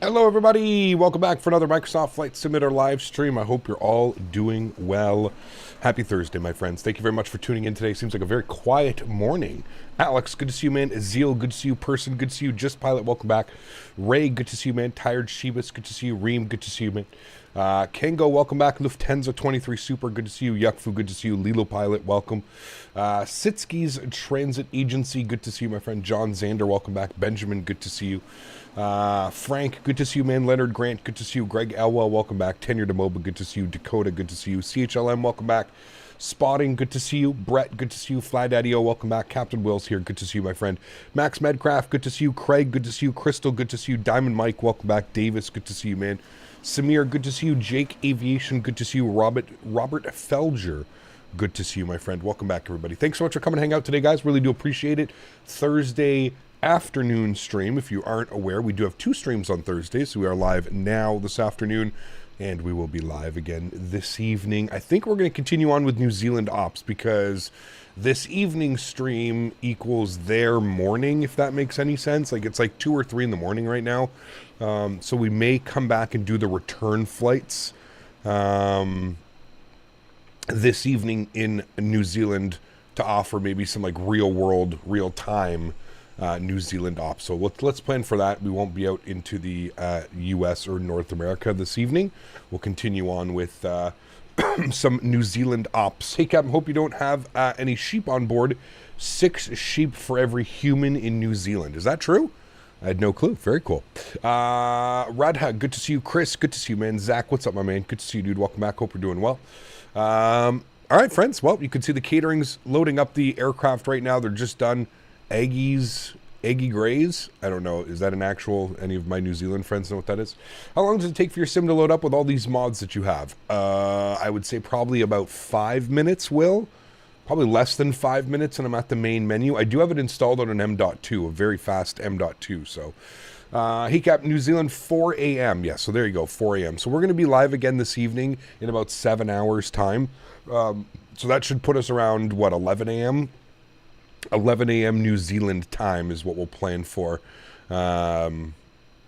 Hello everybody, welcome back for another Microsoft Flight Simulator live stream. I hope you're all doing well. Happy Thursday, my friends. Thank you very much for tuning in today. Seems like a very quiet morning. Alex, good to see you, man. Zeal, good to see you. Person, good to see you. Just Pilot, welcome back. Ray, good to see you, man. Tired Shebus, good to see you. Reem, good to see you, man. Kengo, welcome back. Lufthansa 23 Super, good to see you. Yukfu, good to see you. Lilo Pilot, welcome. Sitski's Transit Agency, good to see you, my friend. John Zander, welcome back. Benjamin, good to see you. Frank, good to see you, man. Leonard Grant, good to see you. Greg Elwell, welcome back. Tenure to Moba, good to see you. Dakota, good to see you. CHLM, welcome back. Spotting, good to see you. Brett, good to see you. Fly Daddy O, welcome back. Captain Wills here, good to see you, my friend. Max Medcraft, good to see you. Craig, good to see you. Crystal, good to see you. Diamond Mike, welcome back. Davis, good to see you, man. Samir, good to see you. Jake Aviation, good to see you. Robert Felger, good to see you, my friend. Welcome back, everybody. Thanks so much for coming to hang out today, guys. Really do appreciate it. Thursday afternoon stream. If you aren't aware, we do have two streams on Thursdays. So we are live now this afternoon, and we will be live again this evening. I think we're going to continue on with New Zealand ops because this evening stream equals their morning, if that makes any sense. Like, it's like 2 or 3 in the morning right now. So we may come back and do the return flights this evening in New Zealand to offer maybe some like real world, real time New Zealand ops. So let's plan for that. We won't be out into the US or North America this evening. We'll continue on with some New Zealand ops. Hey Captain, hope you don't have any sheep on board. 6 sheep for every human in New Zealand. Is that true? I had no clue. Very cool. Radha, good to see you. Chris, good to see you, man. Zach, what's up, my man? Good to see you, dude. Welcome back. Hope you're doing well. All right, friends. Well, you can see the catering's loading up the aircraft right now. They're just done. Aggies, Eggy Grays. I don't know. Is that an actual, any of my New Zealand friends know what that is? How long does it take for your sim to load up with all these mods that you have? I would say probably about 5 minutes, Will. Probably less than 5 minutes, and I'm at the main menu. I do have it installed on an M.2, a very fast M.2, so... Hey Cap, New Zealand, 4 a.m. Yeah, so there you go, 4 a.m. So we're going to be live again this evening in about 7 hours' time. So that should put us around, what, 11 a.m.? 11 a.m. New Zealand time is what we'll plan for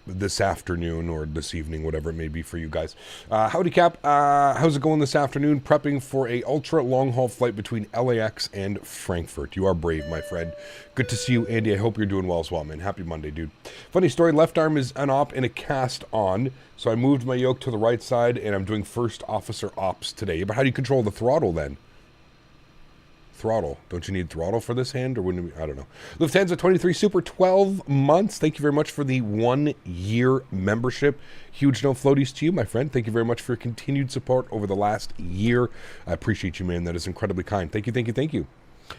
this afternoon or this evening, whatever it may be for you guys. Howdy Cap, how's it going this afternoon? Prepping for a ultra long haul flight between LAX and Frankfurt. You are brave, my friend. Good to see you, Andy. I hope you're doing well as well, man. Happy Monday, dude. Funny story, left arm is an op and a cast on, so I moved my yoke to the right side and I'm doing first officer ops today. But how do you control the throttle then? Throttle. Don't you need throttle for this hand, or wouldn't it be? I don't know. Lufthansa 23 Super 12 months. Thank you very much for the 1 year membership. Huge no floaties to you, my friend. Thank you very much for your continued support over the last year. I appreciate you, man. That is incredibly kind. Thank you, thank you, thank you.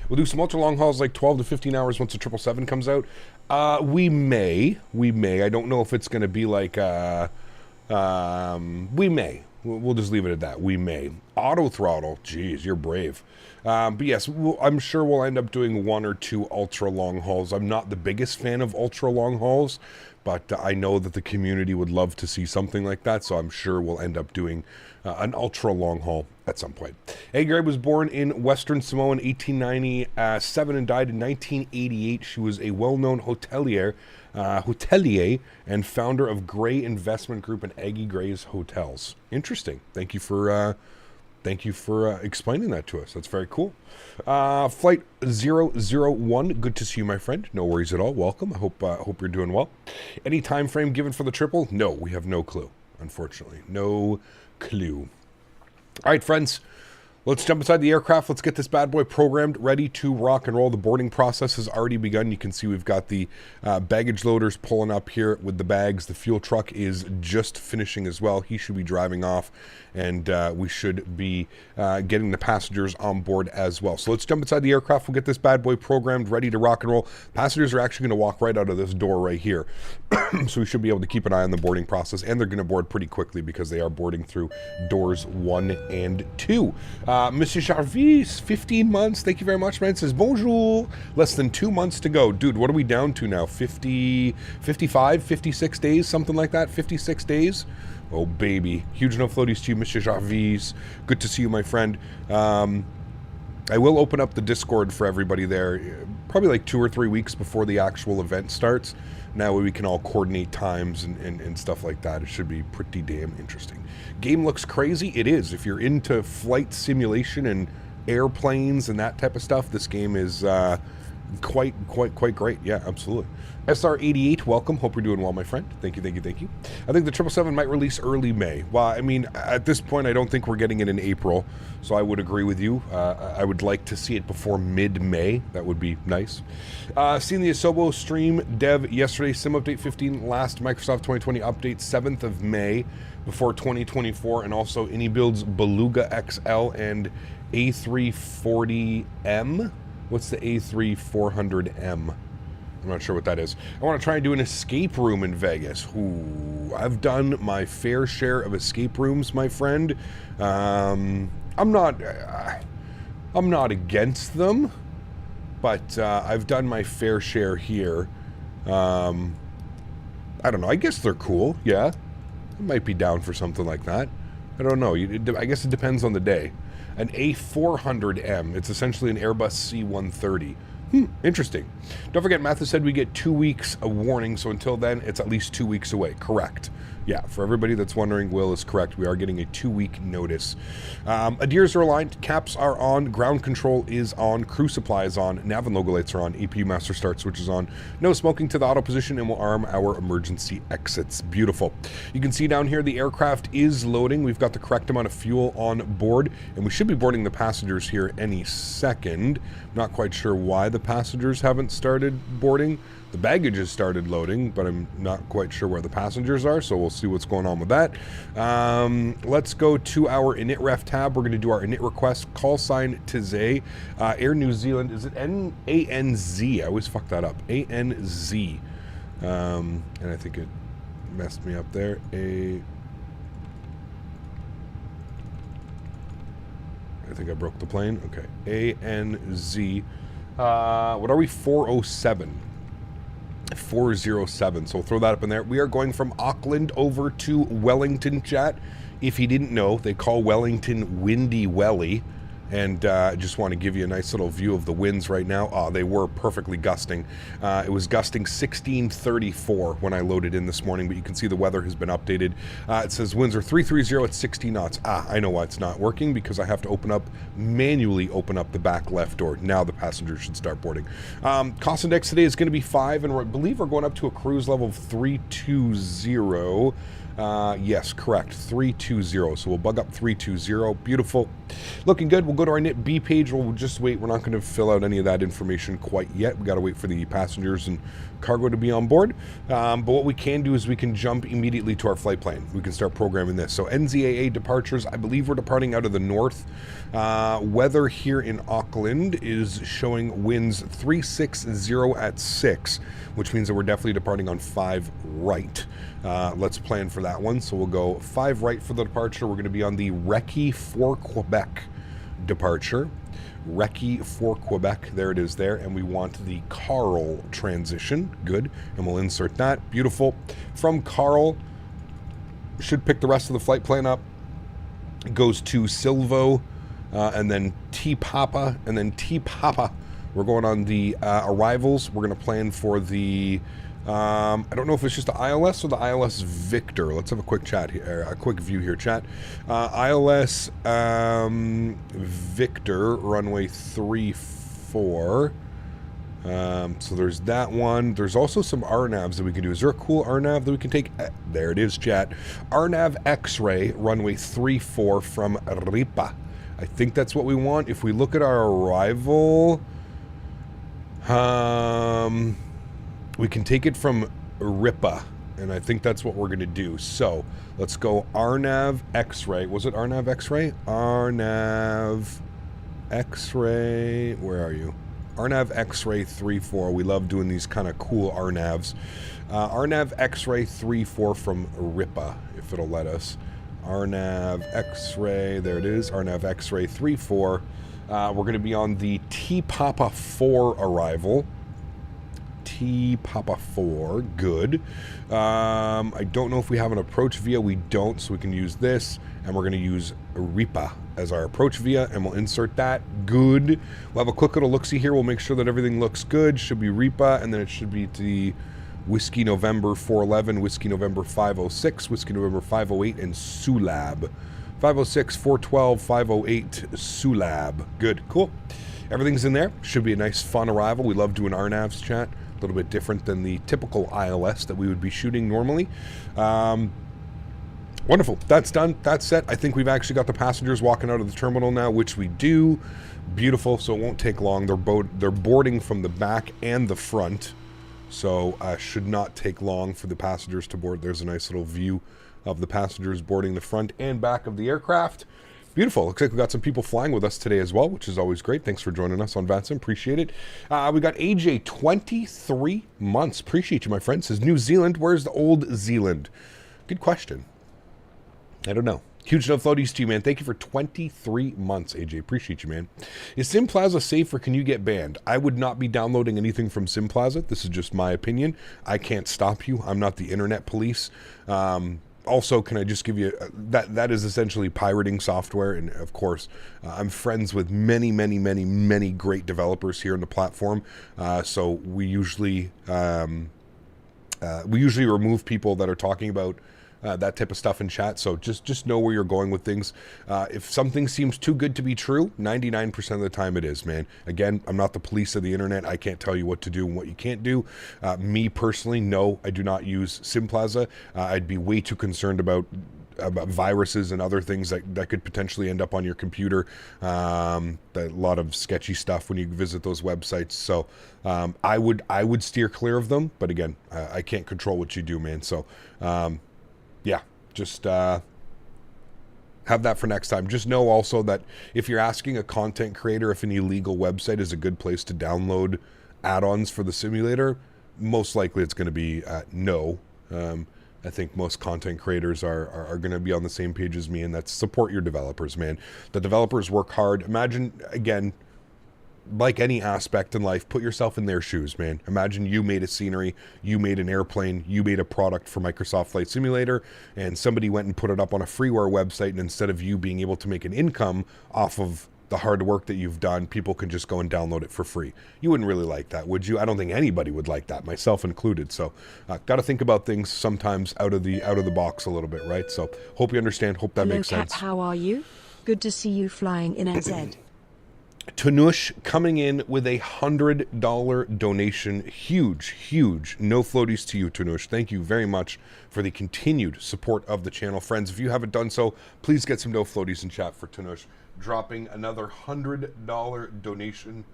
We'll do some ultra long hauls like 12 to 15 hours once the 777 comes out. We may. I don't know if it's going to be like, we may. We'll just leave it at that. We may. Auto throttle. Jeez, you're brave. But yes, I'm sure we'll end up doing 1 or 2 ultra long hauls. I'm not the biggest fan of ultra long hauls, but I know that the community would love to see something like that, so I'm sure we'll end up doing an ultra long haul at some point. Agray was born in Western Samoa in 1897 and died in 1988. She was a well-known hotelier and founder of Gray Investment Group and Aggie Gray's Hotels. Interesting. Thank you for explaining that to us. That's very cool. Flight 001, good to see you, my friend. No worries at all. Welcome. I hope you're doing well. Any time frame given for the triple? No, we have no clue, unfortunately. No clue. All right, friends. Let's jump inside the aircraft. Let's get this bad boy programmed, ready to rock and roll. The boarding process has already begun. You can see we've got the baggage loaders pulling up here with the bags. The fuel truck is just finishing as well. He should be driving off, and we should be getting the passengers on board as well. So let's jump inside the aircraft. We'll get this bad boy programmed, ready to rock and roll. Passengers are actually going to walk right out of this door right here. So we should be able to keep an eye on the boarding process, and they're going to board pretty quickly because they are boarding through doors 1 and 2. Monsieur Jarvis, 15 months. Thank you very much, man. Says, bonjour. Less than 2 months to go. Dude, what are we down to now? 50, 55, 56 days? Something like that? 56 days? Oh, baby. Huge no floaties to you, Monsieur Jarvis. Good to see you, my friend. I will open up the Discord for everybody there, probably like 2 or 3 weeks before the actual event starts. Now we can all coordinate times and stuff like that. It should be pretty damn interesting. Game looks crazy. It is. If you're into flight simulation and airplanes and that type of stuff, this game is quite great. Yeah, absolutely. SR88, welcome. Hope you're doing well, my friend. Thank you, thank you, thank you. I think the 777 might release early May. Well, I mean, at this point, I don't think we're getting it in April, so I would agree with you. I would like to see it before mid-May. That would be nice. Seen the Asobo stream dev yesterday. Sim update 15, last Microsoft 2020 update, 7th of May before 2024, and also AnyBuild's Beluga XL and A340M. What's the A3400M? I'm not sure what that is. I want to try and do an escape room in Vegas. Ooh, I've done my fair share of escape rooms, my friend. I'm not against them, but I've done my fair share here. I don't know. I guess they're cool. Yeah, I might be down for something like that. I don't know. I guess it depends on the day. An A400M. It's essentially an Airbus C-130. Interesting. Don't forget, Mathis said we get 2 weeks of warning, so until then, it's at least 2 weeks away. Correct. Yeah, for everybody that's wondering, Will is correct. We are getting a 2-week notice. Adiers are aligned, caps are on, ground control is on, crew supply is on, nav and logo lights are on, APU master start switch is on, no smoking to the auto position, and we'll arm our emergency exits. Beautiful. You can see down here the aircraft is loading. We've got the correct amount of fuel on board, and we should be boarding the passengers here any second. Not quite sure why the passengers haven't started boarding. The baggage has started loading, but I'm not quite sure where the passengers are, so we'll see what's going on with that. Let's go to our init ref tab. We're going to do our init request. Call sign Tizay. Air New Zealand. Is it A-N-Z? I always fuck that up. A-N-Z. And I think it messed me up there. I think I broke the plane. Okay. A-N-Z. What are we? 407. 407. So we'll throw that up in there. We are going from Auckland over to Wellington, chat. If you didn't know, they call Wellington Windy Welly. And I just want to give you a nice little view of the winds right now. They were perfectly gusting. It was gusting 1634 when I loaded in this morning, but you can see the weather has been updated. It says winds are 330 at 60 knots. I know why it's not working, because I have to manually open up the back left door. Now the passengers should start boarding. Cost index today is going to be 5, and I believe we're going up to a cruise level of 320. Yes, correct. 320. So we'll bug up 320. Beautiful. Looking good. We'll go to our knit B page. We'll just wait. We're not going to fill out any of that information quite yet. We got to wait for the passengers and cargo to be on board. But what we can do is we can jump immediately to our flight plan. We can start programming this. So NZAA departures. I believe we're departing out of the north. Weather here in Auckland is showing winds 360 at 6, which means that we're definitely departing on 5 right. Let's plan for that one. So we'll go 5 right for the departure. We're going to be on the Recce for Quebec departure. Recce for Quebec. There it is there. And we want the Karl transition. Good. And we'll insert that. Beautiful. From Karl, should pick the rest of the flight plan up. It goes to Silvo, and then T Papa, and then T Papa. We're going on the arrivals. We're going to plan for the I don't know if it's just the ILS or the ILS Victor. Let's have a quick chat here, a quick view here, chat. ILS Victor, runway 34. So there's that one. There's also some RNAVs that we can do. Is there a cool RNAV that we can take? There it is, chat. RNAV X-ray, runway 34 from Ripa. I think that's what we want. If we look at our arrival, we can take it from Ripa, and I think that's what we're going to do. So let's go RNAV X-ray. Was it RNAV X-ray? RNAV X-ray. Where are you? RNAV X-ray 34. We love doing these kind of cool RNAVs. RNAV X-ray 34 from Ripa, if it'll let us. RNAV X-ray. There it is. RNAV X-ray 34. We're going to be on the T Papa 4 arrival. T Papa 4, good. I don't know if we have an approach via. We don't, so we can use this, and we're going to use Ripa as our approach via, and we'll insert that. Good. We'll have a quick little look-see here. We'll make sure that everything looks good. Should be Ripa, and then it should be the Whiskey November 411, Whiskey November 506, Whiskey November 508, and Sulab. 506, 412, 508, Sulab. Good, cool. Everything's in there. Should be a nice, fun arrival. We love doing RNAVs, chat. A little bit different than the typical ILS that we would be shooting normally. Wonderful. That's done. That's set. I think we've actually got the passengers walking out of the terminal now, which we do. Beautiful. So it won't take long. They're boarding from the back and the front. So should not take long for the passengers to board. There's a nice little view of the passengers boarding the front and back of the aircraft. Beautiful. Looks like we got some people flying with us today as well, which is always great. Thanks for joining us on Vatsim. Appreciate it. We got AJ, 23 months. Appreciate you, my friend. Says, New Zealand, where's the old Zealand? Good question. I don't know. Huge enough floaties to you, man. Thank you for 23 months, AJ. Appreciate you, man. Is Sim Plaza safe or can you get banned? I would not be downloading anything from Sim Plaza. This is just my opinion. I can't stop you. I'm not the internet police. Also, can I just give you, that is essentially pirating software, and of course, I'm friends with many great developers here on the platform, so we usually remove people that are talking about that type of stuff in chat, so just know where you're going with things. If something seems too good to be true, 99% of the time it is, man. Again, I'm not the police of the internet. I can't tell you what to do and what you can't do. Me personally, no, I do not use Sim Plaza. I'd be way too concerned about about viruses and other things that could potentially end up on your computer. A lot of sketchy stuff when you visit those websites. So I would steer clear of them. But again, I can't control what you do, man. So yeah, just have that for next time. Just know also that if you're asking a content creator if an illegal website is a good place to download add-ons for the simulator, most likely it's going to be no. I think most content creators are going to be on the same page as me, and that's support your developers, man. The developers work hard. Imagine, again, like any aspect in life, put yourself in their shoes, man. Imagine you made a scenery, you made an airplane, you made a product for Microsoft Flight Simulator, and somebody went and put it up on a freeware website, and instead of you being able to make an income off of the hard work that you've done, people can just go and download it for free. You wouldn't really like that, would you? I don't think anybody would like that, myself included. So got to think about things sometimes out of the box a little bit, right? So hope you understand. Hope that makes sense. How are you? Good to see you flying in NZ. Tanush coming in with a $100 donation. Huge. No floaties to you, Tanush. Thank you very much for the continued support of the channel. Friends, if you haven't done so, please get some no floaties in chat for Tanush. Dropping another $100 donation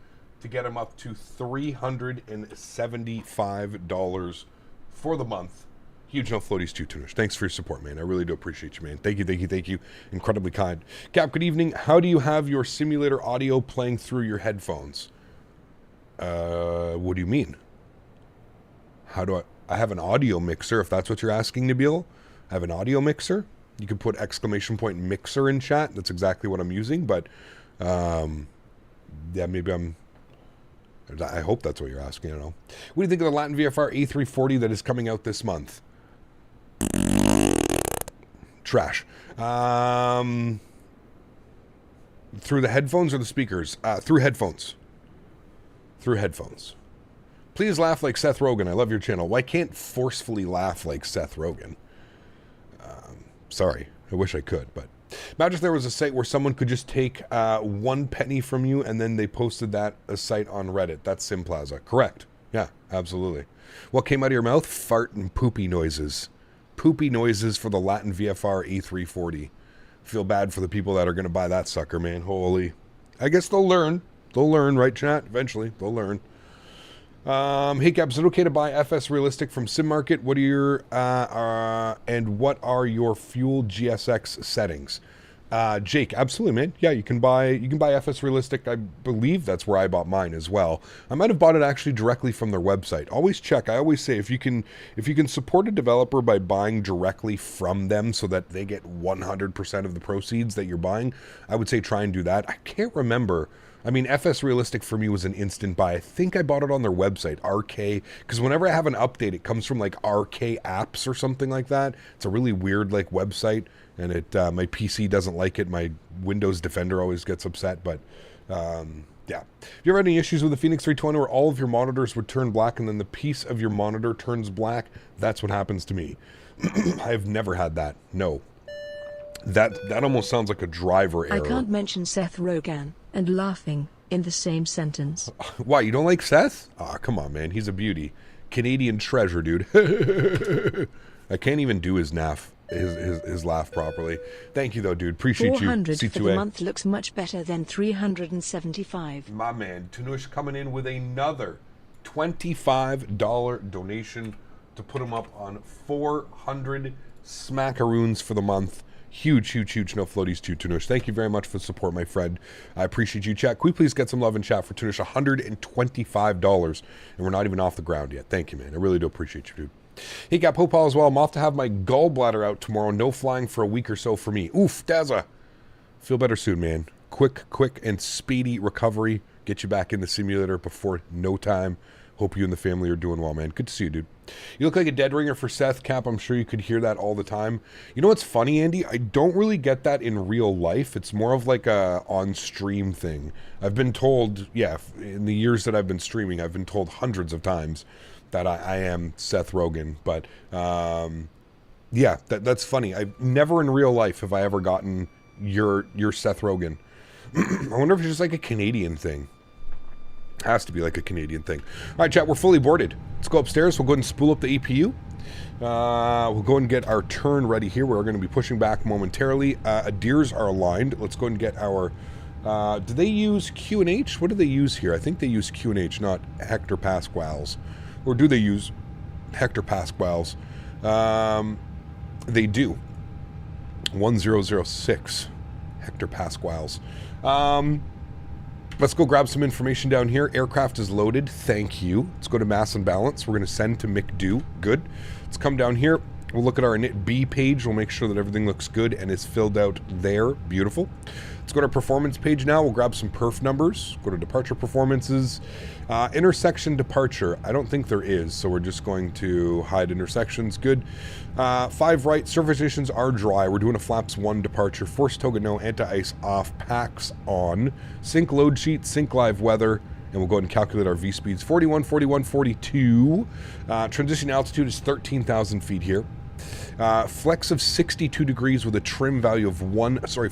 to get him up to $375 for the month. Huge no floaties to Tanush. Thanks for your support, man. I really do appreciate you, man. Thank you. Incredibly kind. Cap, good evening. How do you have your simulator audio playing through your headphones? What do you mean? How do I have an audio mixer, if that's what you're asking, Nabil? I have an audio mixer. You can put ! mixer in chat. That's exactly what I'm using. But yeah, maybe I hope that's what you're asking. I don't know. What do you think of the Latin VFR A340 that is coming out this month? Trash. Through the headphones or the speakers? Through headphones. Please laugh like Seth Rogen. I love your channel. Why can't forcefully laugh like Seth Rogen? Sorry, I wish I could, but imagine if there was a site where someone could just take 1 penny from you and then they posted that a site on Reddit. That's Simplaza. Correct. Yeah, absolutely. What came out of your mouth? Fart and poopy noises. Poopy noises for the Latin VFR A340. Feel bad for the people that are going to buy that sucker, man. Holy. I guess they'll learn. They'll learn, right, chat? Eventually, they'll learn. Hey Cap, is it okay to buy FS Realistic from Sim Market? What are your and what are your fuel GSX settings? Jake, absolutely, man. Yeah, you can buy FS Realistic. I believe that's where I bought mine as well. I might have bought it actually directly from their website. Always check. I always say if you can support a developer by buying directly from them so that they get 100% of the proceeds that you're buying, I would say try and do that. I can't remember. I mean, FS Realistic for me was an instant buy. I think I bought it on their website, RK, because whenever I have an update, it comes from like RK apps or something like that. It's a really weird like website, and it my PC doesn't like it. My Windows Defender always gets upset, but yeah. If you ever had any issues with the Fenix 320 where all of your monitors would turn black and then the piece of your monitor turns black, that's what happens to me. I've never had that. No. That almost sounds like a driver error. I can't mention Seth Rogen and laughing in the same sentence. Why, you don't like Seth? Aw, come on, man. He's a beauty. Canadian treasure, dude. I can't even do his laugh properly. Thank you, though, dude. Appreciate you. 400 C2A. for the month looks much better than 375. My man, Tanush coming in with another $25 donation to put him up on 400 smackaroons for the month. Huge no floaties to Tanush. Thank you very much for the support, my friend. I appreciate you, chat. Can we please get some love in chat for Tanush? $125, and we're not even off the ground yet. Thank you, man. I really do appreciate you, dude. Hey, got Popal as well. I'm off to have my gallbladder out tomorrow. No flying for a week or so for me. Oof, Daza. Feel better soon, man. Quick and speedy recovery. Get you back in the simulator before no time. Hope you and the family are doing well, man. Good to see you, dude. You look like a dead ringer for Seth, Cap. I'm sure you could hear that all the time. You know what's funny, Andy? I don't really get that in real life. It's more of like a on-stream thing. I've been told, yeah, in the years that I've been streaming, I've been told hundreds of times that I am Seth Rogen. But, yeah, that's funny. I've never in real life have I ever gotten your Seth Rogen. I wonder if it's just like a Canadian thing. Has to be like a Canadian thing. All right, chat, we're fully boarded. Let's go upstairs. We'll go ahead and spool up the APU. We'll go and get our turn ready here. We're going to be pushing back momentarily. Adirs are aligned. Let's go and get our... do they use Q&H? What do they use here? I think they use Q&H, not hectopascals. Or do they use hectopascals? They do. 1006 hectopascals. Let's go grab some information down here. Aircraft is loaded. Thank you. Let's go to mass and balance. We're going to send to McDo. Good. Let's come down here. We'll look at our init B page. We'll make sure that everything looks good and is filled out there. Beautiful. Let's go to our performance page now. We'll grab some perf numbers. Go to departure performances. Intersection departure. I don't think there is, so we're just going to hide intersections. Good. 5 right. Surface conditions are dry. We're doing a flaps 1 departure. Force toga no. Anti-ice off. Packs on. Sync load sheet. Sync live weather. And we'll go ahead and calculate our V-speeds. 41, 41, 42. Transition altitude is 13,000 feet here. Flex of 62 degrees with a trim value of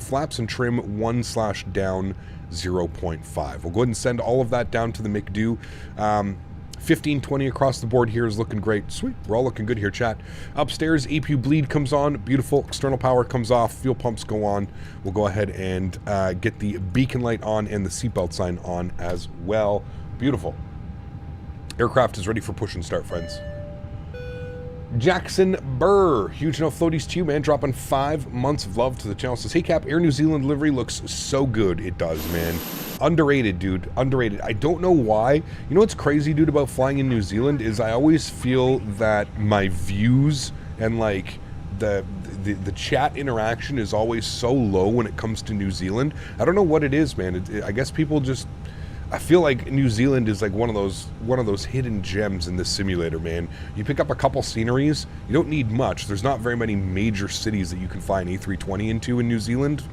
flaps and trim 1/down 0.5. We'll go ahead and send all of that down to the McDo. 1520 across the board here is looking great. Sweet. We're all looking good here, chat. Upstairs, APU bleed comes on. Beautiful. External power comes off. Fuel pumps go on. We'll go ahead and get the beacon light on and the seatbelt sign on as well. Beautiful. Aircraft is ready for push and start, friends. Jackson Burr, huge enough floaties to you, man, dropping 5 months of love to the channel. Says, hey Cap, Air New Zealand delivery looks so good. It does, man. Underrated, dude. Underrated. I don't know why. You know what's crazy, dude, about flying in New Zealand is I always feel that my views and like the chat interaction is always so low when it comes to New Zealand. I don't know what it is, man. I guess people just... I feel like New Zealand is like one of those hidden gems in this simulator, man. You pick up a couple sceneries, you don't need much. There's not very many major cities that you can fly an A320 into in New Zealand.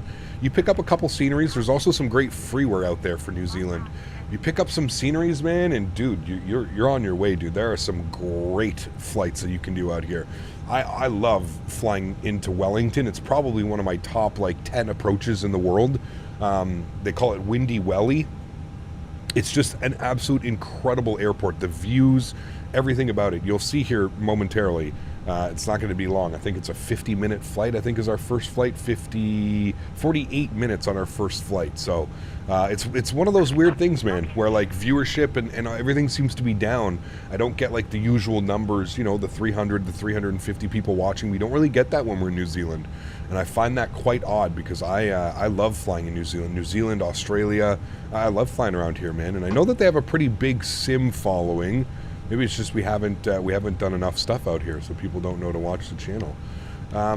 You pick up a couple sceneries. There's also some great freeware out there for New Zealand. You pick up some sceneries, man, and dude, you're on your way, dude. There are some great flights that you can do out here. I love flying into Wellington. It's probably one of my top like 10 approaches in the world. They call it Windy Welly. It's just an absolute incredible airport. The views, everything about it. You'll see here momentarily. It's not going to be long. I think it's a 50-minute flight. I think is our first flight. 48 minutes on our first flight. So it's one of those weird things, man, where like viewership and everything seems to be down. I don't get like the usual numbers, you know, the 300, the 350 people watching. We don't really get that when we're in New Zealand. And I find that quite odd because I love flying in New Zealand, Australia. I love flying around here, man. And I know that they have a pretty big sim following. Maybe it's just we haven't done enough stuff out here, so people don't know to watch the channel.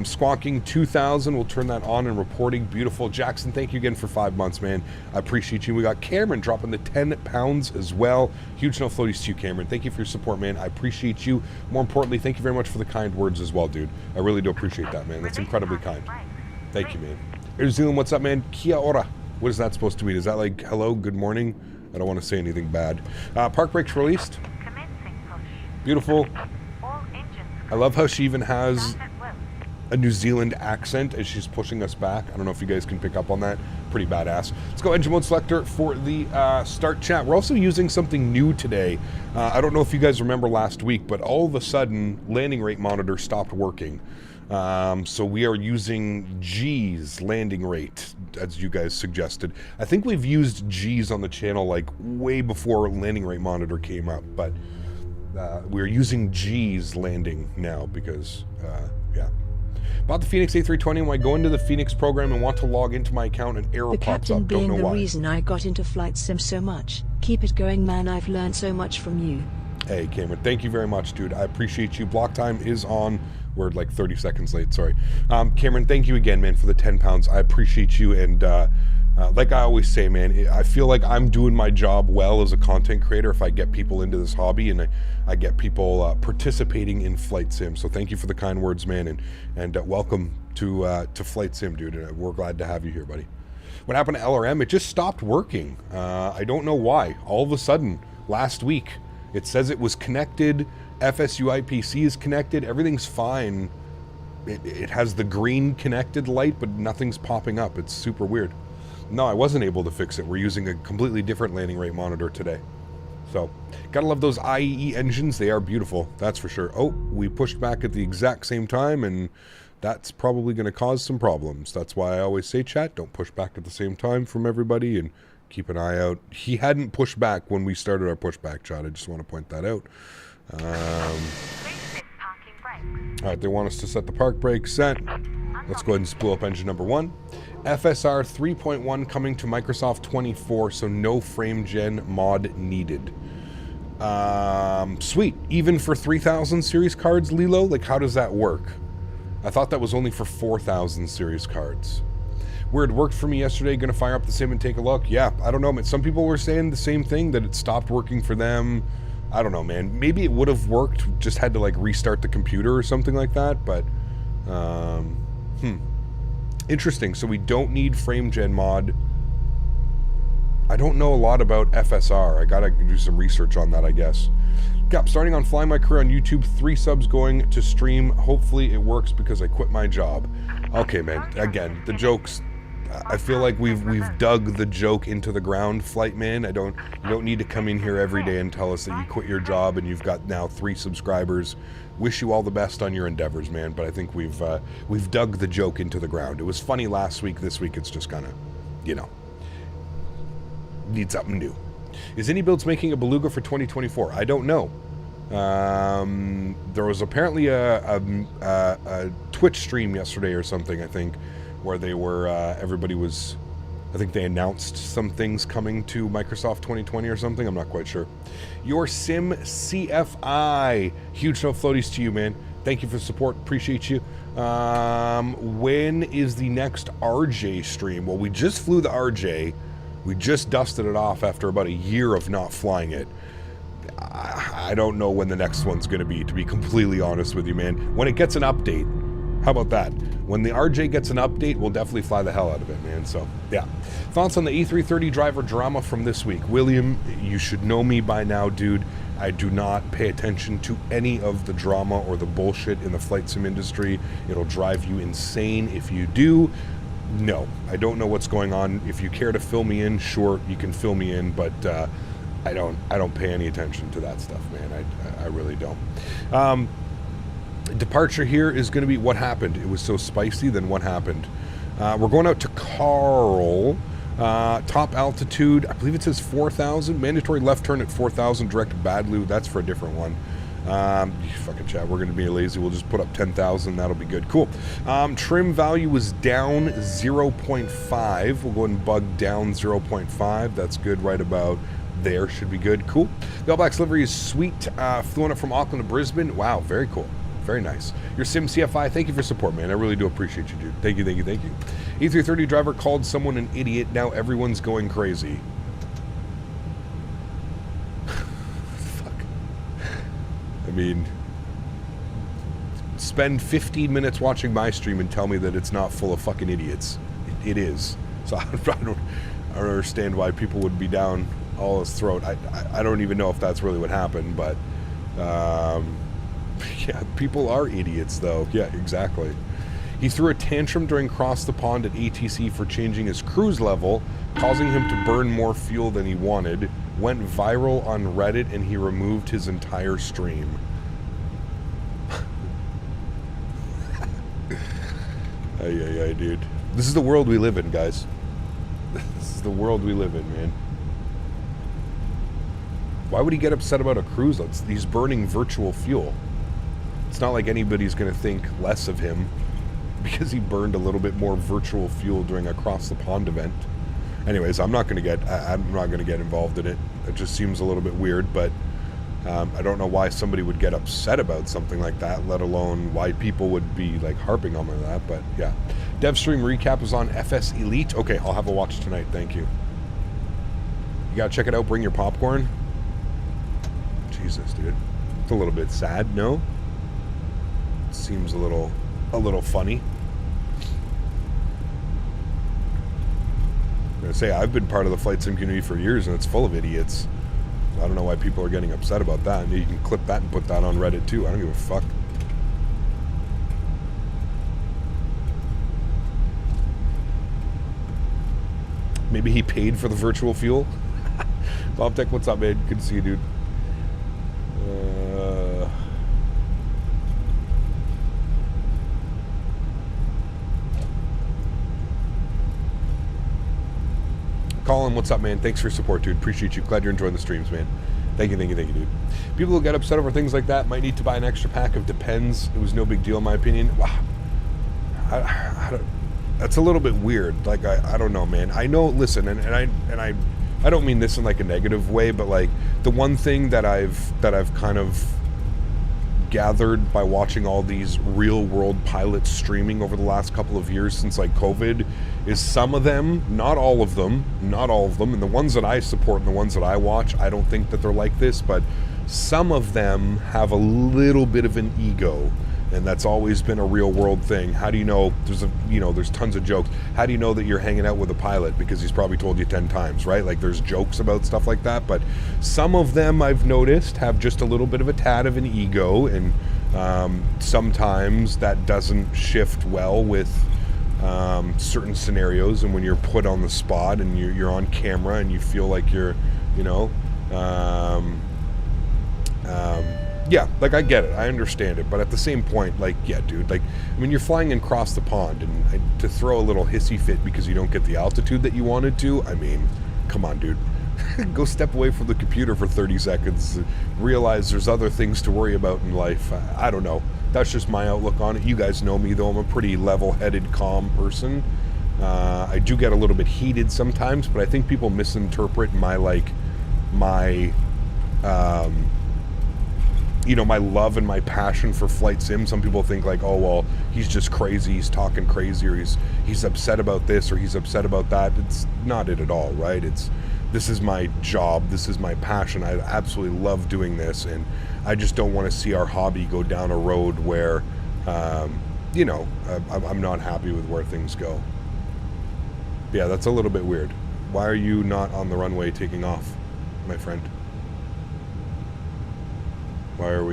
Squawking 2000, we'll turn that on and reporting. Beautiful. Jackson, thank you again for 5 months, man. I appreciate you. We got Cameron dropping the 10 pounds as well. Huge no floaties to you, Cameron. Thank you for your support, man. I appreciate you. More importantly, thank you very much for the kind words as well, dude. I really do appreciate that, man. That's incredibly kind. Thank you, man. Air New Zealand, what's up, man? Kia ora. What is that supposed to mean? Is that like hello, good morning? I don't want to say anything bad. Park brakes released. Beautiful. I love how she even has a New Zealand accent as she's pushing us back. I don't know if you guys can pick up on that. Pretty badass. Let's go engine mode selector for the start chat. We're also using something new today. I don't know if you guys remember last week, but all of a sudden landing rate monitor stopped working. So we are using G's landing rate, as you guys suggested. I think we've used G's on the channel like way before landing rate monitor came up, but we're using G's landing now because, yeah. Bought the Fenix A320 when I go into the Fenix program and want to log into my account and error pops up. Don't know why. The captain being the reason I got into flight sim so much. Keep it going, man. I've learned so much from you. Hey, Cameron. Thank you very much, dude. I appreciate you. Block time is on. We're like 30 seconds late. Sorry. Cameron, thank you again, man, for the 10 pounds. I appreciate you. And like I always say, man, I feel like I'm doing my job well as a content creator if I get people into this hobby and I get people participating in flight sim. So thank you for the kind words, man, and welcome to flight sim, dude. And we're glad to have you here, buddy. What happened to LRM? It just stopped working. I don't know why. All of a sudden, last week, it says it was connected. FSU IPC is connected. Everything's fine. It has the green connected light, but nothing's popping up. It's super weird. No, I wasn't able to fix it. We're using a completely different landing rate monitor today. So, gotta love those IEE engines. They are beautiful, that's for sure. Oh, we pushed back at the exact same time, and that's probably going to cause some problems. That's why I always say, chat, don't push back at the same time from everybody, and keep an eye out. He hadn't pushed back when we started our pushback, chat. I just want to point that out. Alright, they want us to set the park brake. Set. Let's go ahead and spool up engine number 1. FSR 3.1 coming to Microsoft 24, so no frame gen mod needed. Sweet. Even for 3000 series cards, Lilo? Like, how does that work? I thought that was only for 4000 series cards. Where it worked for me yesterday, gonna fire up the sim and take a look? Yeah, I don't know, man. Some people were saying the same thing, that it stopped working for them. I don't know, man. Maybe it would have worked, just had to, like, restart the computer or something like that, but, Interesting. So we don't need frame gen mod. I don't know a lot about FSR. I gotta do some research on that, I guess. Yeah, starting on Fly My Career on YouTube, 3 subs going to stream. Hopefully it works because I quit my job. Okay, man. Again, the jokes. I feel like we've dug the joke into the ground, Flite Man. You don't need to come in here every day and tell us that you quit your job and you've got now 3 subscribers. Wish you all the best on your endeavors, man. But I think we've dug the joke into the ground. It was funny last week. This week it's just kind of, you know, need something new. Is Any Builds making a Beluga for 2024? I don't know. There was apparently a Twitch stream yesterday or something, I think, where they were, everybody was, I think they announced some things coming to Microsoft 2020 or something. I'm not quite sure. Your Sim CFI. Huge no floaties to you, man. Thank you for the support. Appreciate you. When is the next RJ stream? Well, we just flew the RJ. We just dusted it off after about a year of not flying it. I don't know when the next one's going to be completely honest with you, man. When it gets an update. How about that? When the RJ gets an update, we'll definitely fly the hell out of it, man. So, yeah. Thoughts on the A330 driver drama from this week? William, you should know me by now, dude. I do not pay attention to any of the drama or the bullshit in the flight sim industry. It'll drive you insane if you do. No, I don't know what's going on. If you care to fill me in, sure, you can fill me in, but I don't pay any attention to that stuff, man. I really don't. Departure here is going to be what happened. It was so spicy, then what happened? We're going out to Karl. Top altitude, I believe it says 4,000. Mandatory left turn at 4,000, direct to Badloo. That's for a different one. Fucking chat, we're going to be lazy. We'll just put up 10,000. That'll be good. Cool. Trim value was down 0.5. We'll go ahead and bug down 0.5. That's good right about there. Should be good. Cool. The All Blacks livery is sweet. Flew up from Auckland to Brisbane. Wow, very cool. Very nice. Your Sim CFI, thank you for support, man. I really do appreciate you, dude. Thank you, thank you, thank you. A330 driver called someone an idiot. Now everyone's going crazy. Fuck. I mean, spend 15 minutes watching my stream and tell me that it's not full of fucking idiots. It is. So I don't understand why people would be down all his throat. I don't even know if that's really what happened, but yeah, people are idiots, though. Yeah, exactly. He threw a tantrum during Cross the Pond at ATC for changing his cruise level, causing him to burn more fuel than he wanted, went viral on Reddit, and he removed his entire stream. Ay, dude. This is the world we live in, guys. This is the world we live in, man. Why would he get upset about a cruise? He's burning virtual fuel. It's not like anybody's going to think less of him because he burned a little bit more virtual fuel during a Cross the Pond event. Anyways, I'm not going to get involved in it. It just seems a little bit weird, but I don't know why somebody would get upset about something like that, let alone why people would be like harping on that. But yeah, dev stream recap is on FS Elite. Okay, I'll have a watch tonight. Thank you. You gotta check it out. Bring your popcorn. Jesus, dude, it's a little bit sad. No. Seems a little funny. I'm gonna say I've been part of the flight sim community for years, and it's full of idiots. I don't know why people are getting upset about that. And you can clip that and put that on Reddit too. I don't give a fuck. Maybe he paid for the virtual fuel. Bob Tech, what's up, man? Good to see you, dude. Colin, what's up, man? Thanks for your support, dude. Appreciate you. Glad you're enjoying the streams, man. Thank you, dude. People who get upset over things like that might need to buy an extra pack of Depends. It was no big deal, in my opinion. Wow. That's a little bit weird. Like, I don't know, man. I know, listen, and I don't mean this in like a negative way, but like the one thing that I've kind of gathered by watching all these real world pilots streaming over the last couple of years since like COVID is some of them, not all of them, and the ones that I support and the ones that I watch, I don't think that they're like this, but some of them have a little bit of an ego, and that's always been a real world thing. How do you know? There's tons of jokes. How do you know that you're hanging out with a pilot? Because he's probably told you 10 times, right? Like there's jokes about stuff like that, but some of them I've noticed have just a little bit of a tad of an ego, and sometimes that doesn't shift well with certain scenarios, and when you're put on the spot and you're on camera and you feel like you're, yeah, like I get it, I understand it, but at the same point, like, yeah, dude, like, I mean, you're flying across the pond, and to throw a little hissy fit because you don't get the altitude that you wanted to, I mean, come on, dude. Go step away from the computer for 30 seconds, realize there's other things to worry about in life. I don't know. That's just my outlook on it. You guys know me, though. I'm a pretty level-headed, calm person. I do get a little bit heated sometimes, but I think people misinterpret my my love and my passion for flight sim. Some people think like, oh, well, he's just crazy, he's talking crazy, or he's upset about this, or he's upset about that. It's not it at all, right? This is my job, this is my passion. I absolutely love doing this, and I just don't want to see our hobby go down a road where, I'm not happy with where things go. Yeah, that's a little bit weird. Why are you not on the runway taking off, my friend? Why are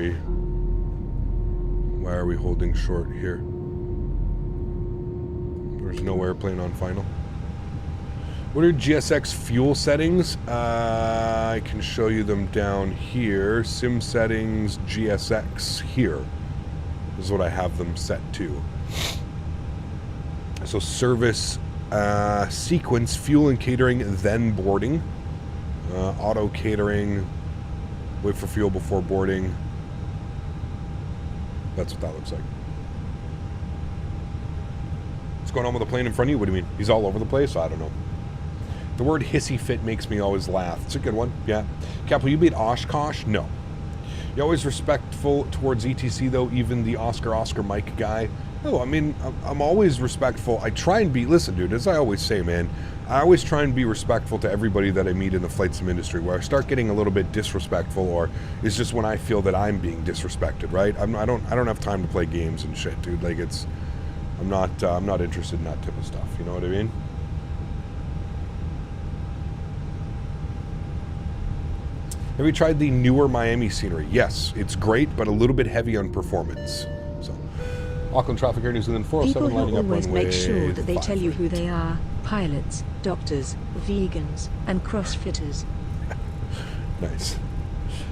we holding short here? There's no airplane on final. What are GSX fuel settings? I can show you them down here. Sim settings, GSX here. This is what I have them set to. So service, sequence, fuel and catering, then boarding. Auto catering, wait for fuel before boarding. That's what that looks like. What's going on with the plane in front of you? What do you mean? He's all over the place? I don't know. The word hissy fit makes me always laugh. It's a good one, yeah. Cap, will you be at Oshkosh? No. You're always respectful towards ETC, though, even the Oscar Mike guy. No, I mean, I'm always respectful. I try and be, listen, dude, as I always say, man, I always try and be respectful to everybody that I meet in the flight sim industry. Where I start getting a little bit disrespectful, or it's just when I feel that I'm being disrespected, right? I don't have time to play games and shit, dude. Like, I'm not interested in that type of stuff. You know what I mean? Have you tried the newer Miami scenery? Yes, it's great, but a little bit heavy on performance. So, Auckland traffic here, New Zealand 407 lining up runway. People always make sure that they tell you who they are: pilots, doctors, vegans, and crossfitters. Nice.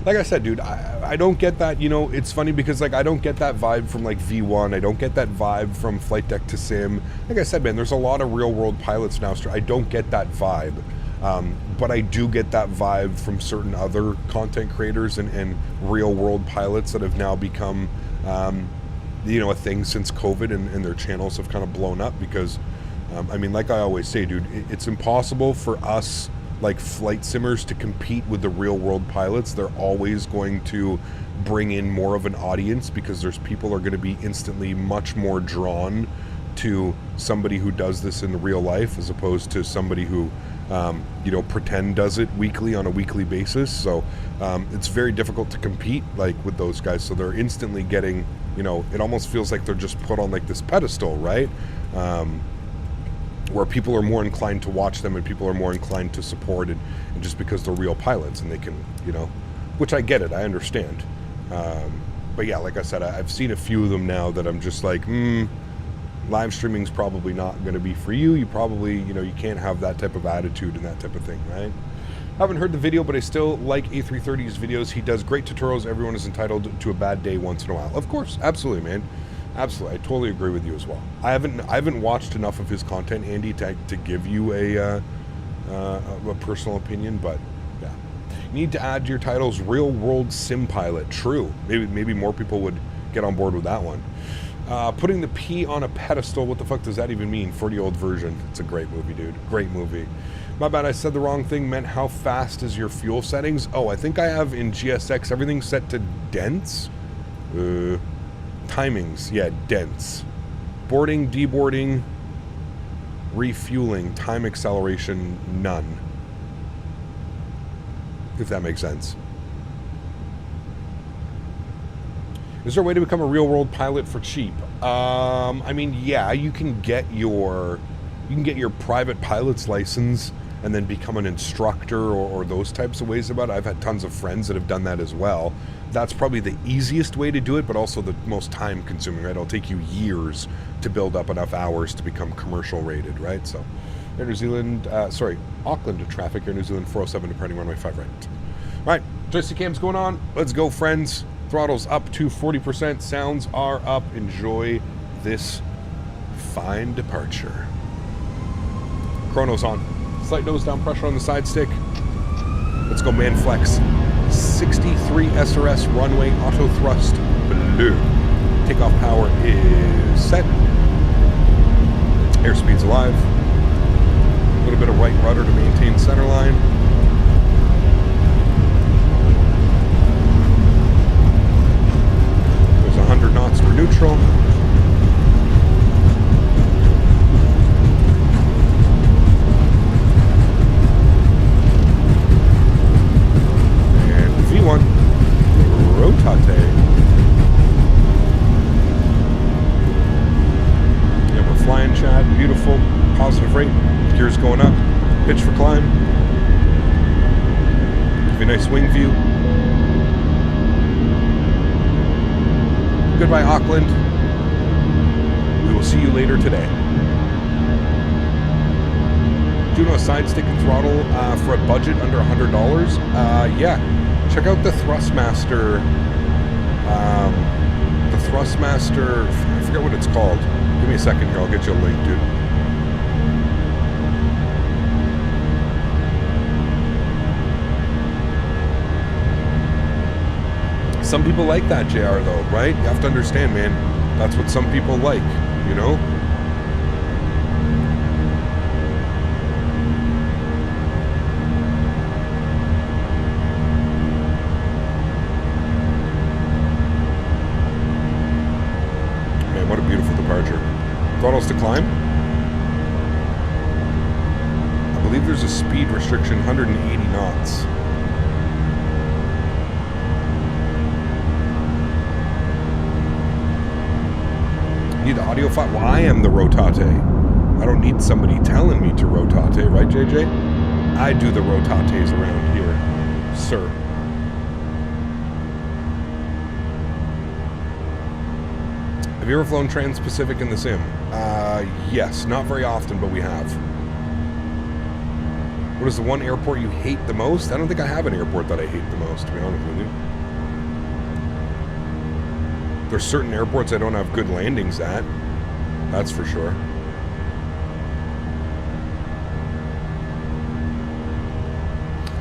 Like I said, dude, I don't get that. You know, it's funny because like I don't get that vibe from like V1. I don't get that vibe from Flight Deck to Sim. Like I said, man, there's a lot of real world pilots now. So I don't get that vibe. But I do get that vibe from certain other content creators and real world pilots that have now become, a thing since COVID, and their channels have kind of blown up because, I mean, like I always say, dude, it's impossible for us like flight simmers to compete with the real world pilots. They're always going to bring in more of an audience because there's people are going to be instantly much more drawn to somebody who does this in real life as opposed to somebody who pretend does it weekly on a weekly basis. So it's very difficult to compete like with those guys. So they're instantly getting, it almost feels like they're just put on like this pedestal, right? Where people are more inclined to watch them and people are more inclined to support it, and just because they're real pilots and they can, which I get it, I understand. But yeah, like I said, I've seen a few of them now that I'm just like, live streaming's probably not going to be for you. You probably, you can't have that type of attitude and that type of thing, right? Haven't heard the video, but I still like A330's videos. He does great tutorials. Everyone is entitled to a bad day once in a while. Of course, absolutely, man. Absolutely, I totally agree with you as well. I haven't watched enough of his content, Andy, to give you a personal opinion, but yeah. You need to add to your titles real world sim pilot. True. Maybe more people would get on board with that one. Putting the P on a pedestal. What the fuck does that even mean? 40-year-old version. It's a great movie, dude. Great movie. My bad, I said the wrong thing. Meant how fast is your fuel settings? Oh, I think I have in GSX everything set to dense. Timings, yeah, dense. Boarding, deboarding, refueling, time acceleration, none. If that makes sense. Is there a way to become a real-world pilot for cheap? I mean, yeah, you can get your private pilot's license and then become an instructor or those types of ways about it. I've had tons of friends that have done that as well. That's probably the easiest way to do it, but also the most time-consuming, right? It'll take you years to build up enough hours to become commercial rated, right? So, Air New Zealand, Auckland to traffic, Air New Zealand 407 departing runway 5 right. All right, joystick cam's going on. Let's go, friends. Throttle's up to 40%. Sounds are up. Enjoy this fine departure. Chrono's on. Slight nose down pressure on the side stick. Let's go, man flex. 63 SRS runway auto thrust blue. Takeoff power is set. Airspeed's alive. A little bit of right rudder to maintain center line. There's 100 knots for neutral. Rotate. Yeah, we're flying, Chad. Beautiful. Positive rate. Gears going up. Pitch for climb. Give you a nice wing view. Goodbye, Auckland. We will see you later today. Do you know a side stick and throttle for a budget under $100? Yeah. Check out the Thrustmaster. I forget what it's called. Give me a second here, I'll get you a link, dude. Some people like that, JR, though, right? You have to understand, man. That's what some people like, you know? Throttles to climb. I believe there's a speed restriction, 180 knots. Need the audio file? Well, I am the rotate. I don't need somebody telling me to rotate, right, JJ? I do the rotates around here, sir. Have you ever flown Trans-Pacific in the sim? Yes, not very often, but we have. What is the one airport you hate the most? I don't think I have an airport that I hate the most, to be honest with you. There's certain airports I don't have good landings at. That's for sure.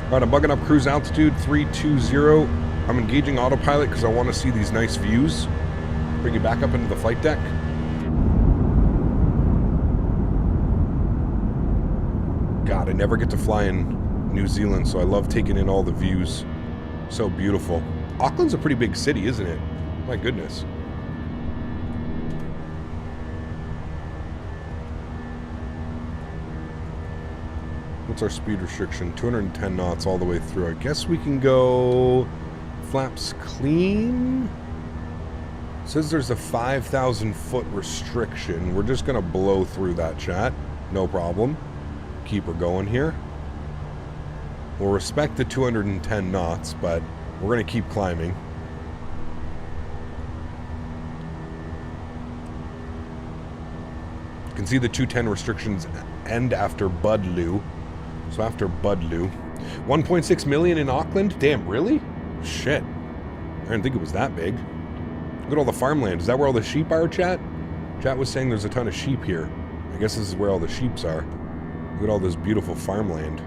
Alright, I'm bugging up cruise altitude 320. I'm engaging autopilot because I want to see these nice views. Bring you back up into the flight deck. God, I never get to fly in New Zealand, so I love taking in all the views. So beautiful. Auckland's a pretty big city, isn't it? My goodness. What's our speed restriction? 210 knots all the way through. I guess we can go flaps clean. It says there's a 5,000 foot restriction. We're just going to blow through that, chat. No problem. Keep her going here. We'll respect the 210 knots, but we're going to keep climbing. You can see the 210 restrictions end after Budlu. So after Budlu, 1.6 million in Auckland? Damn, really? Shit. I didn't think it was that big. Look at all the farmland. Is that where all the sheep are, chat? Chat was saying there's a ton of sheep here. I guess this is where all the sheeps are. Look at all this beautiful farmland.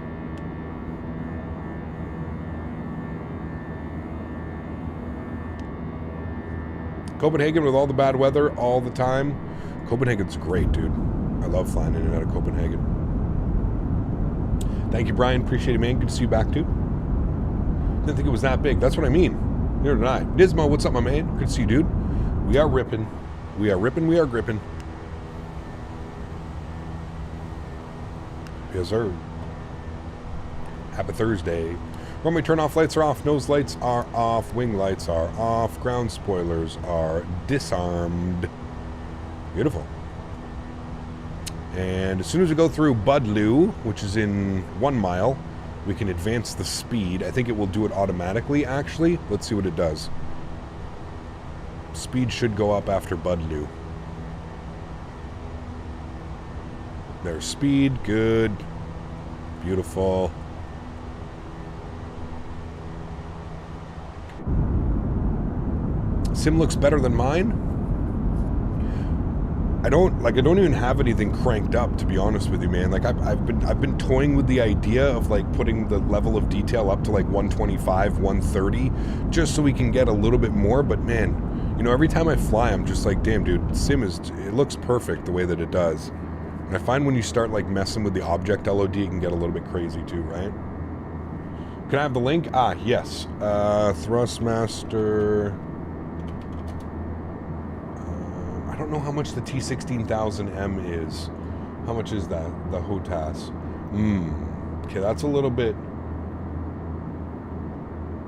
Copenhagen with all the bad weather all the time. Copenhagen's great, dude. I love flying in and out of Copenhagen. Thank you, Brian. Appreciate it, man. Good to see you back, dude. Didn't think it was that big. That's what I mean. Neither did I. Nismo, what's up, my man? Good to see you, dude. We are ripping. We are ripping. We are gripping. Yes, sir. Happy Thursday. Runway turn-off lights are off. Nose lights are off. Wing lights are off. Ground spoilers are disarmed. Beautiful. And as soon as we go through Budlu, which is in 1 mile, we can advance the speed. I think it will do it automatically, actually. Let's see what it does. Speed should go up after Budlu. There's speed. Good. Beautiful. Sim looks better than mine. I don't even have anything cranked up, to be honest with you, man. Like I've been toying with the idea of like putting the level of detail up to like 125, 130, just so we can get a little bit more. But man, you know, every time I fly, I'm just like, damn, dude, Sim it looks perfect the way that it does. And I find when you start like messing with the object LOD, it can get a little bit crazy too, right? Can I have the link? Ah, yes. Thrustmaster. I don't know how much the T16000M is. How much is that? The HOTAS. Okay, that's a little bit...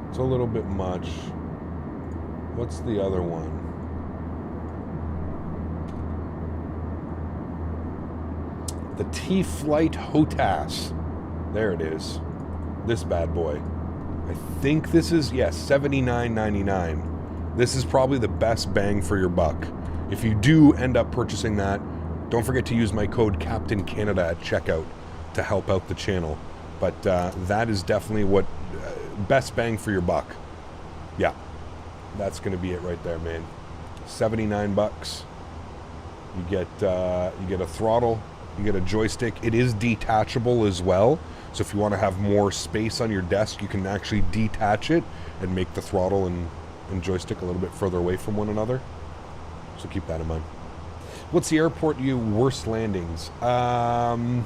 It's a little bit much. What's the other one? The T-Flite HOTAS. There it is. This bad boy. I think this is, yes, $79.99. This is probably the best bang for your buck. If you do end up purchasing that, don't forget to use my code Captain Canada at checkout to help out the channel. But that is definitely what best bang for your buck. Yeah, that's going to be it right there, man. 79 bucks. You get a throttle, you get a joystick. It is detachable as well. So if you want to have more space on your desk, you can actually detach it and make the throttle and joystick a little bit further away from one another. So keep that in mind. What's the airport worst landings? Chat,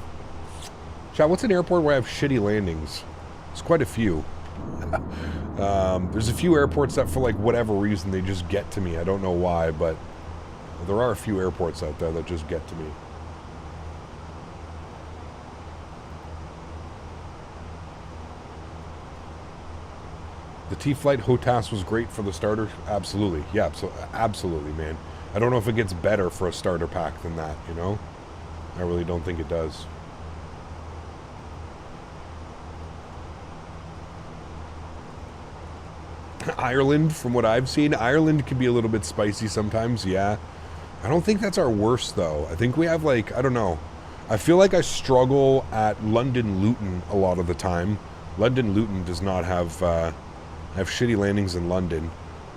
what's an airport where I have shitty landings? There's quite a few. There's a few airports that for like whatever reason they just get to me. I don't know why, but there are a few airports out there that just get to me. The T-Flite HOTAS was great for the starter. Absolutely. Yeah, so absolutely, man. I don't know if it gets better for a starter pack than that, you know? I really don't think it does. Ireland, from what I've seen, Ireland can be a little bit spicy sometimes, yeah. I don't think that's our worst, though. I think we have, like, I don't know. I feel like I struggle at London Luton a lot of the time. London Luton does not have... I have shitty landings in London.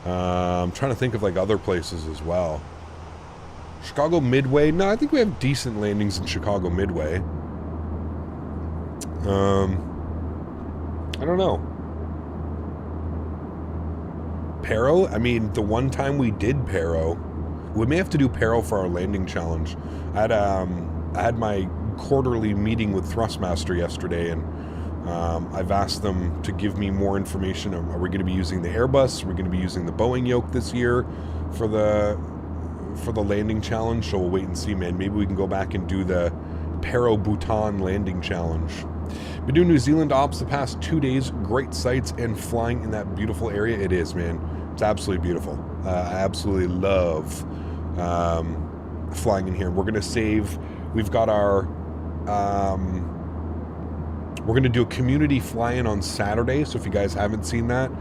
I'm trying to think of like other places as well. Chicago Midway. No, I think we have decent landings in Chicago Midway. I don't know. Paro? I mean, the one time we did Paro, we may have to do Paro for our landing challenge. I had my quarterly meeting with Thrustmaster yesterday, and I've asked them to give me more information. Are we going to be using the Airbus? Are we going to be using the Boeing yoke this year for the landing challenge? So we'll wait and see, man. Maybe we can go back and do the Paro Bhutan landing challenge. Been doing New Zealand ops the past 2 days. Great sights and flying in that beautiful area. It is, man. It's absolutely beautiful. I absolutely love flying in here. We're going to save... We've got our... we're going to do a community fly-in on Saturday, so if you guys haven't seen that,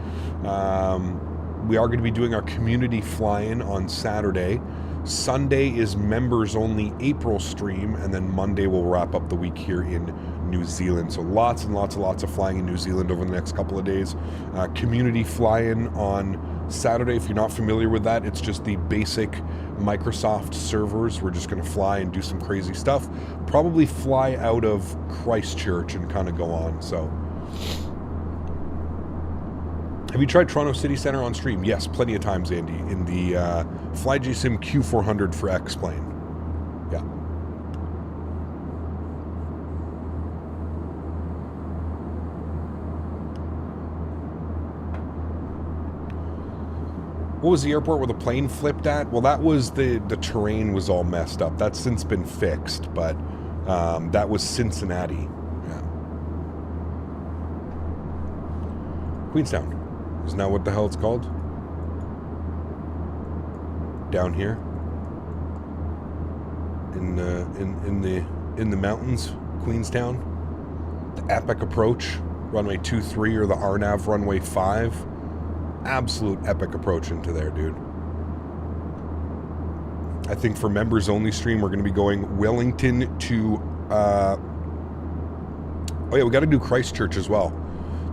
we are going to be doing our community fly-in on Saturday. Sunday is members-only April stream, and then Monday we'll wrap up the week here in New Zealand. So lots and lots of flying in New Zealand over the next couple of days. Community fly-in on Saturday. If you're not familiar with that, it's just the basic Microsoft servers. We're just going to fly and do some crazy stuff. Probably fly out of Christchurch and kind of go on. So, have you tried Toronto City Centre on stream? Yes, plenty of times, Andy, in the FlyGSim Q400 for X-Plane. Yeah. What was the airport where the plane flipped at? Well, that was the terrain was all messed up. That's since been fixed, but that was Cincinnati. Yeah. Queenstown. Isn't that what the hell it's called? Down here. In the mountains, Queenstown. The epic approach, runway 23 or the RNAV runway 5. Absolute epic approach into there, dude. I think for members only stream, we're going to be going Wellington to oh yeah, we got to do Christchurch as well.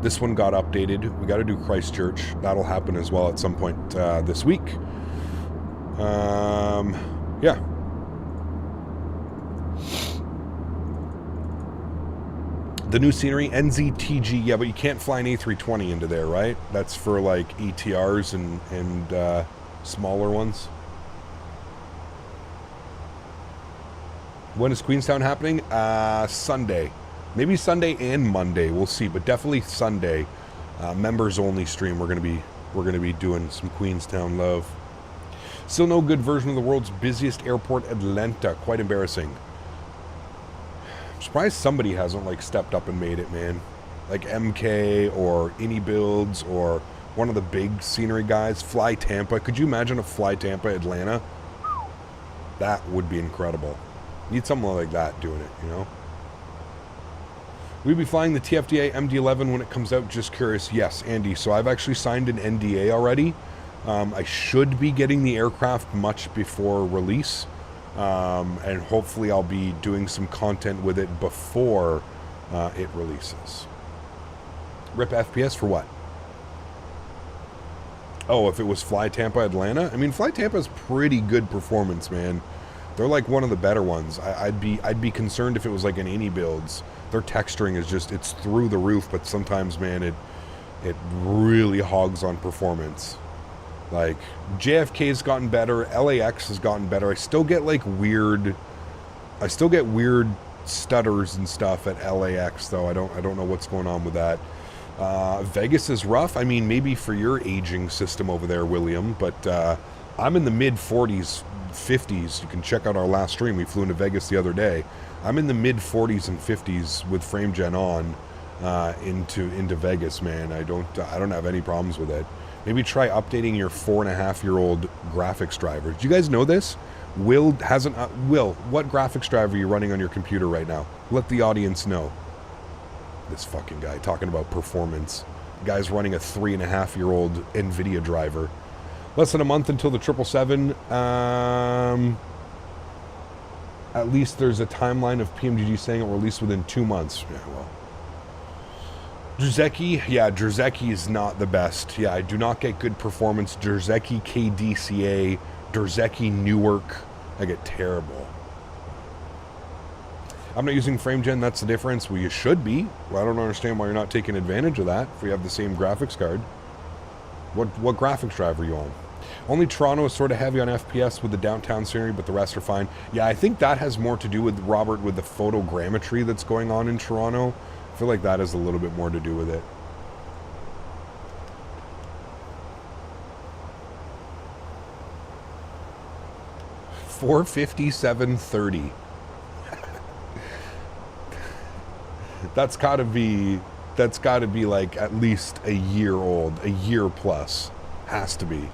This one got updated. We got to do Christchurch. That'll happen as well at some point this week. Yeah. The new scenery, NZTG, yeah, but you can't fly an A320 into there, right? That's for like ETRs and smaller ones. When is Queenstown happening? Sunday. Maybe Sunday and Monday, we'll see, but definitely Sunday. Members only stream. We're gonna be doing some Queenstown love. Still no good version of the world's busiest airport, Atlanta. Quite embarrassing. I'm surprised somebody hasn't like stepped up and made it, man. Like MK or Any Builds or one of the big scenery guys. Fly Tampa. Could you imagine a Fly Tampa Atlanta? That would be incredible. Need someone like that doing it, you know? We'll be flying the TFDA MD-11 when it comes out. Just curious. Yes, Andy. So I've actually signed an NDA already. I should be getting the aircraft much before release. And hopefully I'll be doing some content with it before it releases. Rip FPS for what? Oh, if it was Fly Tampa Atlanta? I mean, Fly Tampa's pretty good performance, man. They're like one of the better ones. I'd be concerned if it was like an Any Builds. Their texturing is just, it's through the roof, but sometimes, man, it really hogs on performance. Like, JFK's gotten better, LAX has gotten better. I still get weird stutters and stuff at LAX though. I don't know what's going on with that. Vegas is rough. I mean, maybe for your aging system over there, William, but I'm in the mid 40s, 50s. You can check out our last stream. We flew into Vegas the other day. I'm in the mid 40s and 50s with frame gen on into Vegas, man. I don't have any problems with it. Maybe try updating your 4.5-year-old graphics driver. Do you guys know this? Will, what graphics driver are you running on your computer right now? Let the audience know. This fucking guy talking about performance. The guy's running a 3.5-year-old NVIDIA driver. Less than a month until the 777. At least there's a timeline of PMGG saying it will release within 2 months. Yeah, well. Drzecki, yeah, Drzecki is not the best. Yeah, I do not get good performance. Drzecki KDCA, Drzecki Newark, I get terrible. I'm not using frame gen, that's the difference. Well, you should be. Well, I don't understand why you're not taking advantage of that if we have the same graphics card. What graphics driver are you on? Only Toronto is sort of heavy on FPS with the downtown scenery, but the rest are fine. Yeah, I think that has more to do with, Robert, with the photogrammetry that's going on in Toronto. I feel like that has a little bit more to do with it. $457.30. That's gotta be like at least a year old, a year plus. Has to be.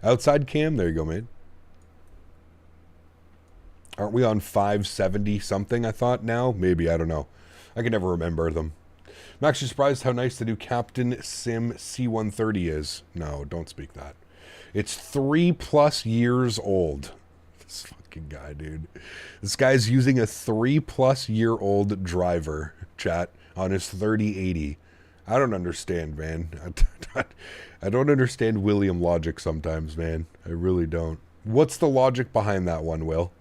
Outside cam, there you go, man. Aren't we on 570 something, I thought now? Maybe, I don't know. I can never remember them. I'm actually surprised how nice the new Captain Sim C-130 is. No, don't speak that. It's 3+ years old. This fucking fucking guy, dude. This guy's using a 3+ year old driver, chat, on his 3080. I don't understand, man. I don't understand William logic sometimes, man. I really don't. What's the logic behind that one, Will?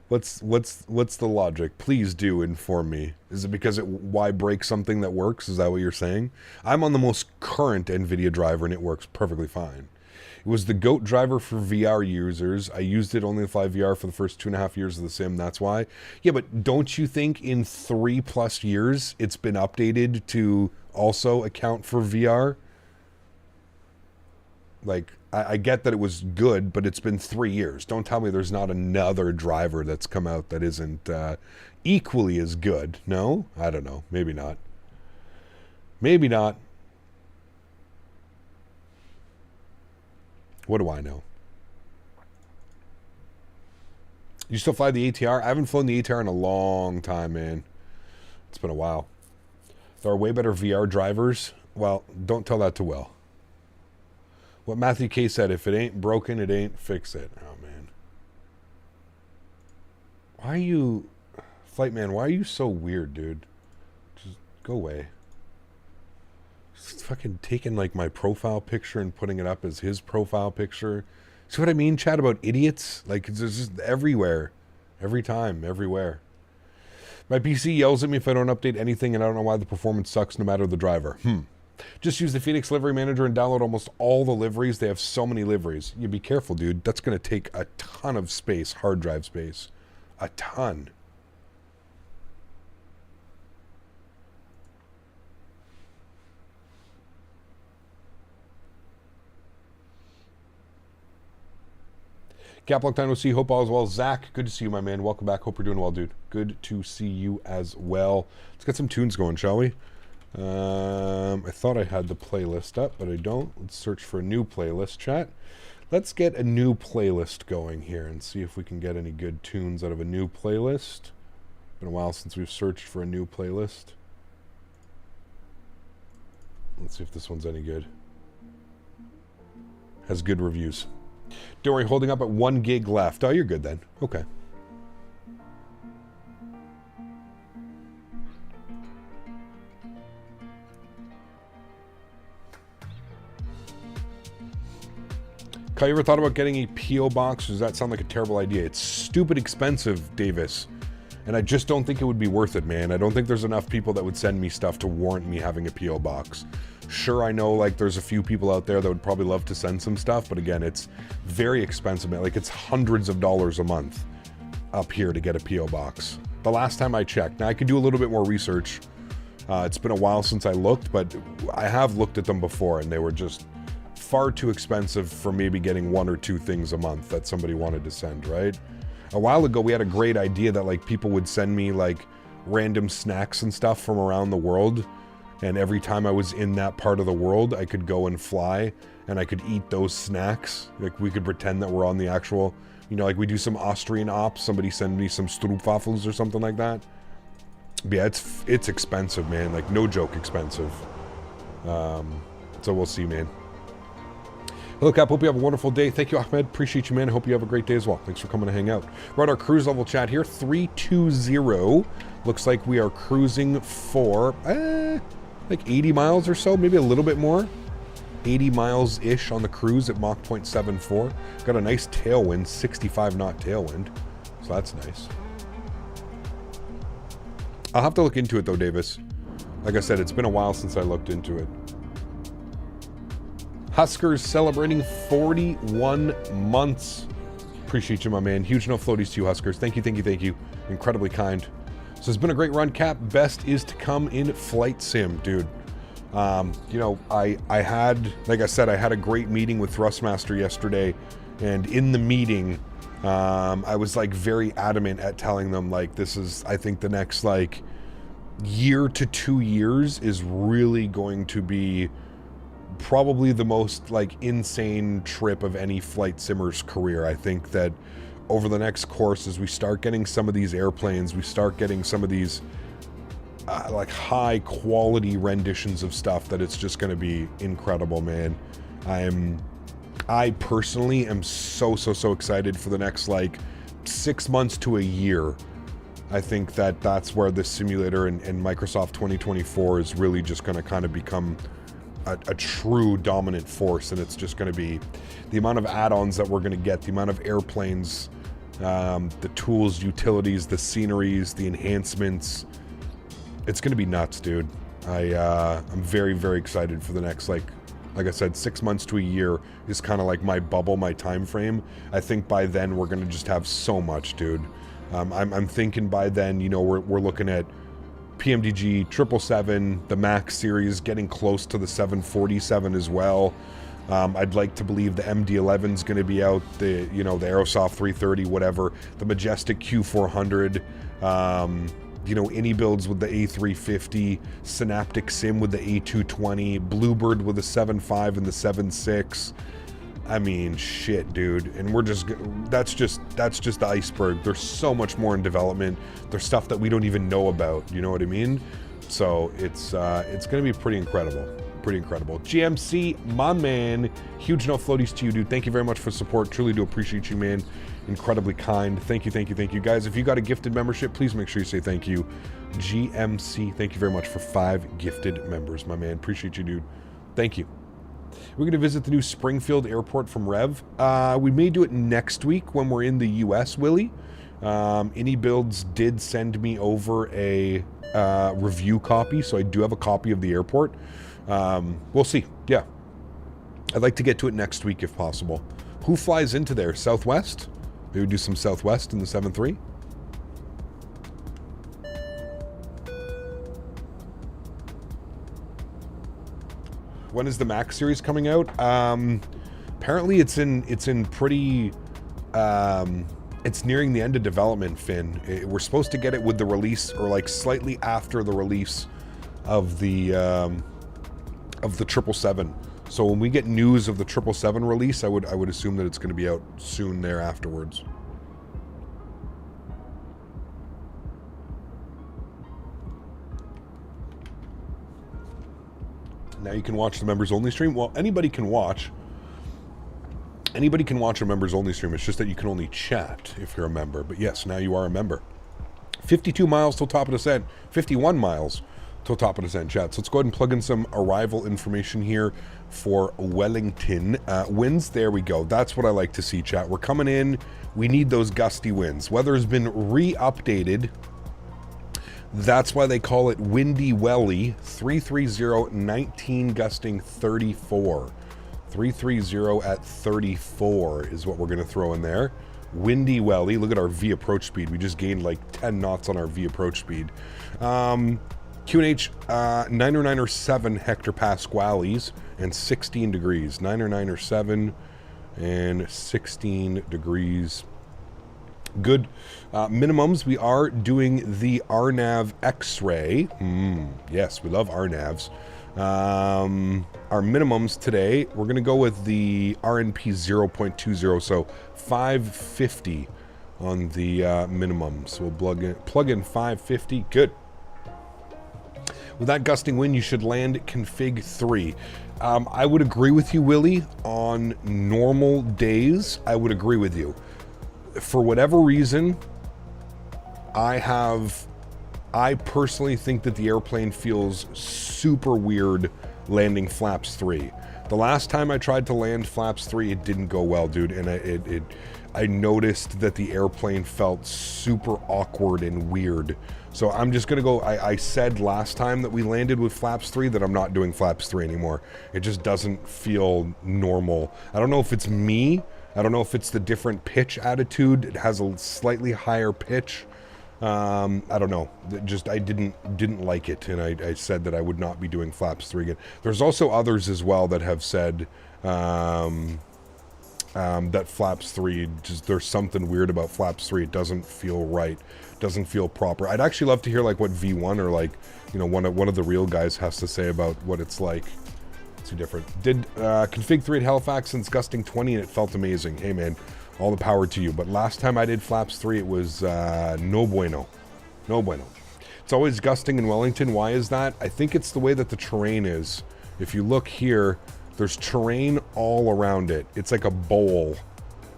What's the logic? Please do inform me. Is it because why break something that works? Is that what you're saying? I'm on the most current NVIDIA driver and it works perfectly fine. It was the GOAT driver for VR users. I used it only to fly VR for the first 2.5 years of the sim. That's why. Yeah, but don't you think in 3+ years it's been updated to also account for VR? Like, I get that it was good, but it's been 3 years. Don't tell me there's not another driver that's come out that isn't equally as good. No? I don't know. Maybe not. Maybe not. What do I know? You still fly the ATR? I haven't flown the ATR in a long time, man. It's been a while. There are way better VR drivers. Well, don't tell that to Will. What Matthew K said, if it ain't broken, it ain't fix it. Oh, man. Why are you... Flight man, why are you so weird, dude? Just go away. Just fucking taking, like, my profile picture and putting it up as his profile picture. See what I mean, chat, about idiots? Like, it's just everywhere. Every time, everywhere. My PC yells at me if I don't update anything, and I don't know why the performance sucks no matter the driver. Just use the Fenix livery manager and download almost all the liveries. They have so many liveries. You be careful, dude. That's going to take a ton of space, hard drive space. A ton. Caplock Dino C, hope all is well. Zach, good to see you, my man. Welcome back. Hope you're doing well, dude. Good to see you as well. Let's get some tunes going, shall we? I thought I had the playlist up, but I don't. Let's search for a new playlist, chat. Let's get a new playlist going here and see if we can get any good tunes out of a new playlist. Been a while since we've searched for a new playlist. Let's see if this one's any good. Has good reviews. Don't worry, holding up at 1 gig left. Oh, you're good then. Okay. Kyle, you ever thought about getting a P.O. box? Does that sound like a terrible idea? It's stupid expensive, Davis. And I just don't think it would be worth it, man. I don't think there's enough people that would send me stuff to warrant me having a P.O. box. Sure, I know, like, there's a few people out there that would probably love to send some stuff, but again, it's very expensive, man. Like, it's hundreds of dollars a month up here to get a P.O. box. The last time I checked. Now, I could do a little bit more research. It's been a while since I looked, but I have looked at them before, and they were just far too expensive for maybe getting 1 or 2 things a month that somebody wanted to send, right? A while ago, we had a great idea that, like, people would send me, like, random snacks and stuff from around the world, and every time I was in that part of the world, I could go and fly, and I could eat those snacks. Like, we could pretend that we're on the actual, you know, like, we do some Austrian ops, somebody send me some Stroopwafels or something like that. But yeah, it's expensive, man. Like, no joke expensive. So we'll see, man. Look up, hope you have a wonderful day. Thank you, Ahmed. Appreciate you, man. I hope you have a great day as well. Thanks for coming to hang out. We're at our cruise level chat here, 320. Looks like we are cruising for like 80 miles or so, maybe a little bit more. 80 miles-ish on the cruise at Mach 0.74. Got a nice tailwind, 65 knot tailwind. So that's nice. I'll have to look into it though, Davis. Like I said, it's been a while since I looked into it. Huskers celebrating 41 months. Appreciate you, my man. Huge no floaties to you, Huskers. Thank you, thank you, thank you. Incredibly kind. So it's been a great run, Cap. Best is to come in flight sim, dude. You know, I had, like I said, I had a great meeting with Thrustmaster yesterday, and in the meeting, I was like very adamant at telling them, like, this is, I think the next like year to 2 years is really going to be probably the most like insane trip of any flight simmer's career. I think that over the next course, as we start getting some of these airplanes, we start getting some of these like high quality renditions of stuff, that it's just going to be incredible, man. I'm I personally am so excited for the next like 6 months to a year. I think that that's where the simulator and Microsoft 2024 is really just going to kind of become a true dominant force, and it's just going to be the amount of add-ons that we're going to get, the amount of airplanes, the tools, utilities, the sceneries, the enhancements. It's going to be nuts, dude. I'm very excited for the next, like I said, 6 months to a year is kind of like my bubble, my time frame. I think by then we're going to just have so much, dude. I'm thinking by then, you know, we're looking at PMDG 777, the Max series, getting close to the 747 as well. I'd like to believe the MD-11 is going to be out, the Aerosoft 330, whatever, the Majestic Q400, you know, any builds with the A350, Synaptic Sim with the A220, Bluebird with the 7.5 and the 7.6. I mean, shit, dude. And that's just the iceberg. There's so much more in development. There's stuff that we don't even know about. You know what I mean? So it's going to be pretty incredible. Pretty incredible. GMC, my man. Huge no floaties to you, dude. Thank you very much for support. Truly do appreciate you, man. Incredibly kind. Thank you, guys. If you got a gifted membership, please make sure you say thank you. GMC, thank you very much for 5 gifted members, my man. Appreciate you, dude. Thank you. We're going to visit the new Springfield airport from Rev. We may do it next week when we're in the US, Willie. Any Builds did send me over a review copy, so I do have a copy of the airport. We'll see. Yeah. I'd like to get to it next week if possible. Who flies into there? Southwest? Maybe do some Southwest in the 7.3? When is the Max series coming out? Apparently it's in pretty, it's nearing the end of development, Finn. We're supposed to get it with the release, or like slightly after the release of the 777. So when we get news of the 777 release, I would assume that it's going to be out soon there afterwards. Now you can watch the members only stream. Well, anybody can watch a members only stream. It's just that you can only chat if you're a member. But yes, now you are a member. 52 miles till top of descent. 51 miles till top of descent, chat. So let's go ahead and plug in some arrival information here for Wellington. Winds, there we go. That's what I like to see, chat. We're coming in. We need those gusty winds. Weather has been re-updated. That's why they call it Windy Welly. 330, 19 gusting 34. 330 at 34 is what we're going to throw in there. Windy Welly. Look at our V approach speed. We just gained like 10 knots on our V approach speed. QNH 997 hectopascales and 16 degrees. 997 and 16 degrees. Good. Minimums, we are doing the RNAV X-ray. Yes, we love RNAVs. Our minimums today, we're going to go with the RNP 0.20, so 550 on the minimum. So we'll plug in 550. Good. With that gusting wind, you should land config 3. I would agree with you, Willie. On normal days, I would agree with you. For whatever reason, I personally think that the airplane feels super weird landing flaps 3. The last time I tried to land flaps 3, it didn't go well, dude, and I noticed that the airplane felt super awkward and weird. So I'm just gonna go, I said last time that we landed with flaps 3 that I'm not doing flaps 3 anymore. It just doesn't feel normal. I don't know if it's me. I don't know if it's the different pitch attitude. It has a slightly higher pitch. I don't know. Just I didn't like it, and I said that I would not be doing flaps 3 again. There's also others as well that have said that flaps 3, just there's something weird about flaps 3. It doesn't feel right. Doesn't feel proper. I'd actually love to hear like what V1 or like, you know, one of the real guys has to say about what it's like. Too different. Did config 3 at Halifax since gusting 20 and it felt amazing. Hey man, all the power to you. But last time I did flaps 3, it was no bueno. No bueno. It's always gusting in Wellington. Why is that? I think it's the way that the terrain is. If you look here, There's terrain all around it. It's like a bowl.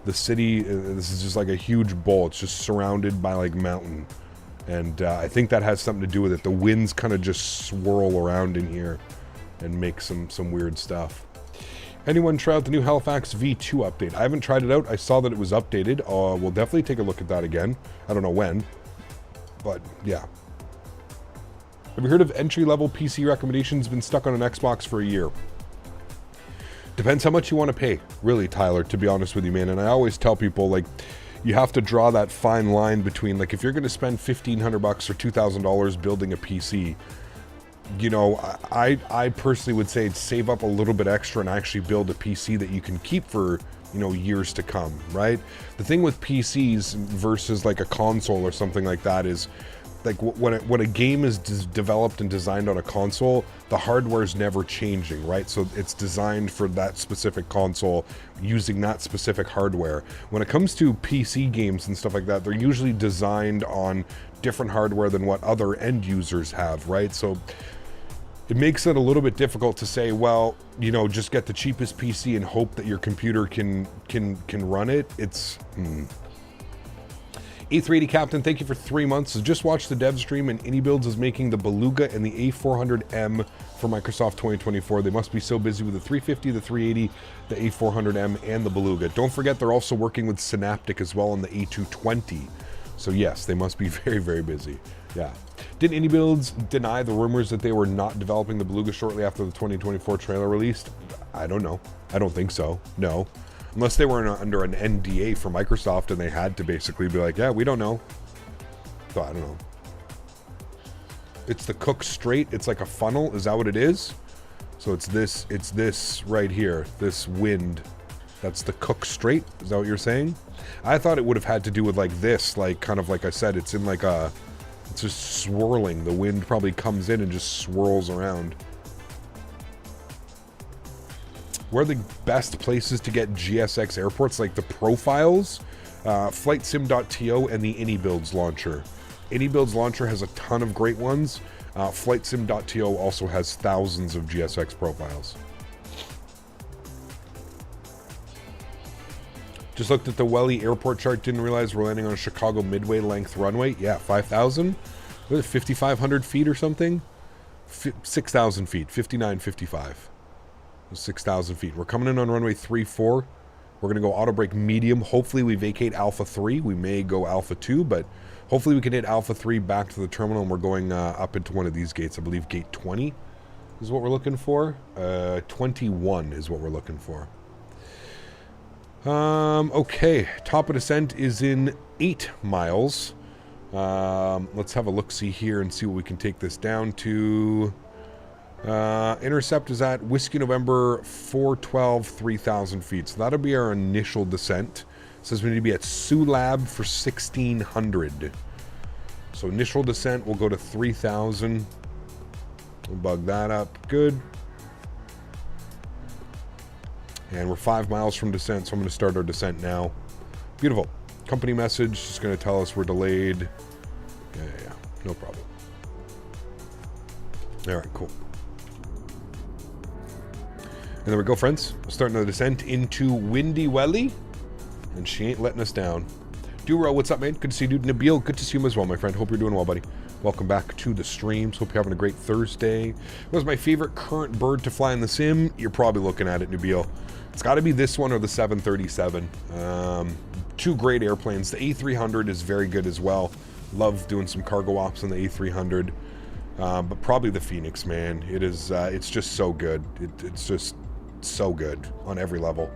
The city, this is just like a huge bowl. It's just surrounded by like mountain. And I think that has something to do with it. The winds kind of just swirl around in here and make some weird stuff. Anyone try out the new Halifax V2 update? I haven't tried it out. I saw that it was updated. We'll definitely take a look at that again. I don't know when, but yeah. Have you heard of entry-level PC recommendations? Been stuck on an Xbox for a year. Depends how much you want to pay, really, Tyler, to be honest with you, man. And I always tell people, like, you have to draw that fine line between, like, if you're going to spend $1,500 or $2,000 building a PC, you know, I personally would say save up a little bit extra and actually build a PC that you can keep for, you know, years to come, right? The thing with PCs versus like a console or something like that is, like, when a game is developed and designed on a console, the hardware is never changing, right? So it's designed for that specific console using that specific hardware. When it comes to PC games and stuff like that, they're usually designed on different hardware than what other end users have, right? So it makes it a little bit difficult to say, well, you know, just get the cheapest PC and hope that your computer can run it. It's A380 Captain, thank you for 3 months. So just watched the dev stream, and AnyBuilds is making the Beluga and the A400M for Microsoft 2024. They must be so busy with the 350, the 380, the A400M, and the Beluga. Don't forget they're also working with Synaptic as well on the A220. So yes, they must be very, very busy. Yeah. Did AnyBuilds deny the rumors that they were not developing the Beluga shortly after the 2024 trailer released? I don't know. I don't think so. No. Unless they were under an NDA for Microsoft and they had to basically be like, yeah, we don't know. So I don't know. It's the Koch straight. It's like a funnel. Is that what it is? So it's this right here. This wind. That's the Koch straight. Is that what you're saying? I thought it would have had to do with like this, like kind of like I said, it's in like a, it's just swirling. The wind probably comes in and just swirls around. Where are the best places to get GSX airports, like the profiles? FlightSim.to and the AnyBuilds launcher. AnyBuilds launcher has a ton of great ones. FlightSim.to also has thousands of GSX profiles. Just looked at the Welly airport chart, didn't realize we're landing on a Chicago Midway length runway. Yeah, 5,000? What is it, 5,500 feet or something? 6,000 feet, 5955. 6,000 feet. We're coming in on runway 34. We're going to go auto brake medium. Hopefully we vacate Alpha 3. We may go Alpha 2, but hopefully we can hit Alpha 3 back to the terminal, and we're going up into one of these gates. I believe gate 20 is what we're looking for. 21 is what we're looking for. Okay. Top of descent is in 8 miles. Let's have a look-see here and see what we can take this down to. Intercept is at Whiskey November 412, 3,000 feet. So that'll be our initial descent. It says we need to be at Sioux Lab for 1,600. So initial descent will go to 3,000. We'll bug that up. Good. And we're 5 miles from descent, so I'm going to start our descent now. Beautiful. Company message, just going to tell us we're delayed. Yeah. No problem. All right, cool. And there we go, friends. Starting the descent into Windy Welly. And she ain't letting us down. Duro, what's up, man? Good to see you, dude. Nabil, good to see you as well, my friend. Hope you're doing well, buddy. Welcome back to the streams. Hope you're having a great Thursday. What is my favorite current bird to fly in the sim? You're probably looking at it, Nabil. It's got to be this one or the 737. Two great airplanes. The A300 is very good as well. Love doing some cargo ops on the A300. But probably the Fenix, man. It is. It's just so good. It's just so good on every level.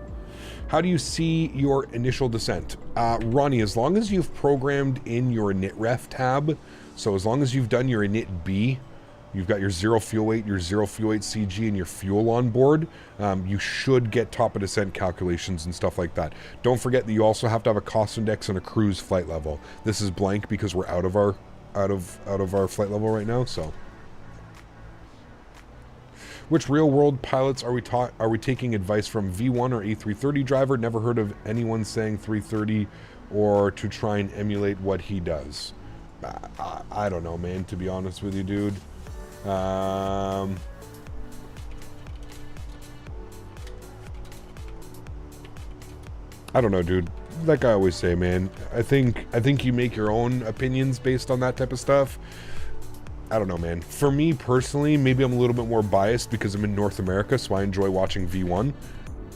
How do you see your initial descent? Ronnie, as long as you've programmed in your init-ref tab, so as long as you've done your init B, you've got your 0 fuel weight, your 0 fuel weight CG, and your fuel on board, you should get top of descent calculations and stuff like that. Don't forget that you also have to have a cost index and a cruise flight level. This is blank because we're out of our flight level right now, so. Which real-world pilots are we taking advice from? V1 or A330 driver? Never heard of anyone saying 330 or to try and emulate what he does. I don't know, man, to be honest with you, dude. I don't know, dude. Like I always say, man, I think you make your own opinions based on that type of stuff. I don't know, man. For me personally, maybe I'm a little bit more biased because I'm in North America, so I enjoy watching V1.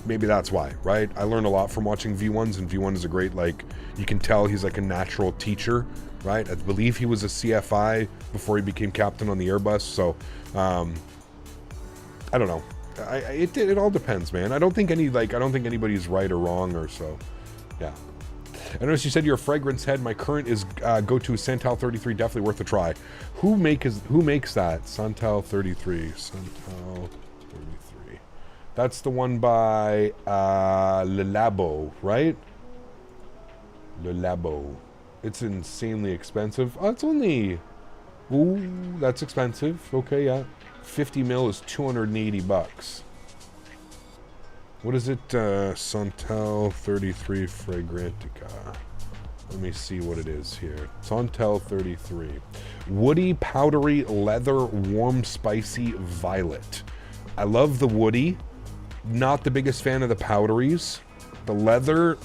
Maybe that's why, right? I learn a lot from watching V1s, and V1 is a great, like, you can tell he's like a natural teacher, right? I believe he was a CFI before he became captain on the Airbus, so I don't know. It all depends, man. I don't think anybody's right or wrong or so. Yeah. I noticed you said you're a fragrance head. My current is go-to Santal 33, definitely worth a try. Who makes that? Santal 33. Santal 33. That's the one by Le Labo, right? Le Labo. It's insanely expensive. Oh, it's only... Ooh, that's expensive. Okay, yeah. 50 mil is 280 bucks. What is it? Santal 33 Fragrantica. Let me see what it is here. Santal 33. Woody, powdery, leather, warm, spicy, violet. I love the woody. Not the biggest fan of the powderies. The leather,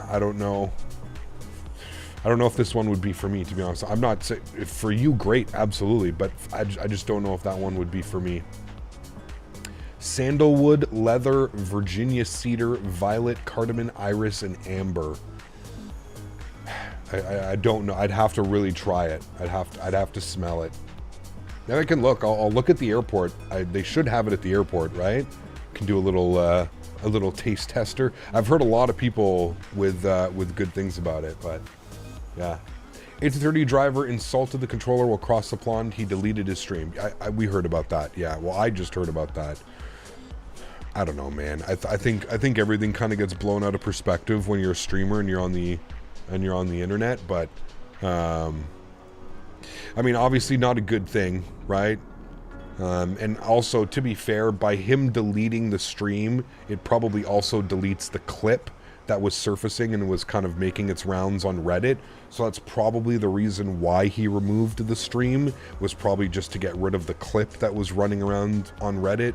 I don't know. I don't know if this one would be for me, to be honest. I'm not saying, for you, great, absolutely. But I just don't know if that one would be for me. Sandalwood, leather, Virginia cedar, violet, cardamom, iris, and amber. I don't know. I'd have to really try it. I'd have to smell it. Then I can look. I'll look at the airport. They should have it at the airport, right? Can do a little taste tester. I've heard a lot of people with good things about it, but yeah. A320 driver insulted the controller while across the pond. He deleted his stream. We heard about that. Yeah. Well, I just heard about that. I don't know, man. I think everything kind of gets blown out of perspective when you're a streamer and you're on the internet. But I mean, obviously not a good thing, right? And also, to be fair, by him deleting the stream, it probably also deletes the clip that was surfacing and was kind of making its rounds on Reddit. So that's probably the reason why he removed the stream, was probably just to get rid of the clip that was running around on Reddit.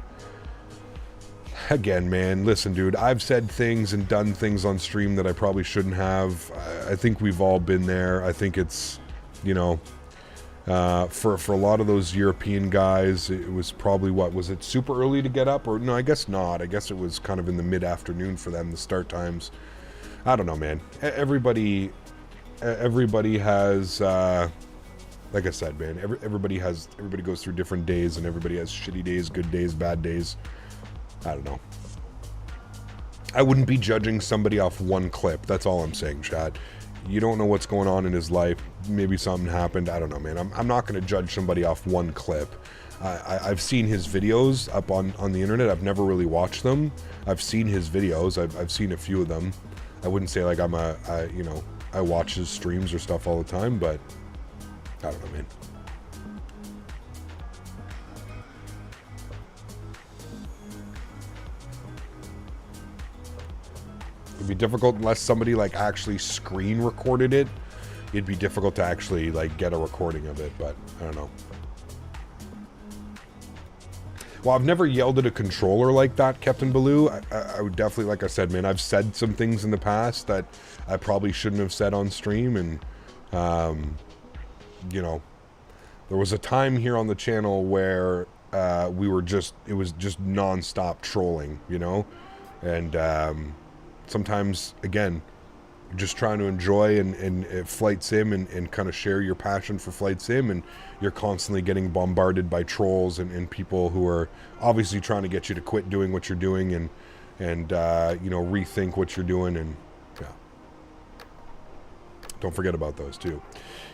Again, man, listen, dude, I've said things and done things on stream that I probably shouldn't have. I think we've all been there. I think it's, you know, for a lot of those European guys, it was probably, what, was it super early to get up? Or no, I guess not. I guess it was kind of in the mid-afternoon for them, the start times. I don't know, man. Everybody has, like I said, man, everybody goes through different days, and everybody has shitty days, good days, bad days. I don't know. I wouldn't be judging somebody off one clip. That's all I'm saying, Chad. You don't know what's going on in his life. Maybe something happened. I don't know, man. I'm not going to judge somebody off one clip. I've seen his videos up on the internet. I've never really watched them. I've seen his videos. I've seen a few of them. I wouldn't say like I watch his streams or stuff all the time, but I don't know, man. It'd be difficult unless somebody like actually screen recorded it. It'd be difficult to actually like get a recording of it, but I don't know. Well, I've never yelled at a controller like that, Captain Baloo. I would definitely, like I said, man, I've said some things in the past that I probably shouldn't have said on stream, and you know, there was a time here on the channel where it was just non-stop trolling, you know, and sometimes, again, just trying to enjoy and flight sim and kind of share your passion for flight sim, and you're constantly getting bombarded by trolls and people who are obviously trying to get you to quit doing what you're doing and you know, rethink what you're doing, and yeah, don't forget about those too.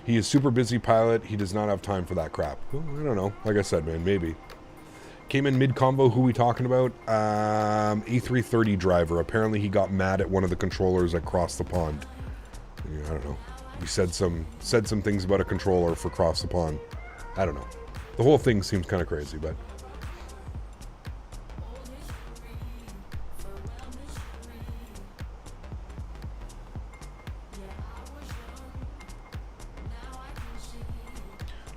He is super busy pilot. He does not have time for that crap. Well, I don't know. Like I said, man, maybe. Came in mid-combo. Who we talking about? A330 driver. Apparently he got mad at one of the controllers that crossed the pond. Yeah, I don't know. He said some things about a controller for cross the pond. I don't know. The whole thing seems kind of crazy, but...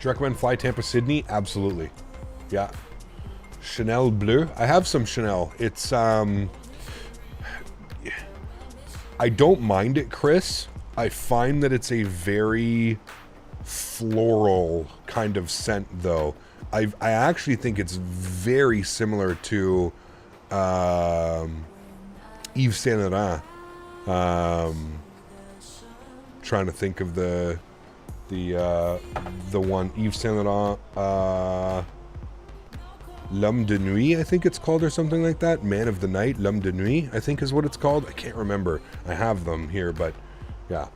Do you recommend Fly Tampa Sydney? Absolutely. Yeah. Chanel Bleu. I have some Chanel. It's I I don't mind it, Chris. I find that it's a very floral kind of scent, though. I actually think it's very similar to Yves Saint Laurent. Trying to think of the one Yves Saint Laurent, L'Homme de Nuit, I think it's called, or something like that. Man of the Night, L'Homme de Nuit, I think is what it's called. I can't remember. I have them here, but yeah.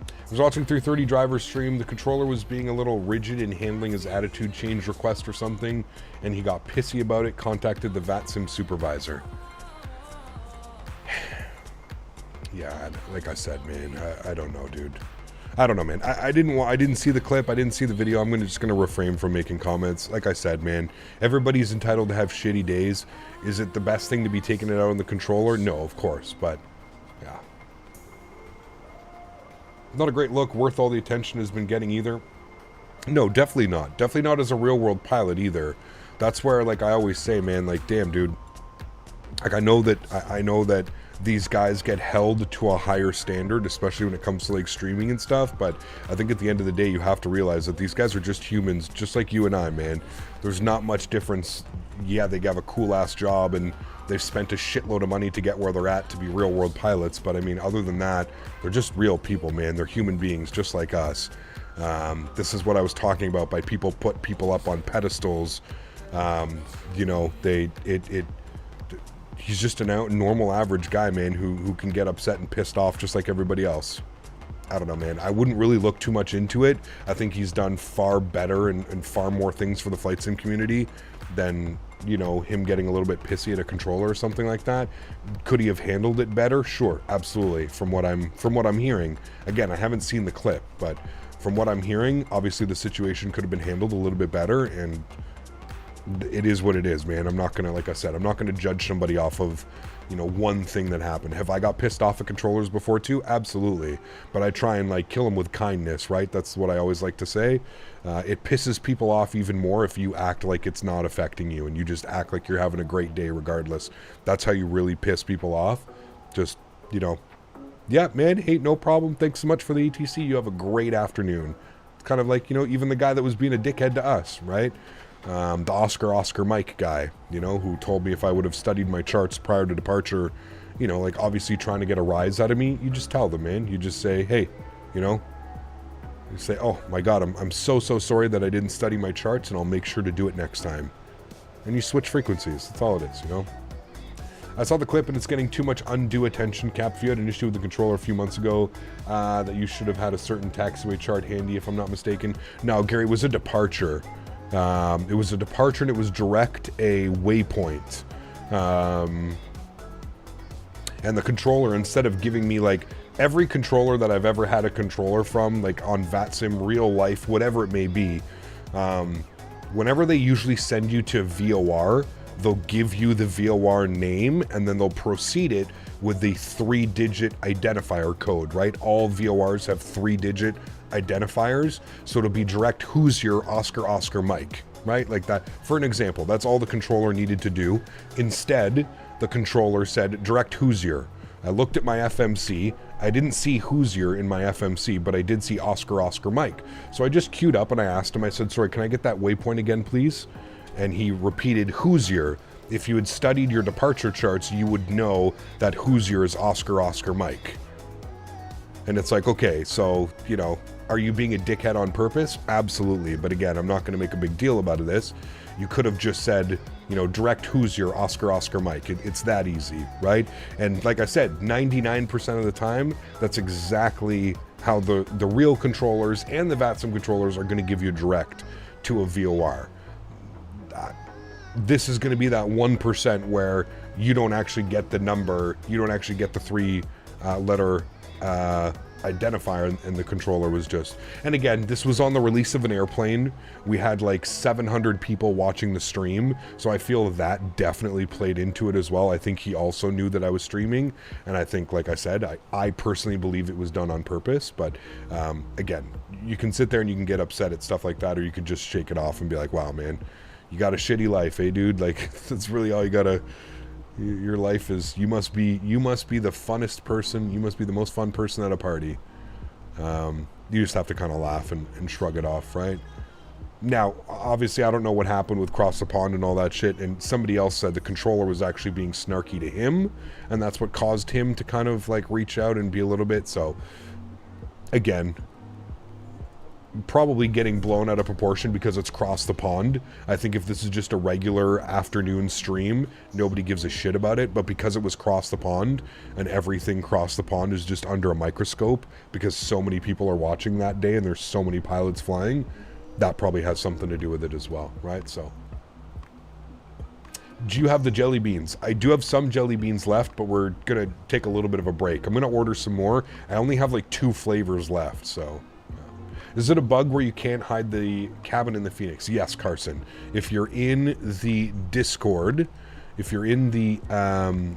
I was watching 330 driver's stream. The controller was being a little rigid in handling his attitude change request or something, and he got pissy about it, contacted the VATSIM supervisor. Yeah, like I said, man, I don't know, dude. I don't know, man. I didn't see the clip. I didn't see the video. I'm just gonna refrain from making comments. Like I said, man, everybody's entitled to have shitty days. Is it the best thing to be taking it out on the controller? No, of course, but yeah. Not a great look, worth all the attention has been getting either. No, definitely not. Definitely not as a real world pilot either. That's where, like I always say, man, like, damn, dude. Like, I know that these guys get held to a higher standard, especially when it comes to like streaming and stuff, but I think at the end of the day, you have to realize that these guys are just humans, just like you and I, man. There's not much difference. Yeah, they have a cool ass job and they've spent a shitload of money to get where they're at to be real world pilots, but I mean, other than that, they're just real people, man. They're human beings just like us. This is what I was talking about by people put people up on pedestals. You know, he's just a normal average guy, man, who can get upset and pissed off just like everybody else. I don't know, man. I wouldn't really look too much into it. I think he's done far better and far more things for the flight sim community than, you know, him getting a little bit pissy at a controller or something like that. Could he have handled it better? Sure, absolutely. From what I'm hearing, again, I haven't seen the clip, but from what I'm hearing, obviously the situation could have been handled a little bit better, and it is what it is, man. I'm not gonna, like I said, I'm not gonna judge somebody off of, you know, one thing that happened. Have I got pissed off at controllers before too? Absolutely. But I try and like kill them with kindness, right? That's what I always like to say. It pisses people off even more if you act like it's not affecting you and you just act like you're having a great day regardless. That's how you really piss people off. Just, you know, yeah, man, hey, no problem. Thanks so much for the ETC. You have a great afternoon. It's kind of like, you know, even the guy that was being a dickhead to us, right? The Oscar Mike guy, you know, who told me if I would have studied my charts prior to departure, you know, like obviously trying to get a rise out of me, you just tell them, man. You just say, hey, you know, you say, oh my God, I'm so sorry that I didn't study my charts, and I'll make sure to do it next time. And you switch frequencies. That's all it is, you know. I saw the clip and it's getting too much undue attention. Cap, if you had an issue with the controller a few months ago, that you should have had a certain taxiway chart handy, if I'm not mistaken. No, Gary, it was a departure. It was a departure and it was direct a waypoint. And the controller, instead of giving me like every controller that I've ever had a controller from, like on VATSIM, real life, whatever it may be, whenever they usually send you to VOR, they'll give you the VOR name and then they'll proceed it with the 3-digit identifier code, right? All VORs have 3-digit identifiers, so it'll be direct Hoosier Oscar Mike, right? Like that. For an example, that's all the controller needed to do. Instead, the controller said direct Hoosier. I looked at my FMC. I didn't see Hoosier in my FMC, but I did see Oscar Mike. So I just queued up and I asked him, I said, sorry, can I get that waypoint again, please? And he repeated Hoosier. If you had studied your departure charts, you would know that Hoosier is Oscar Mike. And it's like, okay, so, you know, are you being a dickhead on purpose? Absolutely. But again, I'm not going to make a big deal about this. You could have just said, you know, direct Hoosier, Oscar Mike. It's that easy, right? And like I said, 99% of the time, that's exactly how the real controllers and the VATSIM controllers are going to give you direct to a VOR. This is going to be that 1% where you don't actually get the number, you don't actually get the 3-letter identifier, and the controller was just... And again, this was on the release of an airplane. We had like 700 people watching the stream, so I feel that definitely played into it as well. I think he also knew that I was streaming, and I think, like I said, I personally believe it was done on purpose, but again, you can sit there and you can get upset at stuff like that, or you could just shake it off and be like, wow, man, you got a shitty life, eh, dude? Like, that's really all you gotta Your life is, you must be the funnest person. You must be the most fun person at a party. You just have to kind of laugh and shrug it off, right? Now, obviously, I don't know what happened with Cross the Pond and all that shit, and somebody else said the controller was actually being snarky to him, and that's what caused him to kind of, like, reach out and be a little bit, so, again, probably getting blown out of proportion because it's Cross the Pond. I think if this is just a regular afternoon stream, nobody gives a shit about it, but because it was Cross the Pond, and everything Cross the Pond is just under a microscope, because so many people are watching that day, and there's so many pilots flying, that probably has something to do with it as well, right? So, do you have the jelly beans? I do have some jelly beans left, but we're going to take a little bit of a break. I'm going to order some more. I only have like 2 flavors left, so. Is it a bug where you can't hide the cabin in the Fenix? Yes, Carson. If you're in the Discord, if you're in the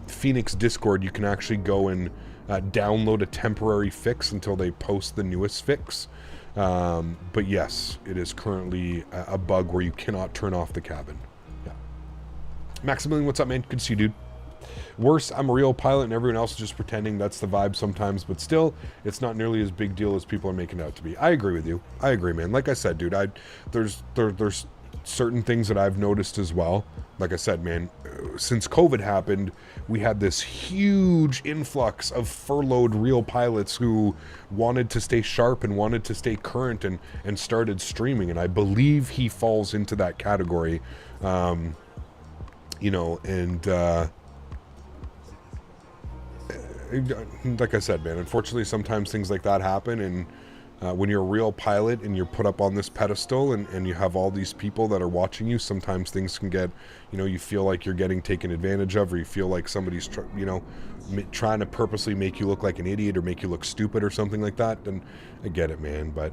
Fenix Discord, you can actually go and download a temporary fix until they post the newest fix. But yes, it is currently a bug where you cannot turn off the cabin. Yeah. Maximilian, what's up, man? Good to see you, dude. Worse, I'm a real pilot and everyone else is just pretending. That's the vibe sometimes, but still, it's not nearly as big deal as people are making it out to be. I agree with you. I agree, man. Like I said, dude, there's certain things that I've noticed as well. Like I said, man, since COVID happened, we had this huge influx of furloughed real pilots who wanted to stay sharp and wanted to stay current and started streaming. And I believe he falls into that category, you know, and like I said, man, unfortunately, sometimes things like that happen. And when you're a real pilot and you're put up on this pedestal and you have all these people that are watching you, sometimes things can get, you know, you feel like you're getting taken advantage of, or you feel like somebody's, you know, trying to purposely make you look like an idiot or make you look stupid or something like that. And I get it, man. But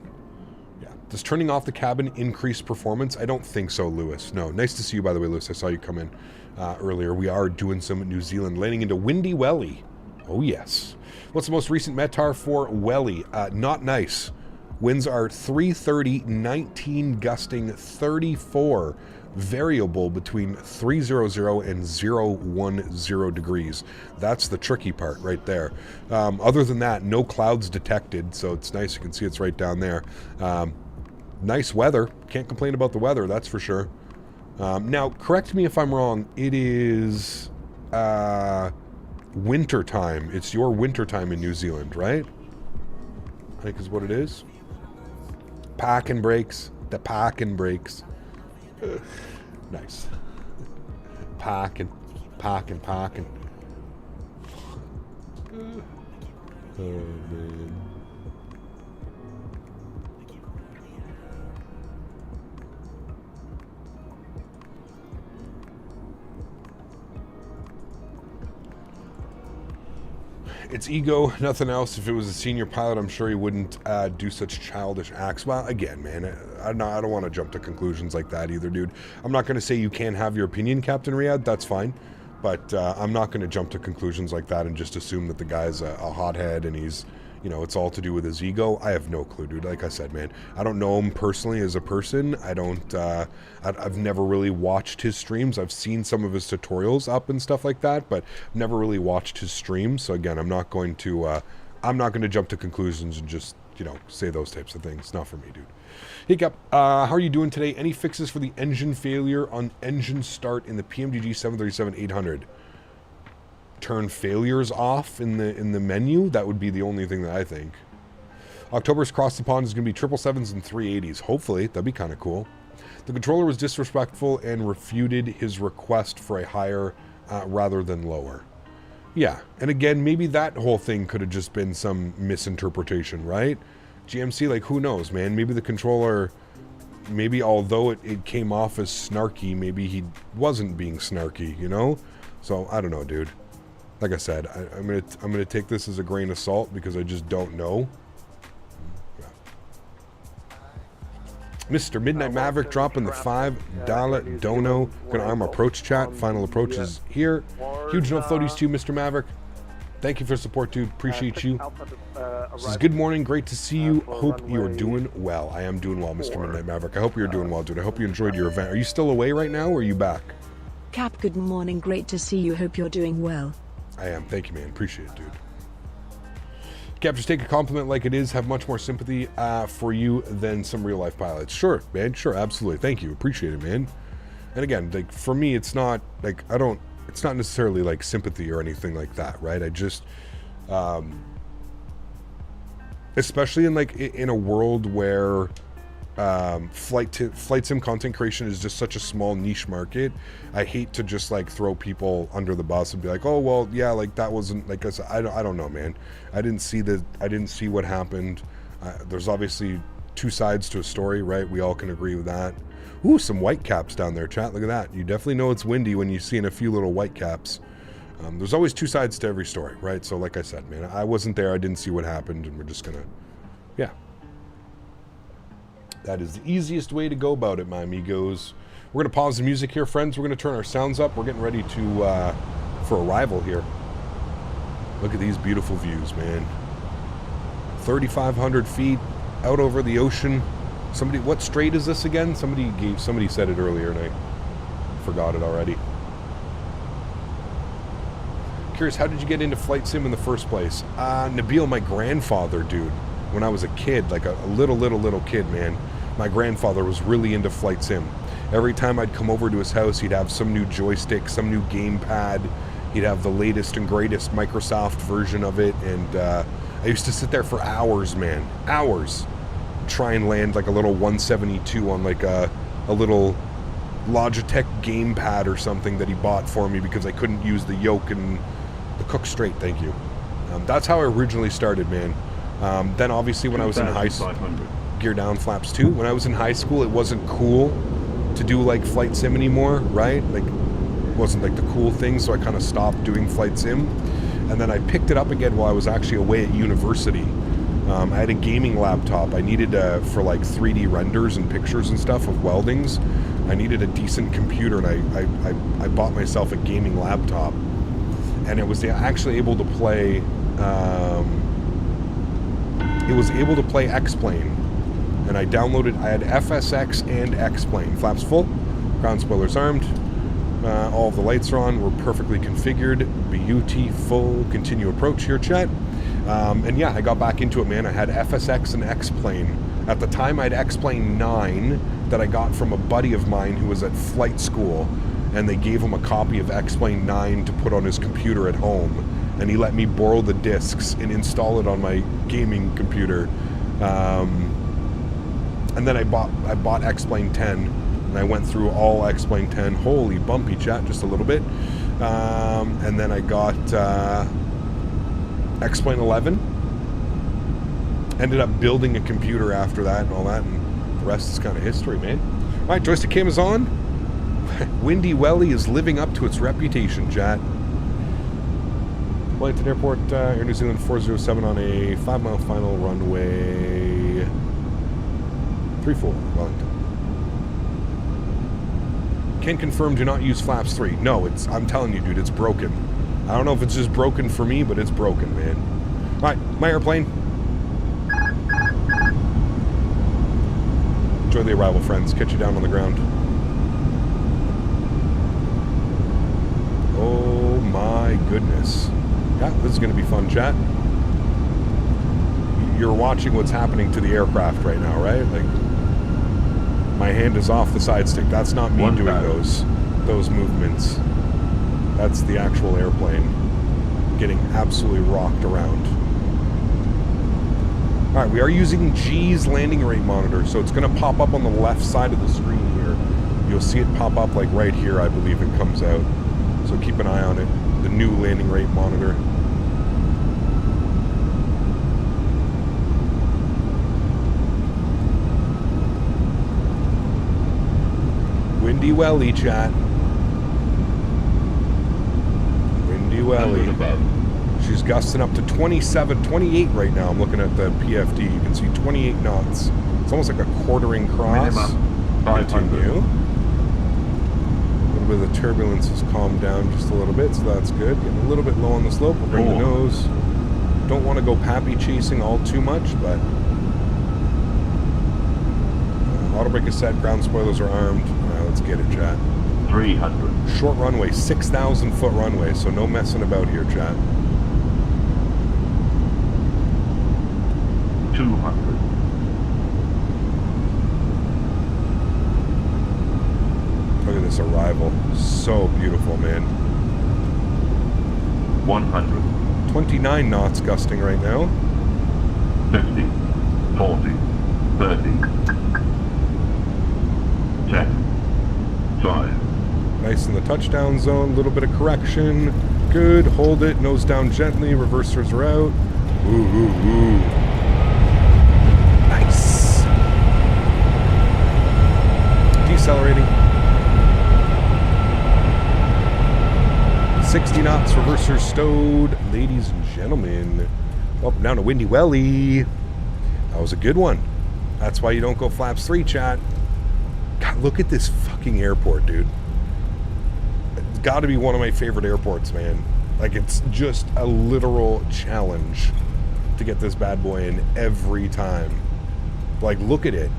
yeah, does turning off the cabin increase performance? I don't think so, Lewis. No. Nice to see you, by the way, Lewis. I saw you come in earlier. We are doing some New Zealand, landing into Windy Welly. Oh, yes. What's the most recent METAR for Welly? Not nice. Winds are 330, 19 gusting 34, variable between 300 and 010 degrees. That's the tricky part right there. Other than that, no clouds detected, so it's nice. You can see it's right down there. Nice weather. Can't complain about the weather, that's for sure. Now, correct me if I'm wrong. It is winter time. It's your winter time in New Zealand, right? I think is what it is. Packing breaks. The packing breaks. Nice. Packing. Oh, man. It's ego, nothing else. If it was a senior pilot, I'm sure he wouldn't do such childish acts. Well, again, man, I don't want to jump to conclusions like that either, dude. I'm not going to say you can't have your opinion, Captain Riyadh. That's fine. But I'm not going to jump to conclusions like that and just assume that the guy's a hothead and he's, you know, it's all to do with his ego. I have no clue, dude. Like I said, man, I don't know him personally as a person. I don't, I've never really watched his streams. I've seen some of his tutorials up and stuff like that, but never really watched his streams. So again, I'm not going to jump to conclusions and just, you know, say those types of things. Not for me, dude. Hey, Cap, how are you doing today? Any fixes for the engine failure on engine start in the PMDG 737-800? Turn failures off in the menu? That would be the only thing that I think. October's Cross the Pond is going to be 777s and 380s. Hopefully. That'd be kind of cool. The controller was disrespectful and refuted his request for a higher rather than lower. Yeah. And again, maybe that whole thing could have just been some misinterpretation, right? GMC, like, who knows, man? Maybe the controller, maybe although it came off as snarky, maybe he wasn't being snarky, you know? So, I don't know, dude. Like I said, I'm gonna take this as a grain of salt because I just don't know. Yeah. Mr. Midnight Maverick dropping the $5 dono. Gonna arm approach chat. Final approach is here. Huge no floaties to you, Mr. Maverick. Thank you for support, dude. Appreciate you. Says, good morning. Great to see you. Hope you are doing well. I am doing well, Mr. Midnight Maverick. I hope you're doing well, dude. I hope you enjoyed your event. Are you still away right now or are you back? Cap, good morning. Great to see you. Hope you're doing well. I am. Thank you, man. Appreciate it, dude. Cap, just take a compliment like it is. Have much more sympathy for you than some real life pilots. Sure, man. Sure, absolutely. Thank you. Appreciate it, man. And again, like for me, it's not like it's not necessarily like sympathy or anything like that, right? I just, especially in a world where flight sim content creation is just such a small niche market. I hate to just like throw people under the bus and be like, oh well, yeah, like that wasn't like I don't know, man. I didn't see what happened. There's obviously two sides to a story, right? We all can agree with that. Ooh, some white caps down there, chat. Look at that. You definitely know it's windy when you see in a few little white caps. There's always two sides to every story, right? So like I said, man, I wasn't there. I didn't see what happened, and we're just gonna, yeah. That is the easiest way to go about it, my amigos. We're going to pause the music here, friends. We're going to turn our sounds up. We're getting ready to for arrival here. Look at these beautiful views, man. 3,500 feet out over the ocean. Somebody, what strait is this again? Somebody said it earlier, and I forgot it already. Curious, how did you get into flight sim in the first place? Nabil, my grandfather, dude. When I was a kid, like a little kid, man, my grandfather was really into flight sim. Every time I'd come over to his house, he'd have some new joystick, some new gamepad. He'd have the latest and greatest Microsoft version of it, and I used to sit there for hours, man, hours, try and land like a little 172 on like a little Logitech gamepad or something that he bought for me because I couldn't use the yoke and the Koch straight. Thank you. That's how I originally started, man. Then obviously when I was in high school, gear down flaps too. When I was in high school, it wasn't cool to do like flight sim anymore, right? Like it wasn't like the cool thing, so I kind of stopped doing flight sim. And then I picked it up again while I was actually away at university. I had a gaming laptop. I needed for like 3D renders and pictures and stuff of weldings. I needed a decent computer, and I bought myself a gaming laptop, and it was actually able to play. It was able to play X-Plane, and I had FSX and X-Plane. Flaps full, ground spoilers armed, all of the lights are on, we're perfectly configured, beautiful, continue approach here, chat. And yeah, I got back into it, man. I had FSX and X-Plane. At the time, I had X-Plane 9 that I got from a buddy of mine who was at flight school, and they gave him a copy of X-Plane 9 to put on his computer at home. And he let me borrow the discs and install it on my gaming computer. And then I bought X-Plane 10, and I went through all X-Plane 10. Holy bumpy, chat, just a little bit. And then I got X-Plane 11. Ended up building a computer after that and all that, and the rest is kind of history, man. All right, joystick cam is on. Windy Welly is living up to its reputation, chat. Wellington Airport, Air New Zealand 407 on a 5-mile final runway 34, Wellington. Can confirm, do not use flaps 3. No, I'm telling you, dude, it's broken. I don't know if it's just broken for me, but it's broken, man. All right, my airplane. Enjoy the arrival, friends. Catch you down on the ground. Oh my goodness. Yeah, this is going to be fun, chat. You're watching what's happening to the aircraft right now, right? Like, my hand is off the side stick. That's not me doing those movements. That's the actual airplane getting absolutely rocked around. All right, we are using G's landing rate monitor, so it's going to pop up on the left side of the screen here. You'll see it pop up like right here, I believe it comes out. So keep an eye on it. The new landing rate monitor. Windy Welly, chat. Windy Welly. She's gusting up to 27, 28 right now. I'm looking at the PFD. You can see 28 knots. It's almost like a quartering cross. Continue. A little bit of the turbulence has calmed down just a little bit, so that's good. Getting a little bit low on the slope. We'll bring the nose. Don't want to go pappy chasing all too much, but auto brake is set. Ground spoilers are armed. All right, let's get it, chat. 300. Short runway, 6,000 foot runway, so no messing about here, chat. 200. Look at this arrival. So beautiful, man. 100. 29 knots gusting right now. 50. 40. 30. 10. 5. Nice in the touchdown zone. A little bit of correction. Good. Hold it. Nose down gently. Reversers are out. Ooh, ooh, ooh. Nice. Decelerating. 60 knots. Reversers stowed. Ladies and gentlemen. Up and down to Windy Welly. That was a good one. That's why you don't go flaps 3, chat. God, look at this fucking airport, dude. It's got to be one of my favorite airports, man. Like, it's just a literal challenge to get this bad boy in every time. Like, look at it.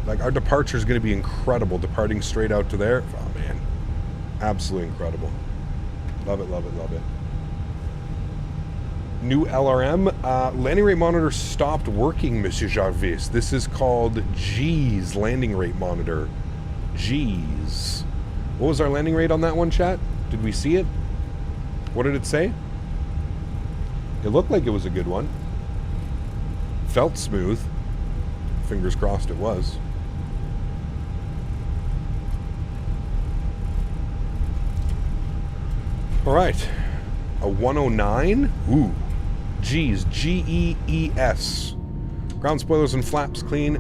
Like, our departure is going to be incredible. Departing straight out to there. Oh, man. Absolutely incredible. Love it, love it, love it. New LRM. Landing rate monitor stopped working, Monsieur Jarvis. This is called G's landing rate monitor. G's. What was our landing rate on that one, chat? Did we see it? What did it say? It looked like it was a good one. Felt smooth. Fingers crossed it was. All right. A 109. Ooh. G's. G-E-E-S. Ground spoilers and flaps clean.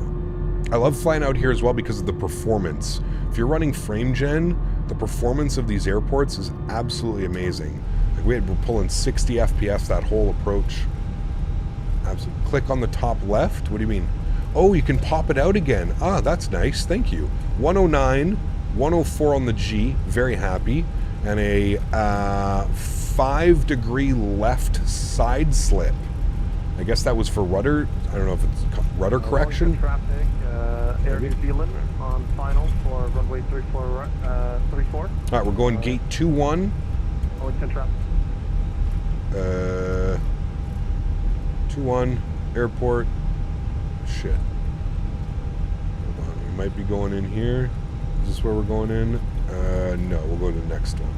I love flying out here as well because of the performance. If you're running frame gen, the performance of these airports is absolutely amazing. Like we're pulling 60 FPS that whole approach. Absolutely. Click on the top left. What do you mean? Oh, you can pop it out again. Ah, that's nice. Thank you. 109, 104 on the G. Very happy. And a 5-degree left side slip. I guess that was for rudder. I don't know if it's rudder correction. Traffic, Air New Zealand on final for runway 34. All right, we're going gate 21. Wellington traffic. 21 airport. Shit. Hold on, we might be going in here. Is this where we're going in? No, we'll go to the next one.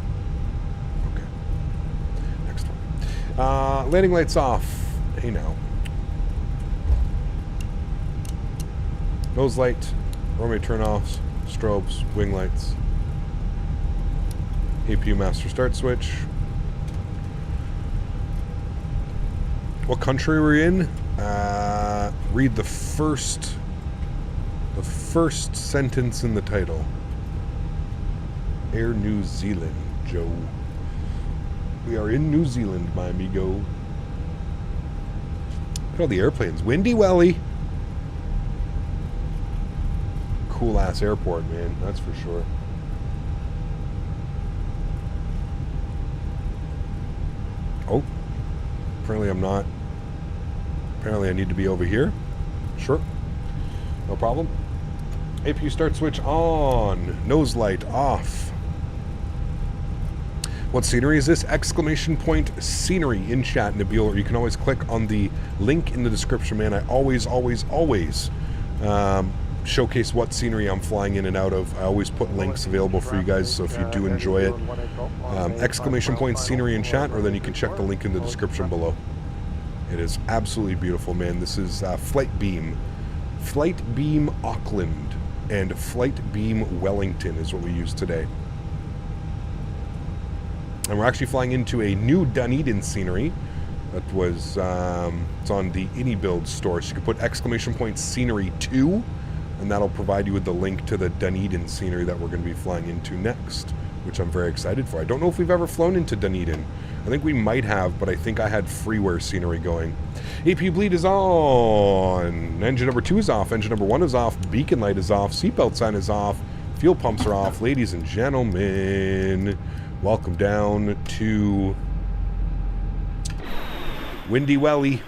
Okay. Next one. Landing lights off. Hey now. Nose light, runway turn-offs, strobes, wing lights. APU master start switch. What country we're in? Read the first sentence in the title. Air New Zealand, Joe. We are in New Zealand, my amigo. Look at all the airplanes. Windy Welly. Cool ass airport, man. That's for sure. Oh. Apparently I'm not. Apparently I need to be over here. Sure. No problem. APU start switch on. Nose light off. What scenery is this? Exclamation point scenery in chat, Nabil, or you can always click on the link in the description, man. I always showcase what scenery I'm flying in and out of. I always put links available for you guys, so if you do enjoy it, exclamation point scenery in chat, or then you can check the link in the description below. It is absolutely beautiful, man. This is Flight Beam Auckland and Flight Beam Wellington is what we use today. And we're actually flying into a new Dunedin scenery that was it's on the AnyBuild store. So you can put exclamation point scenery 2, and that'll provide you with the link to the Dunedin scenery that we're going to be flying into next, which I'm very excited for. I don't know if we've ever flown into Dunedin. I think we might have, but I think I had freeware scenery going. AP bleed is on. Engine number 2 is off. Engine number 1 is off. Beacon light is off. Seatbelt sign is off. Fuel pumps are off. Ladies and gentlemen, welcome down to Windy Welly.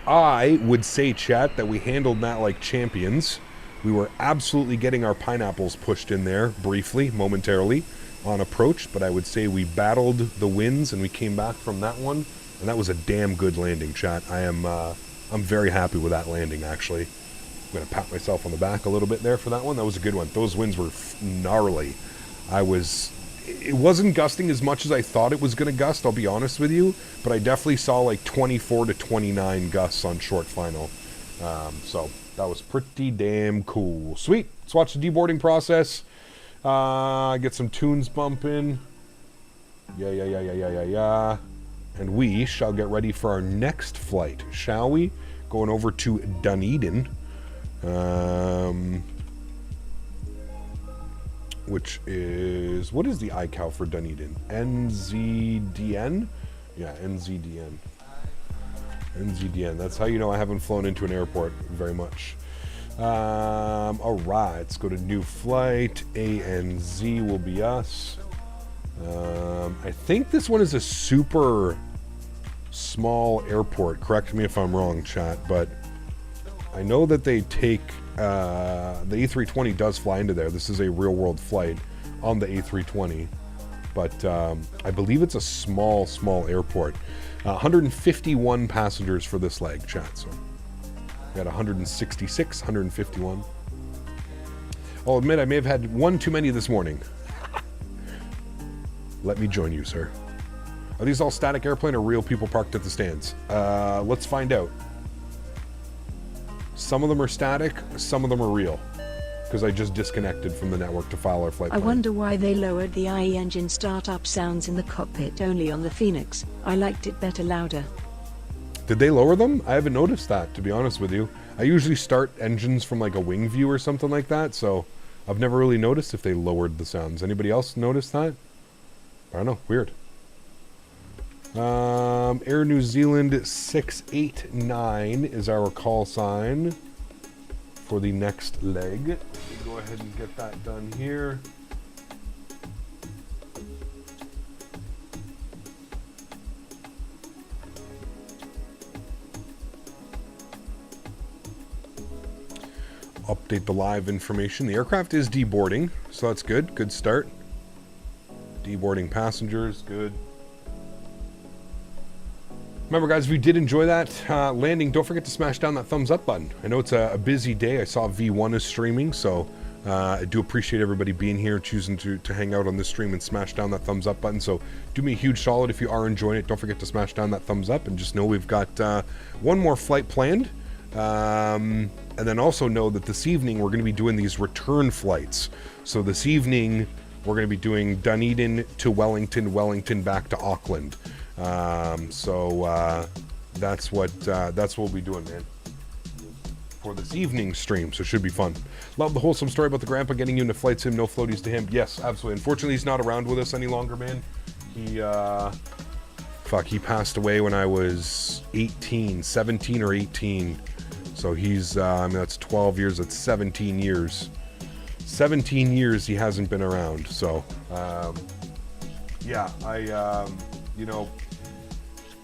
I would say, chat, that we handled that like champions. We were absolutely getting our pineapples pushed in there briefly, momentarily, on approach, but I would say we battled the winds and we came back from that one, and that was a damn good landing, chat. I'm very happy with that landing, actually. I'm going to pat myself on the back a little bit there for that one. That was a good one. Those winds were gnarly. It wasn't gusting as much as I thought it was going to gust, I'll be honest with you, but I definitely saw like 24 to 29 gusts on short final. So that was pretty damn cool. Sweet. Let's watch the deboarding process. Get some tunes bumping. Yeah. And we shall get ready for our next flight, shall we? Going over to Dunedin. Which is... What is the iCal for Dunedin? NZDN? Yeah, NZDN. NZDN. That's how you know I haven't flown into an airport very much. Alright, let's go to new flight. ANZ will be us. I think this one is a super small airport. Correct me if I'm wrong, chat, but I know that they take the A320 does fly into there. This is a real world flight on the A320, but I believe it's a small airport. 151 passengers for this leg, chat. So we had 166, 151. I'll admit I may have had one too many this morning. Let me join you, sir. Are these all static airplane or real people parked at the stands? Let's find out. Some of them are static, some of them are real. Because I just disconnected from the network to file our flight plan. I wonder why they lowered the IE engine startup sounds in the cockpit only on the Fenix. I liked it better louder. Did they lower them? I haven't noticed that, to be honest with you. I usually start engines from like a wing view or something like that, so I've never really noticed if they lowered the sounds. Anybody else notice that? I don't know. Weird. Air New Zealand 689 is our call sign for the next leg. We'll go ahead and get that done here. Update the live information. The aircraft is deboarding, so that's good. Good start. Deboarding passengers, good. Remember, guys, if you did enjoy that landing, don't forget to smash down that thumbs up button. I know it's a busy day. I saw V1 is streaming, so I do appreciate everybody being here, choosing to hang out on this stream and smash down that thumbs up button. So do me a huge solid if you are enjoying it. Don't forget to smash down that thumbs up, and just know we've got one more flight planned. And then also know that this evening we're going to be doing these return flights. So this evening we're going to be doing Dunedin to Wellington, Wellington back to Auckland. So that's what we'll be doing, man, for this evening stream. So it should be fun. Love the wholesome story about the grandpa getting you into flight sim, no floaties to him. Yes, absolutely. Unfortunately, he's not around with us any longer, man. He passed away when I was 17 or 18. So he's, I mean, that's 12 years, that's 17 years. 17 years he hasn't been around. So, yeah, you know,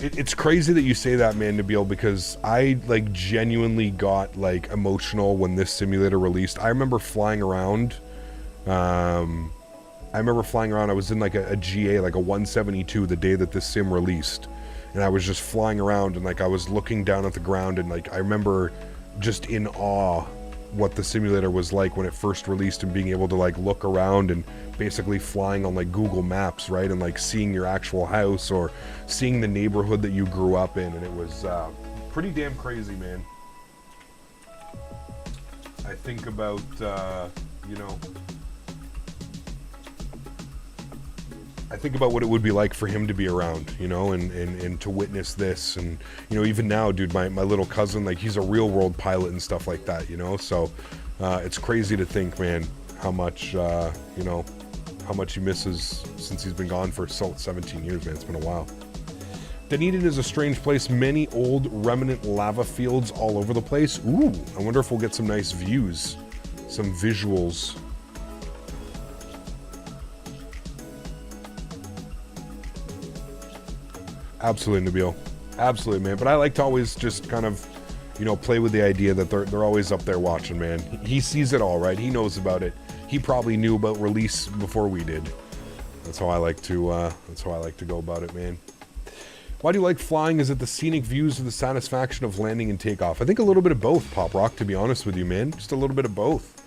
it's crazy that you say that, man, Nabil, because I, like, genuinely got, like, emotional when this simulator released. I remember flying around, I was in, like, a GA, like a 172 the day that this sim released. And I was just flying around, and, like, I was looking down at the ground, and, like, I remember just in awe what the simulator was like when it first released, and being able to, like, look around and basically flying on, like, Google Maps, right, and, like, seeing your actual house or seeing the neighborhood that you grew up in, and it was pretty damn crazy, man. I think about, you know, I think about what it would be like for him to be around, you know, and to witness this. And, you know, even now, dude, my little cousin, like, he's a real world pilot and stuff like that, you know. So it's crazy to think, man, how much, you know, how much he misses since he's been gone for 17 years, man. It's been a while. Dunedin is a strange place. Many old remnant lava fields all over the place. Ooh, I wonder if we'll get some nice views, some visuals. Absolutely, Nabil. Absolutely, man. But I like to always just kind of, you know, play with the idea that they're always up there watching, man. He sees it all, right? He knows about it. He probably knew about release before we did. That's how I like to go about it, man. Why do you like flying? Is it the scenic views or the satisfaction of landing and takeoff? I think a little bit of both, Pop Rock, to be honest with you, man. Just a little bit of both.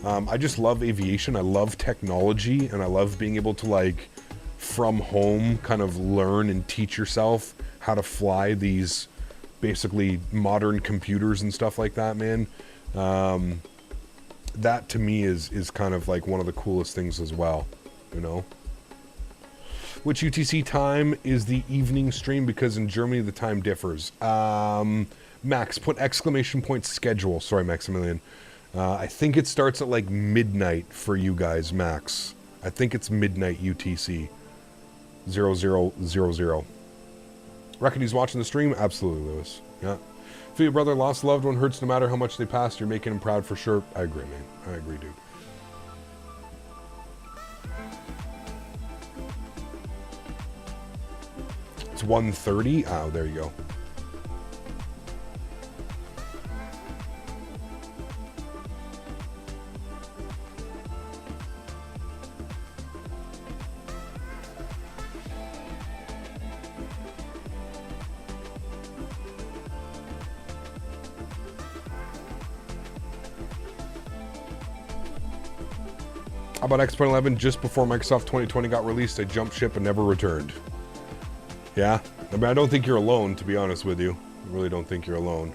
I just love aviation. I love technology, and I love being able to, like, from home, kind of learn and teach yourself how to fly these basically modern computers and stuff like that, man. That to me is kind of like one of the coolest things as well, you know. Which UTC time is the evening stream? Because in Germany the time differs. Max, put exclamation point schedule. Sorry, Maximilian. I think it starts at like midnight for you guys, Max. I think it's midnight UTC. 0000. Reckon he's watching the stream? Absolutely, Lewis. Yeah. Feel your brother lost a loved one hurts no matter how much they passed. You're making him proud for sure. I agree, man. I agree, dude. It's 1:30. Oh, there you go. How about X.11? Just before Microsoft 2020 got released, I jumped ship and never returned. Yeah? I mean, I don't think you're alone, to be honest with you. I really don't think you're alone.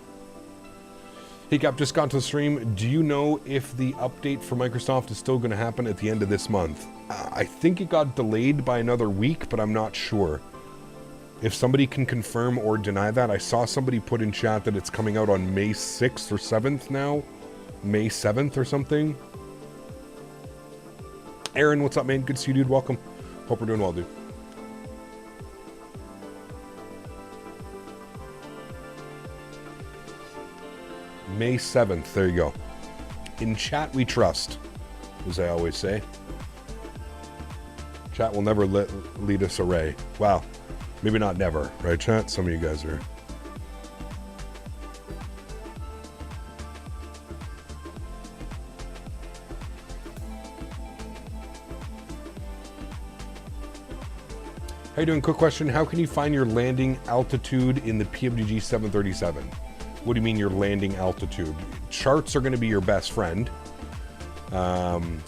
Hey, Cap, just got to the stream. Do you know if the update for Microsoft is still going to happen at the end of this month? I think it got delayed by another week, but I'm not sure. If somebody can confirm or deny that, I saw somebody put in chat that it's coming out on May 6th or 7th now. May 7th or something. Erin, what's up, man? Good to see you, dude. Welcome. Hope we're doing well, dude. May 7th. There you go. In chat, we trust, as I always say. Chat will never lead us away. Wow. Maybe not never, right, chat? Some of you guys are. How you doing? Quick question. How can you find your landing altitude in the PWG 737? What do you mean your landing altitude? Charts are going to be your best friend.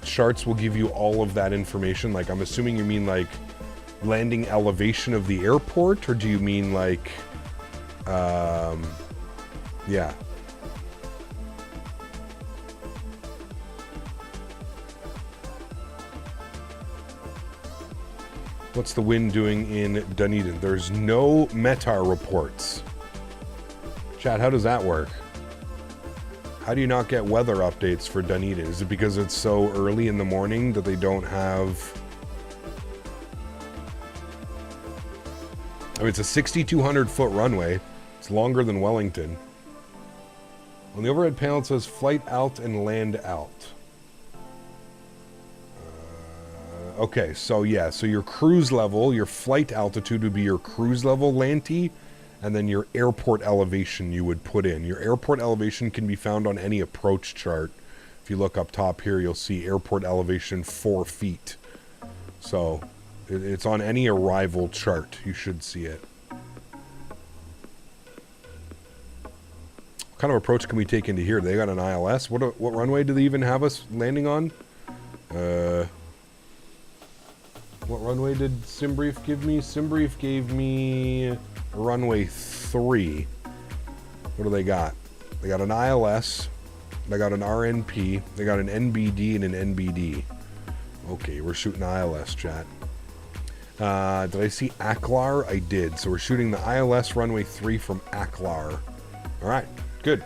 Charts will give you all of that information. Like, I'm assuming you mean like landing elevation of the airport, or do you mean like, yeah. What's the wind doing in Dunedin? There's no METAR reports. Chat, how does that work? How do you not get weather updates for Dunedin? Is it because it's so early in the morning that they don't have... I mean, it's a 6,200 foot runway. It's longer than Wellington. On the overhead panel it says flight out and land out. Okay, so yeah, so your cruise level, your flight altitude would be your cruise level, Lanty, and then your airport elevation you would put in. Your airport elevation can be found on any approach chart. If you look up top here, you'll see airport elevation 4 feet. So it's on any arrival chart. You should see it. What kind of approach can we take into here? They got an ILS. What runway do they even have us landing on? What runway did Simbrief give me? Simbrief gave me runway 3. What do they got? They got an ILS. They got an RNP. They got an NBD and an NBD. Okay, we're shooting ILS, chat. Did I see Aklar? I did. So we're shooting the ILS runway 3 from Aklar. All right, good.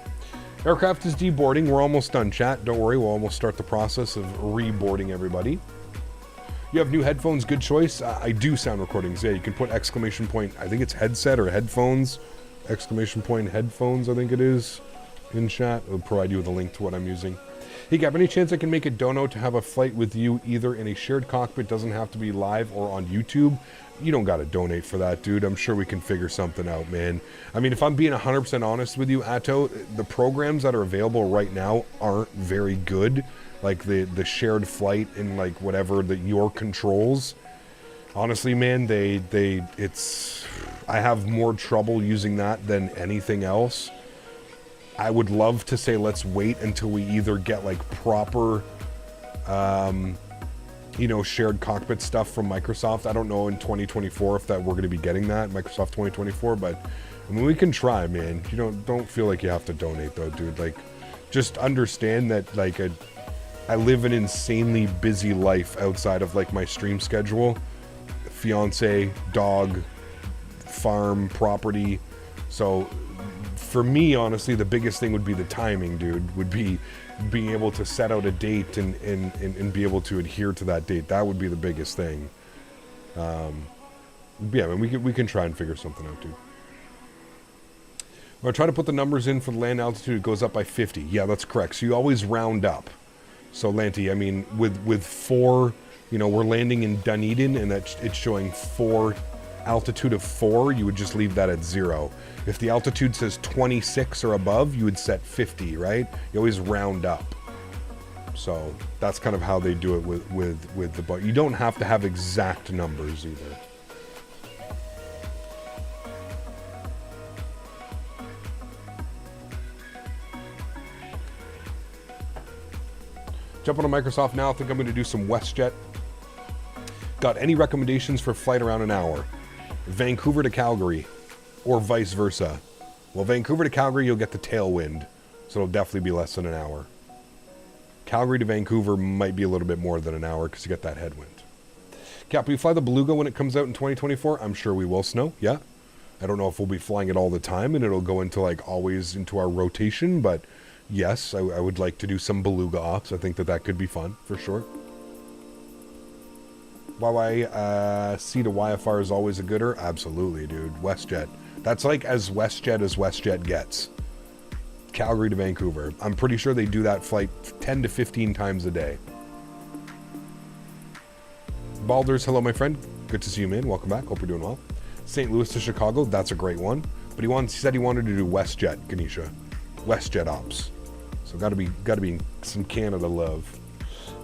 Aircraft is deboarding. We're almost done, chat. Don't worry, we'll almost start the process of reboarding everybody. You have new headphones, good choice. I do sound recordings. Yeah, you can put exclamation point, I think it's headset or headphones. Exclamation point headphones, I think it is, in chat. It'll provide you with a link to what I'm using. Hey, Gab, any chance I can make a dono to have a flight with you either in a shared cockpit, doesn't have to be live, or on YouTube? You don't got to donate for that, dude. I'm sure we can figure something out, man. I mean, if I'm being 100% honest with you, Atto, the programs that are available right now aren't very good. Like the shared flight and like whatever your controls. Honestly, man, I have more trouble using that than anything else. I would love to say let's wait until we either get like proper shared cockpit stuff from Microsoft. I don't know in 2024 if that we're going to be getting that, Microsoft 2024, but I mean, we can try, man. You don't feel like you have to donate though, dude. Like, just understand that like I live an insanely busy life outside of like my stream schedule. Fiance, dog, farm, property. So for me, honestly, the biggest thing would be the timing, dude, would be being able to set out a date and be able to adhere to that date. That would be the biggest thing. Yeah, I mean, we can try and figure something out, dude. I'll try to put the numbers in for the land altitude. It goes up by 50. Yeah, that's correct. So you always round up. So Lanty, I mean, with 4, we're landing in Dunedin, and it's showing 4 altitude of 4. You would just leave that at 0. If the altitude says 26 or above, you would set 50, right? You always round up. So that's kind of how they do it with the boat. You don't have to have exact numbers either. Jump on Microsoft now. I think I'm going to do some WestJet. Got any recommendations for flight around an hour? Vancouver to Calgary, or vice versa. Well, Vancouver to Calgary, you'll get the tailwind, so it'll definitely be less than an hour. Calgary to Vancouver might be a little bit more than an hour because you get that headwind. Cap, will you fly the Beluga when it comes out in 2024? I'm sure we will, Snow. Yeah. I don't know if we'll be flying it all the time and it'll go into like always into our rotation, but yes, I would like to do some Beluga ops. I think that could be fun for sure. YYC to YFR is always a gooder. Absolutely, dude. WestJet. That's like as WestJet gets. Calgary to Vancouver. I'm pretty sure they do that flight 10 to 15 times a day. Balders, hello, my friend. Good to see you, man. Welcome back. Hope you're doing well. St. Louis to Chicago. That's a great one. But he said he wanted to do WestJet, Ganesha. WestJet ops. So gotta be some Canada love.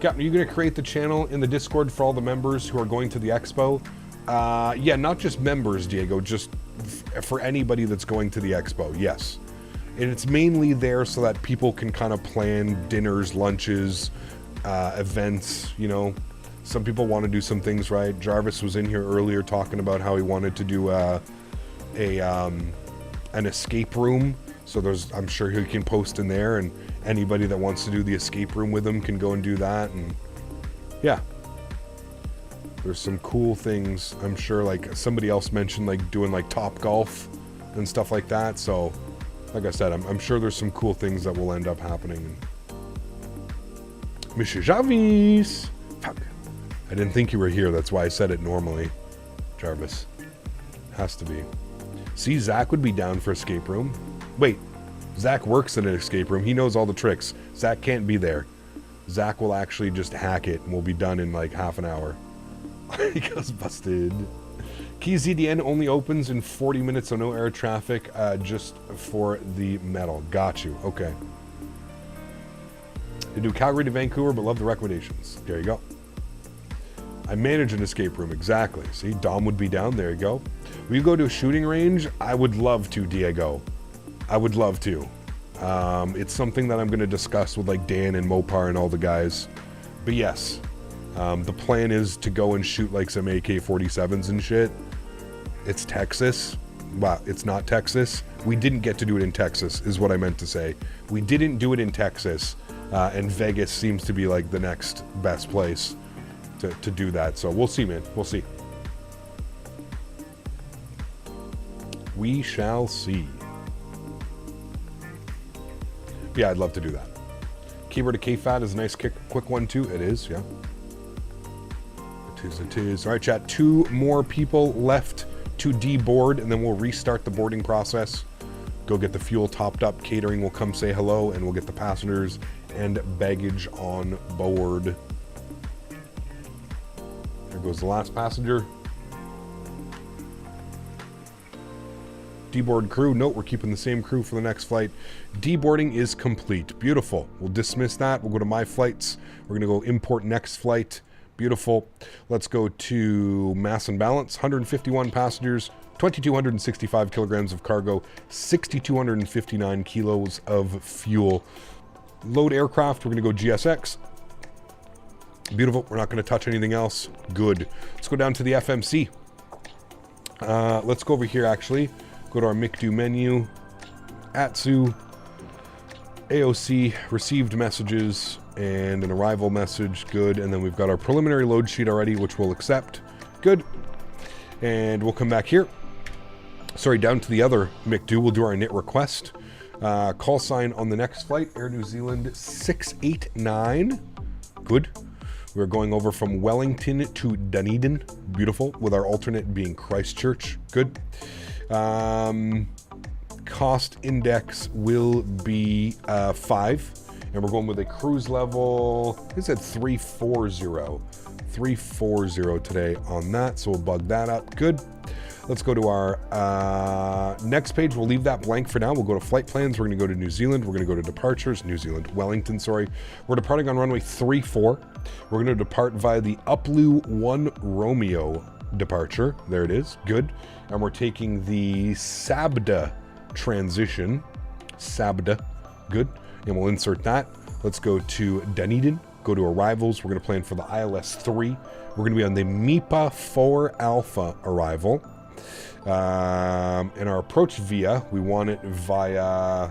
Captain, are you going to create the channel in the Discord for all the members who are going to the expo? Yeah, not just members, Diego, just for anybody that's going to the expo, yes. And it's mainly there so that people can kind of plan dinners, lunches, events, Some people want to do some things right. Jarvis was in here earlier talking about how he wanted to do an escape room. So I'm sure he can post in there, and anybody that wants to do the escape room with him can go and do that. And yeah, there's some cool things. I'm sure like somebody else mentioned like doing like Top Golf and stuff like that. So like I said, I'm sure there's some cool things that will end up happening. Monsieur Jarvis. Fuck. I didn't think you were here. That's why I said it normally. Jarvis. Has to be. See, Zach would be down for escape room. Wait, Zach works in an escape room. He knows all the tricks. Zach can't be there. Zach will actually just hack it and we'll be done in like half an hour. He goes busted. Key ZDN only opens in 40 minutes, so no air traffic, just for the metal. Got you. Okay. They do Calgary to Vancouver, but love the recommendations. There you go. I manage an escape room. Exactly. See, Dom would be down. There you go. Will you go to a shooting range? I would love to, Diego. I would love to. It's something that I'm going to discuss with like Dan and Mopar and all the guys. But yes, the plan is to go and shoot like some AK-47s and shit. It's Texas. Wow, it's not Texas. We didn't get to do it in Texas, is what I meant to say. We didn't do it in Texas, and Vegas seems to be like the next best place to do that. So we'll see, man. We'll see. We shall see. Yeah, I'd love to do that. Keyboard to K-Fat is a nice quick one too. It is, yeah. It is. All right, chat. 2 more people left to deboard, and then we'll restart the boarding process. go get the fuel topped up. Catering will come say hello, and we'll get the passengers and baggage on board. There goes the last passenger. Deboard crew. Note, we're keeping the same crew for the next flight. Deboarding is complete. Beautiful. We'll dismiss that. We'll go to My Flights. We're going to go import next flight. Beautiful. Let's go to mass and balance. 151 passengers, 2,265 kilograms of cargo, 6,259 kilos of fuel. Load aircraft. We're going to go GSX. Beautiful. We're not going to touch anything else. Good. Let's go down to the FMC. Let's go over here, actually. Go to our MICDO menu. ATSU. AOC. Received messages. And an arrival message. Good. And then we've got our preliminary load sheet already, which we'll accept. Good. And we'll come back here. Sorry, down to the other MICDO. We'll do our init request. Call sign on the next flight. Air New Zealand 689. Good. We're going over from Wellington to Dunedin. Beautiful. With our alternate being Christchurch. Good. Cost index will be 5. And we're going with a cruise level, I said 340. 340 today on that. So we'll bug that up. Good. Let's go to our next page. We'll leave that blank for now. We'll go to flight plans. We're going to go to New Zealand. We're going to go to departures. Wellington, sorry. We're departing on runway 34. We're going to depart via the Uplu 1 Romeo departure. There it is. Good. And we're taking the Sabda transition. Sabda. Good. And we'll insert that. Let's go to Dunedin. Go to arrivals. We're going to plan for the ILS 3. We're going to be on the MIPA 4 Alpha arrival. In our approach via, we want it via, I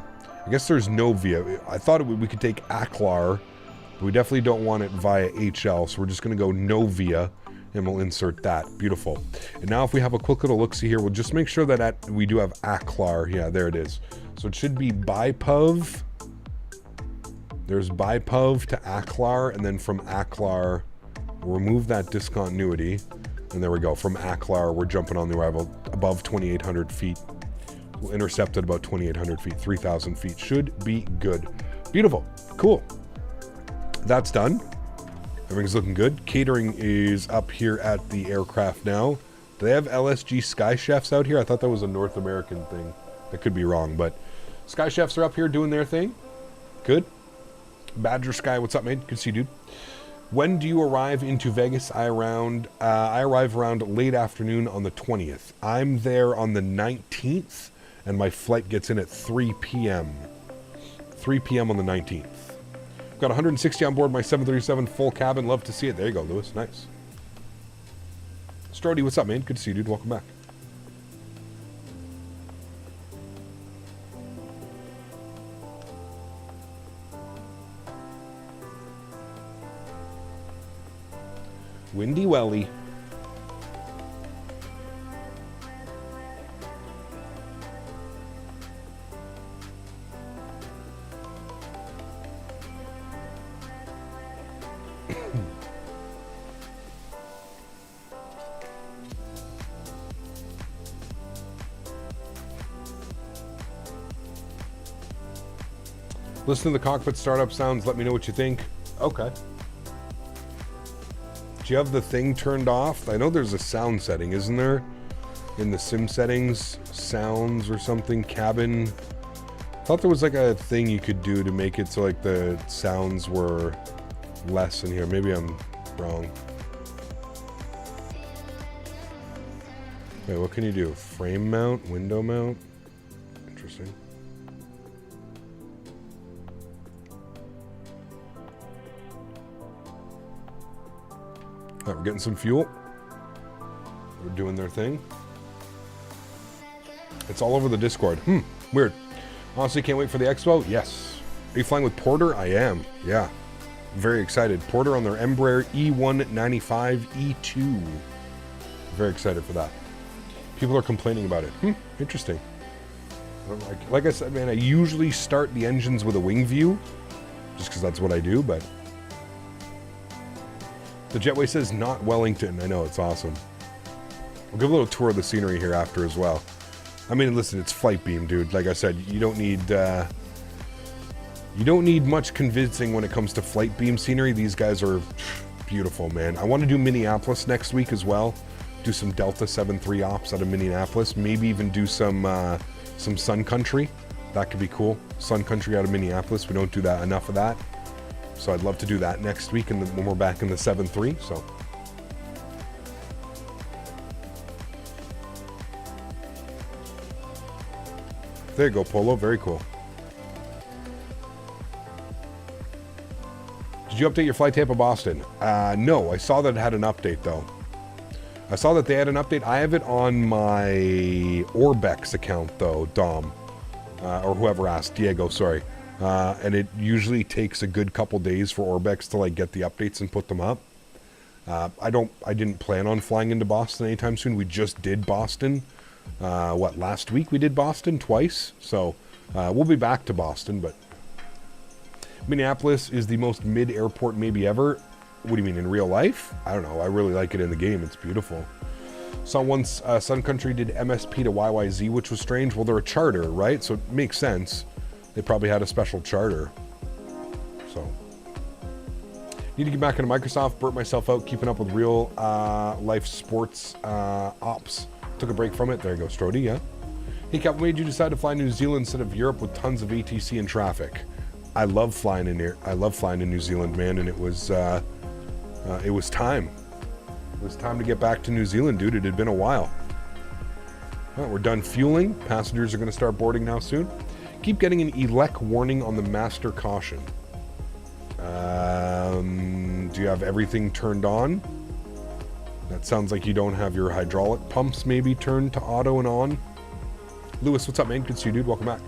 guess there's no via. I thought we could take ACLAR, but we definitely don't want it via HL, so we're just going to go no via, and we'll insert that. Beautiful. And now if we have a quick little look-see here, we'll just make sure that we do have ACLAR. Yeah, there it is. So it should be BIPOV. There's BIPOV to ACLAR, and then from ACLAR, we'll remove that discontinuity. And there we go. From ACLAR, we're jumping on the arrival above 2,800 feet. We'll intercept at about 2,800 feet. 3,000 feet. Should be good. Beautiful. Cool. That's done. Everything's looking good. Catering is up here at the aircraft now. Do they have LSG Sky Chefs out here? I thought that was a North American thing. That could be wrong, but Sky Chefs are up here doing their thing. Good. Badger Sky, what's up, man? Good to see you, dude. When do you arrive into Vegas? I arrive around late afternoon on the 20th. I'm there on the 19th, and my flight gets in at 3 p.m. 3 p.m. on the 19th. I've got 160 on board my 737 full cabin. Love to see it. There you go, Lewis. Nice. Strody, what's up, man? Good to see you, dude. Welcome back. Windy Welly. Listen to the cockpit startup sounds. Let me know what you think. Okay. Do you have the thing turned off? I know there's a sound setting, isn't there? In the sim settings, sounds or something, cabin. I thought there was like a thing you could do to make it so like the sounds were less in here. Maybe I'm wrong. Wait, what can you do? Frame mount, window mount? Interesting. All right, we're getting some fuel. We're doing their thing. It's all over the Discord. Weird. Honestly, can't wait for the expo. Yes. Are you flying with Porter? I am. Yeah. Very excited. Porter on their Embraer E195 E2. Very excited for that. People are complaining about it. Interesting. Like I said, man, I usually start the engines with a wing view, just because that's what I do, but the Jetway says not Wellington. I know, it's awesome. We'll give a little tour of the scenery here after as well. I mean, listen, it's flight beam, dude. Like I said, you don't need much convincing when it comes to flight beam scenery. These guys are beautiful, man. I want to do Minneapolis next week as well. Do some Delta 7-3 ops out of Minneapolis. Maybe even do some Sun Country. That could be cool. Sun Country out of Minneapolis. We don't do that enough of that. So I'd love to do that next week and when we're back in the 7-3. So there you go, Polo. Very cool. Did you update your flight tape of Boston? No, I saw that it had an update though. I saw that they had an update. I have it on my Orbex account though, Dom. Or whoever asked, Diego, sorry. And it usually takes a good couple days for Orbex to like get the updates and put them up. I didn't plan on flying into Boston anytime soon. We just did Boston. Last week we did Boston twice. So we'll be back to Boston, but Minneapolis is the most mid-airport maybe ever. What do you mean, in real life? I don't know. I really like it in the game. It's beautiful. Saw once Sun Country did MSP to YYZ, which was strange. Well, they're a charter, right? So it makes sense. They probably had a special charter. So need to get back into Microsoft. Burnt myself out keeping up with real life sports ops. Took a break from it. There you go, Strody, yeah. Hey, Cap, what made you decide to fly New Zealand instead of Europe with tons of ATC and traffic? I love flying in here. I love flying in New Zealand, man, and it was time. It was time to get back to New Zealand, dude. It had been a while. All right, we're done fueling. Passengers are going to start boarding now soon. Keep getting an ELEC warning on the master caution. Do you have everything turned on? That sounds like you don't have your hydraulic pumps maybe turned to auto and on. Lewis, what's up, man? Good to see you, dude. Welcome back.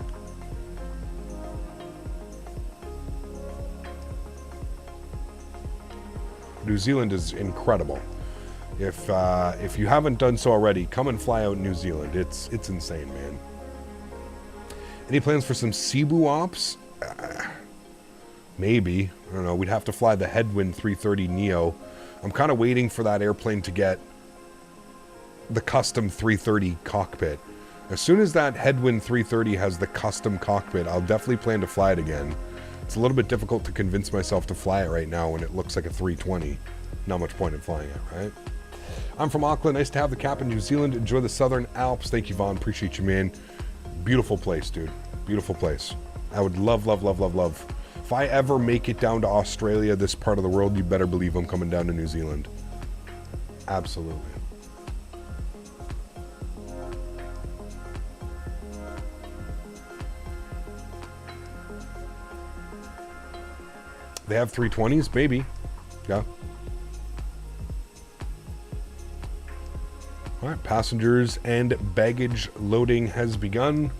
New Zealand is incredible. If you haven't done so already, come and fly out New Zealand. It's insane, man. Any plans for some Cebu ops? Maybe. I don't know. We'd have to fly the Headwind 330 Neo. I'm kind of waiting for that airplane to get the custom 330 cockpit. As soon as that Headwind 330 has the custom cockpit, I'll definitely plan to fly it again. It's a little bit difficult to convince myself to fly it right now when it looks like a 320. Not much point in flying it, right? I'm from Auckland. Nice to have the cap in New Zealand. Enjoy the Southern Alps. Thank you, Vaughn. Appreciate you, man. Beautiful place, dude. Beautiful place. I would love, love, love, love, love. If I ever make it down to Australia, this part of the world, you better believe I'm coming down to New Zealand. Absolutely. They have 320s? Maybe. Yeah. All right, passengers and baggage loading has begun.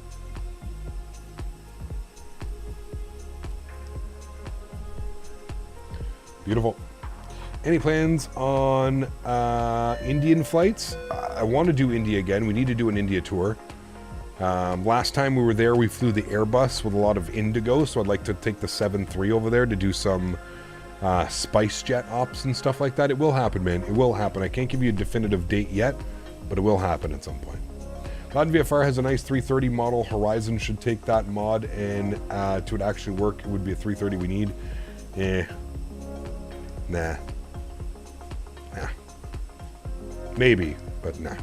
Beautiful. Any plans on Indian flights? I want to do India again. We need to do an India tour. Last time we were there, we flew the Airbus with a lot of Indigo, so I'd like to take the 7-3 over there to do some Spice Jet ops and stuff like that. It will happen, man. It will happen. I can't give you a definitive date yet, but it will happen at some point. LodVFR has a nice 330 model. Horizon should take that mod, and to it actually work, it would be a 330 we need. Nah. Maybe, but nah.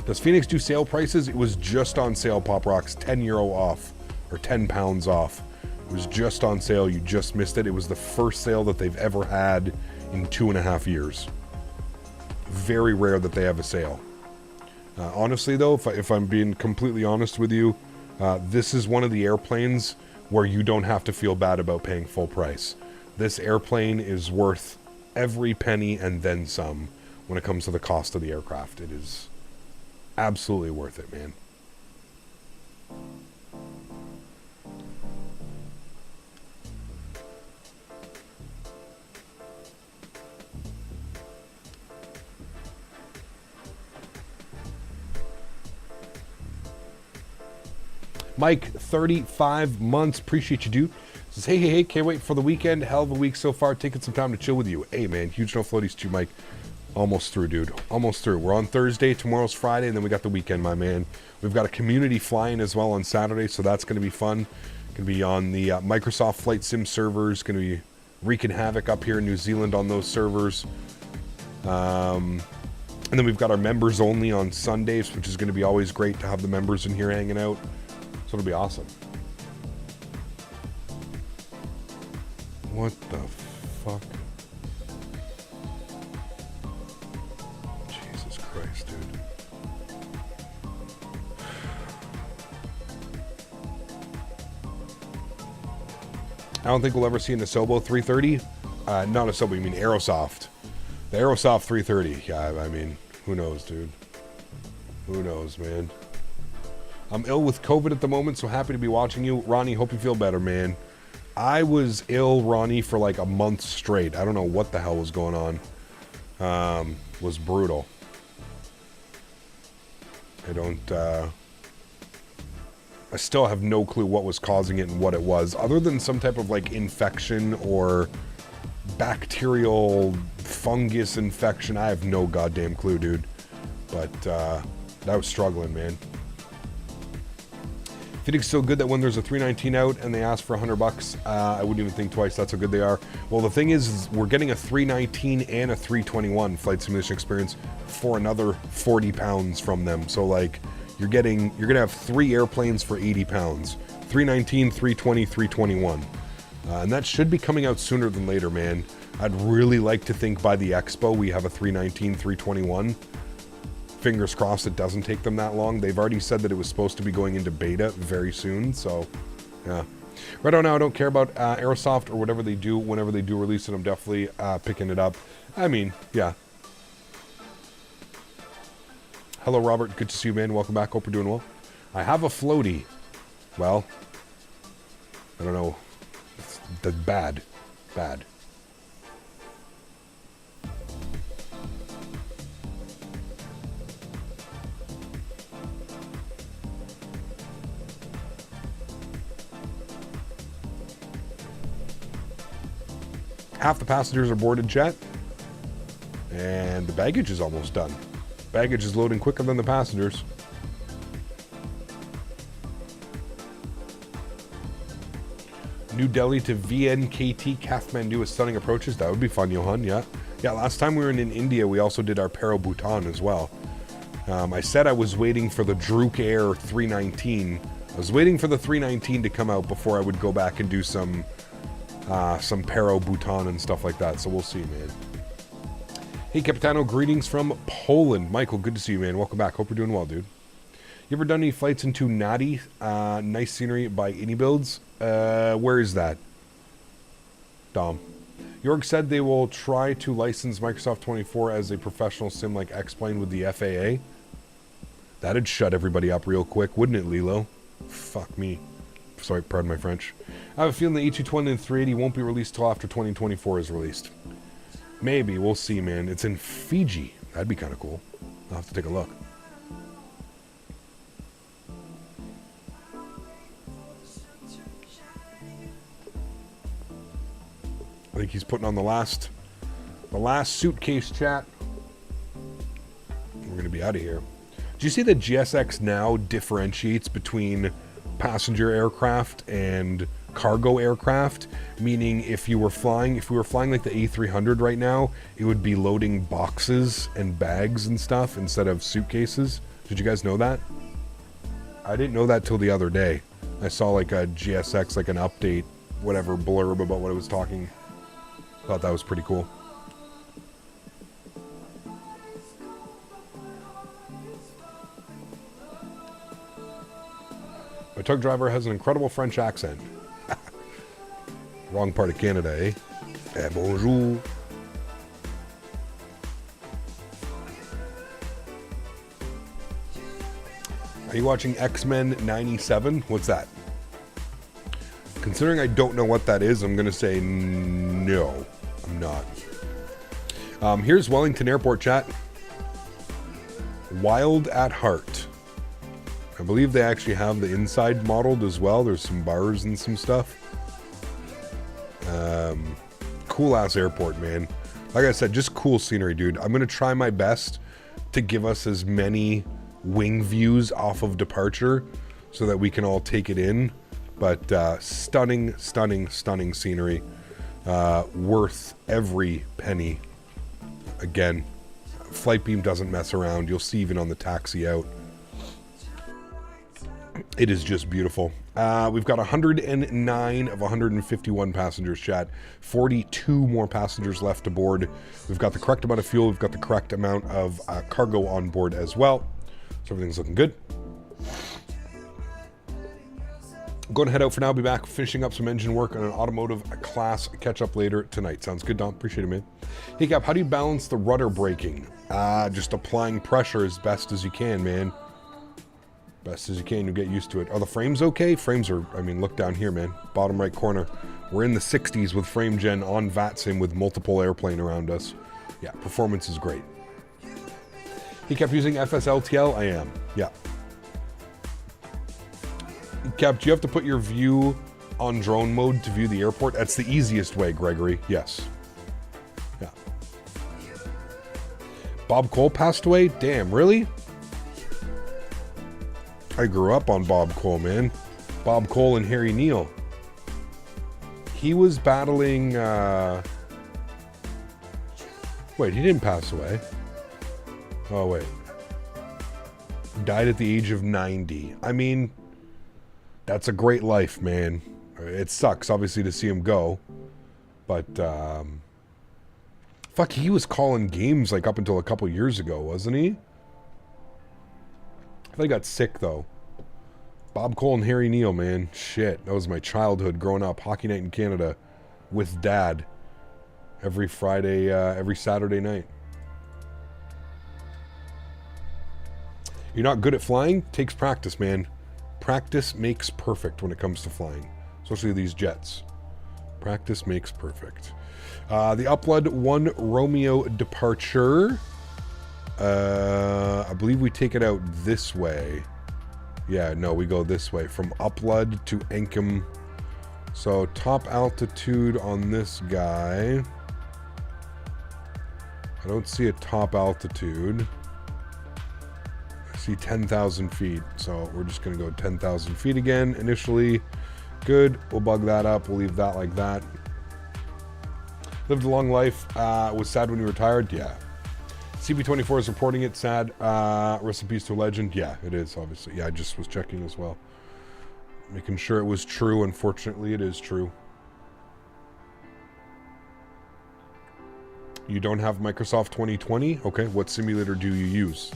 Does Fenix do sale prices? It was just on sale, Pop Rocks. €10 off, or £10 off. It was just on sale. You just missed it. It was the first sale that they've ever had in 2.5 years. Very rare that they have a sale. Honestly, though, if I'm being completely honest with you, this is one of the airplanes where you don't have to feel bad about paying full price. This airplane is worth every penny and then some when it comes to the cost of the aircraft. It is absolutely worth it, man. Mike, 35 months. Appreciate you, dude. Says, hey, can't wait for the weekend. Hell of a week so far. Taking some time to chill with you. Hey, man, huge no floaties to you, Mike. Almost through, dude. Almost through. We're on Thursday. Tomorrow's Friday, and then we got the weekend, my man. We've got a community flying as well on Saturday, so that's going to be fun. Going to be on the Microsoft Flight Sim servers. Going to be wreaking havoc up here in New Zealand on those servers. And then we've got our members only on Sundays, which is going to be always great to have the members in here hanging out. So it'll be awesome. What the fuck? Jesus Christ, dude. I don't think we'll ever see an Asobo 330. Not Asobo, you mean Aerosoft. The Aerosoft 330. Yeah, I mean, who knows, dude? Who knows, man? I'm ill with COVID at the moment, so happy to be watching you. Ronnie, hope you feel better, man. I was ill, Ronnie, for like a month straight. I don't know what the hell was going on. Was brutal. I still have no clue what was causing it and what it was, other than some type of like infection or bacterial fungus infection. I have no goddamn clue, dude. But I was struggling, man. Fenix so good that when there's a 319 out and they ask for $100, I wouldn't even think twice. That's how good they are. Well, the thing is we're getting a 319 and a 321 flight simulation experience for another 40 pounds from them. So like you're gonna have 3 airplanes for 80 pounds. 319, 320, 321. And that should be coming out sooner than later, man. I'd really like to think by the expo we have a 319, 321. Fingers crossed it doesn't take them that long. They've already said that it was supposed to be going into beta very soon, so yeah. Right now I don't care about Aerosoft or whatever they do. Whenever they do release it, I'm definitely picking it up. I mean, yeah. Hello, Robert. Good to see you, man. Welcome back. Hope you're doing well. I have a floaty. Well, I don't know. That's bad. Bad. Half the passengers are boarded, chat. And the baggage is almost done. Baggage is loading quicker than the passengers. New Delhi to VNKT Kathmandu with stunning approaches. That would be fun, Johan. Yeah. Yeah, last time we were in India, we also did our Paro Bhutan as well. I said I was waiting for the Druk Air 319. I was waiting for the 319 to come out before I would go back and do some Paro Bhutan and stuff like that. So we'll see, man. Hey, Capitano, greetings from Poland. Michael, good to see you, man. Welcome back. Hope you're doing well, dude. You ever done any flights into Nadya? Nice scenery by Any Builds. Where is that? Dom. York said they will try to license Microsoft 24 as a professional sim like X-Plane with the FAA. That'd shut everybody up real quick, wouldn't it, Lilo? Fuck me. Sorry, pardon my French. I have a feeling the A320 and 380 won't be released till after 2024 is released. Maybe. We'll see, man. It's in Fiji. That'd be kind of cool. I'll have to take a look. I think he's putting on the last suitcase, chat. We're going to be out of here. Do you see that GSX now differentiates between passenger aircraft and cargo aircraft? Meaning if we were flying like the A300 right now, it would be loading boxes and bags and stuff instead of suitcases. Did you guys know that? I didn't know that till the other day. I saw like a GSX, like an update, whatever, blurb about what it was talking. Thought that was pretty cool. My tug driver has an incredible French accent. Wrong part of Canada, eh? Eh, bonjour. Are you watching X-Men 97? What's that? Considering I don't know what that is, I'm going to say no. I'm not. Here's Wellington Airport, chat. Wild at heart. I believe they actually have the inside modeled as well. There's some bars and some stuff. Cool ass airport, man. Like I said, just cool scenery, dude. I'm going to try my best to give us as many wing views off of departure so that we can all take it in. But stunning, stunning, stunning scenery. Worth every penny. Again, flight beam doesn't mess around. You'll see even on the taxi out. It is just beautiful. We've got 109 of 151 passengers, chat. 42 more passengers left aboard. We've got the correct amount of fuel. We've got the correct amount of cargo on board as well. So everything's looking good. I'm going to head out for now. I'll be back finishing up some engine work on an automotive class. Catch up later tonight. Sounds good, Don. Appreciate it, man. Hey, Cap, how do you balance the rudder braking? Just applying pressure as best as you can, man. Best as you can, you'll get used to it. Are the frames okay? Frames are, I mean, look down here, man. Bottom right corner. We're in the 60s with frame gen on VATSIM with multiple airplane around us. Yeah, performance is great. He kept using FSLTL? I am, yeah. Cap, do you have to put your view on drone mode to view the airport? That's the easiest way, Gregory, yes. Yeah. Bob Cole passed away? Damn, really? I grew up on Bob Cole, man. Bob Cole and Harry Neal. He was battling... Wait, he didn't pass away. Oh, wait. Died at the age of 90. I mean, that's a great life, man. It sucks, obviously, to see him go. But, fuck, he was calling games, like, up until a couple years ago, wasn't he? I think he got sick, though. Bob Cole and Harry Neal, man. Shit, that was my childhood growing up. Hockey night in Canada with Dad. Every Friday, every Saturday night. You're not good at flying? Takes practice, man. Practice makes perfect when it comes to flying. Especially these jets. Practice makes perfect. The Upload 1 Romeo departure. I believe we take it out this way. Yeah, no, we go this way. From Upload to Enkham. So, top altitude on this guy. I don't see a top altitude. I see 10,000 feet. So, we're just going to go 10,000 feet again initially. Good. We'll bug that up. We'll leave that like that. Lived a long life. Was sad when you retired? Yeah. CB24 is reporting it. Sad. Rest in peace to a legend. Yeah, it is, obviously. Yeah, I just was checking as well. Making sure it was true. Unfortunately, it is true. You don't have Microsoft 2020? Okay, what simulator do you use?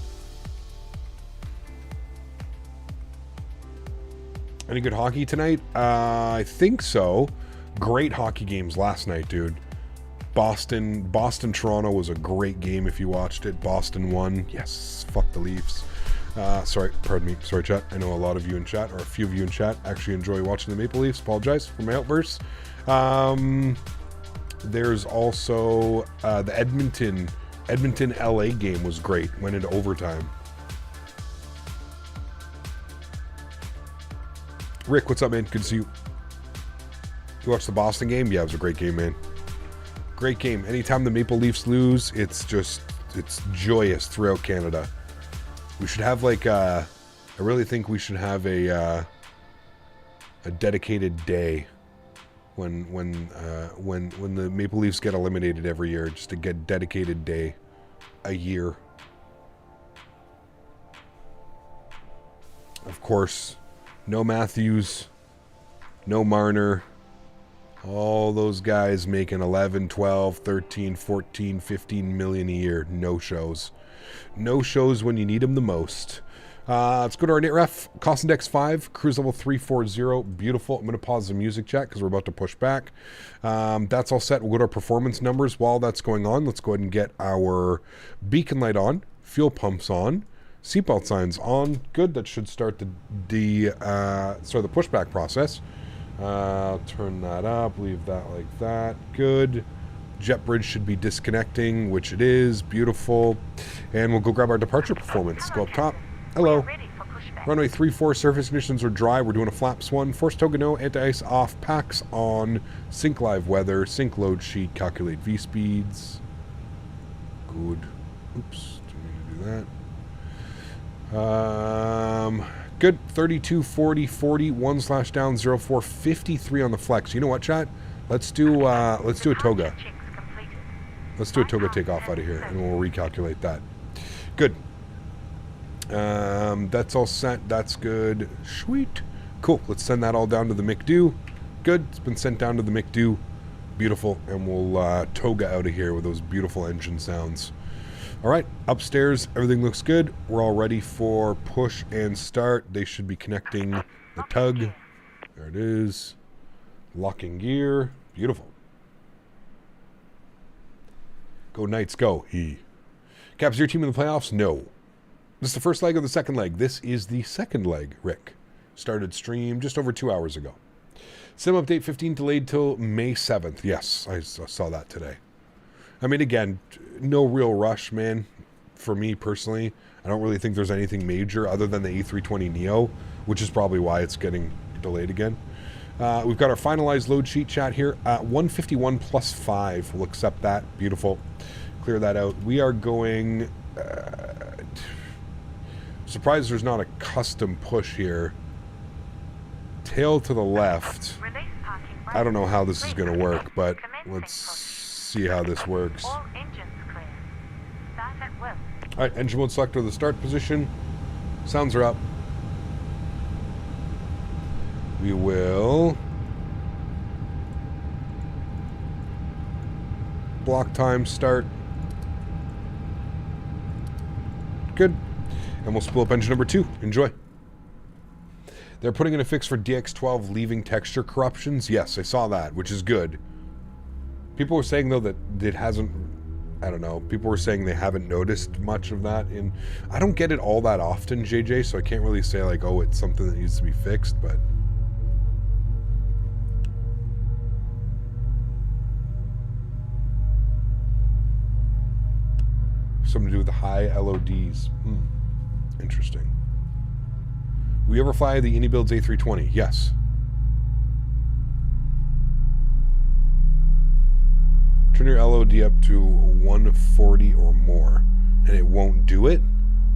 Any good hockey tonight? I think so. Great hockey games last night, dude. Boston-Toronto was a great game if you watched it. Boston won. Yes, fuck the Leafs. Sorry, pardon me. Sorry, chat. I know a lot of you in chat, or a few of you in chat, actually enjoy watching the Maple Leafs. Apologize for my outbursts. There's also the Edmonton-LA game was great. Went into overtime. Rick, what's up, man? Good to see you. You watched the Boston game? Yeah, it was a great game, man. Great game. Anytime the Maple Leafs lose, it's joyous throughout Canada. We should have like I really think we should have a dedicated day when the Maple Leafs get eliminated every year, just to get dedicated day a year. Of course, no Matthews, no Marner. All those guys making 11, 12, 13, 14, 15 million a year. No shows. No shows when you need them the most. Let's go to our NITREF. Cost Index 5, cruise level 340. Beautiful. I'm going to pause the music chat because we're about to push back. That's all set. We'll go to our performance numbers. While that's going on, let's go ahead and get our beacon light on, fuel pumps on, seatbelt signs on. Good. That should start the pushback process. Turn that up, leave that like that. Good. Jet bridge should be disconnecting, which it is. Beautiful. And we'll go grab our departure performance. Go up top. Hello. Runway 34, surface conditions are dry. We're doing a flaps 1. Force token no, anti-ice off, packs on, sync live weather, sync load sheet, calculate V speeds. Good. Oops, didn't mean to do that. Good. 32, 40, 40, 1/down, 04, 53 on the flex. You know what, chat? Let's do a toga. Let's do a toga takeoff out of here, and we'll recalculate that. Good. That's all set. That's good. Sweet. Cool. Let's send that all down to the McDo. Good. It's been sent down to the McDo. Beautiful. And we'll toga out of here with those beautiful engine sounds. All right. Upstairs, everything looks good. We're all ready for push and start. They should be connecting the tug. There it is. Locking gear. Beautiful. Go Knights, go. Caps, your team in the playoffs? No. This is the first leg or the second leg? This is the second leg, Rick. Started stream just over 2 hours ago. Sim update 15 delayed till May 7th. Yes, I saw that today. I mean, again, no real rush, man. For me personally, I don't really think there's anything major other than the A320neo, which is probably why it's getting delayed again. We've got our finalized load sheet, chat, here. 151 plus 5. We'll accept that. Beautiful. Clear that out. We are going... surprised there's not a custom push here. Tail to the left. I don't know how this is going to work, but let's see how this works. Alright, engine mode selector, the start position. Sounds are up. We will block time start. Good. And we'll spool up engine number 2. Enjoy. They're putting in a fix for DX12 leaving texture corruptions. Yes, I saw that, which is good. People were saying, though, that it hasn't... I don't know. People were saying they haven't noticed much of that. I don't get it all that often, JJ, so I can't really say, like, oh, it's something that needs to be fixed, but... something to do with the high LODs. Interesting. Will you ever fly the Indybuilds A320? Yes. Turn your LOD up to 140 or more, and it won't do it?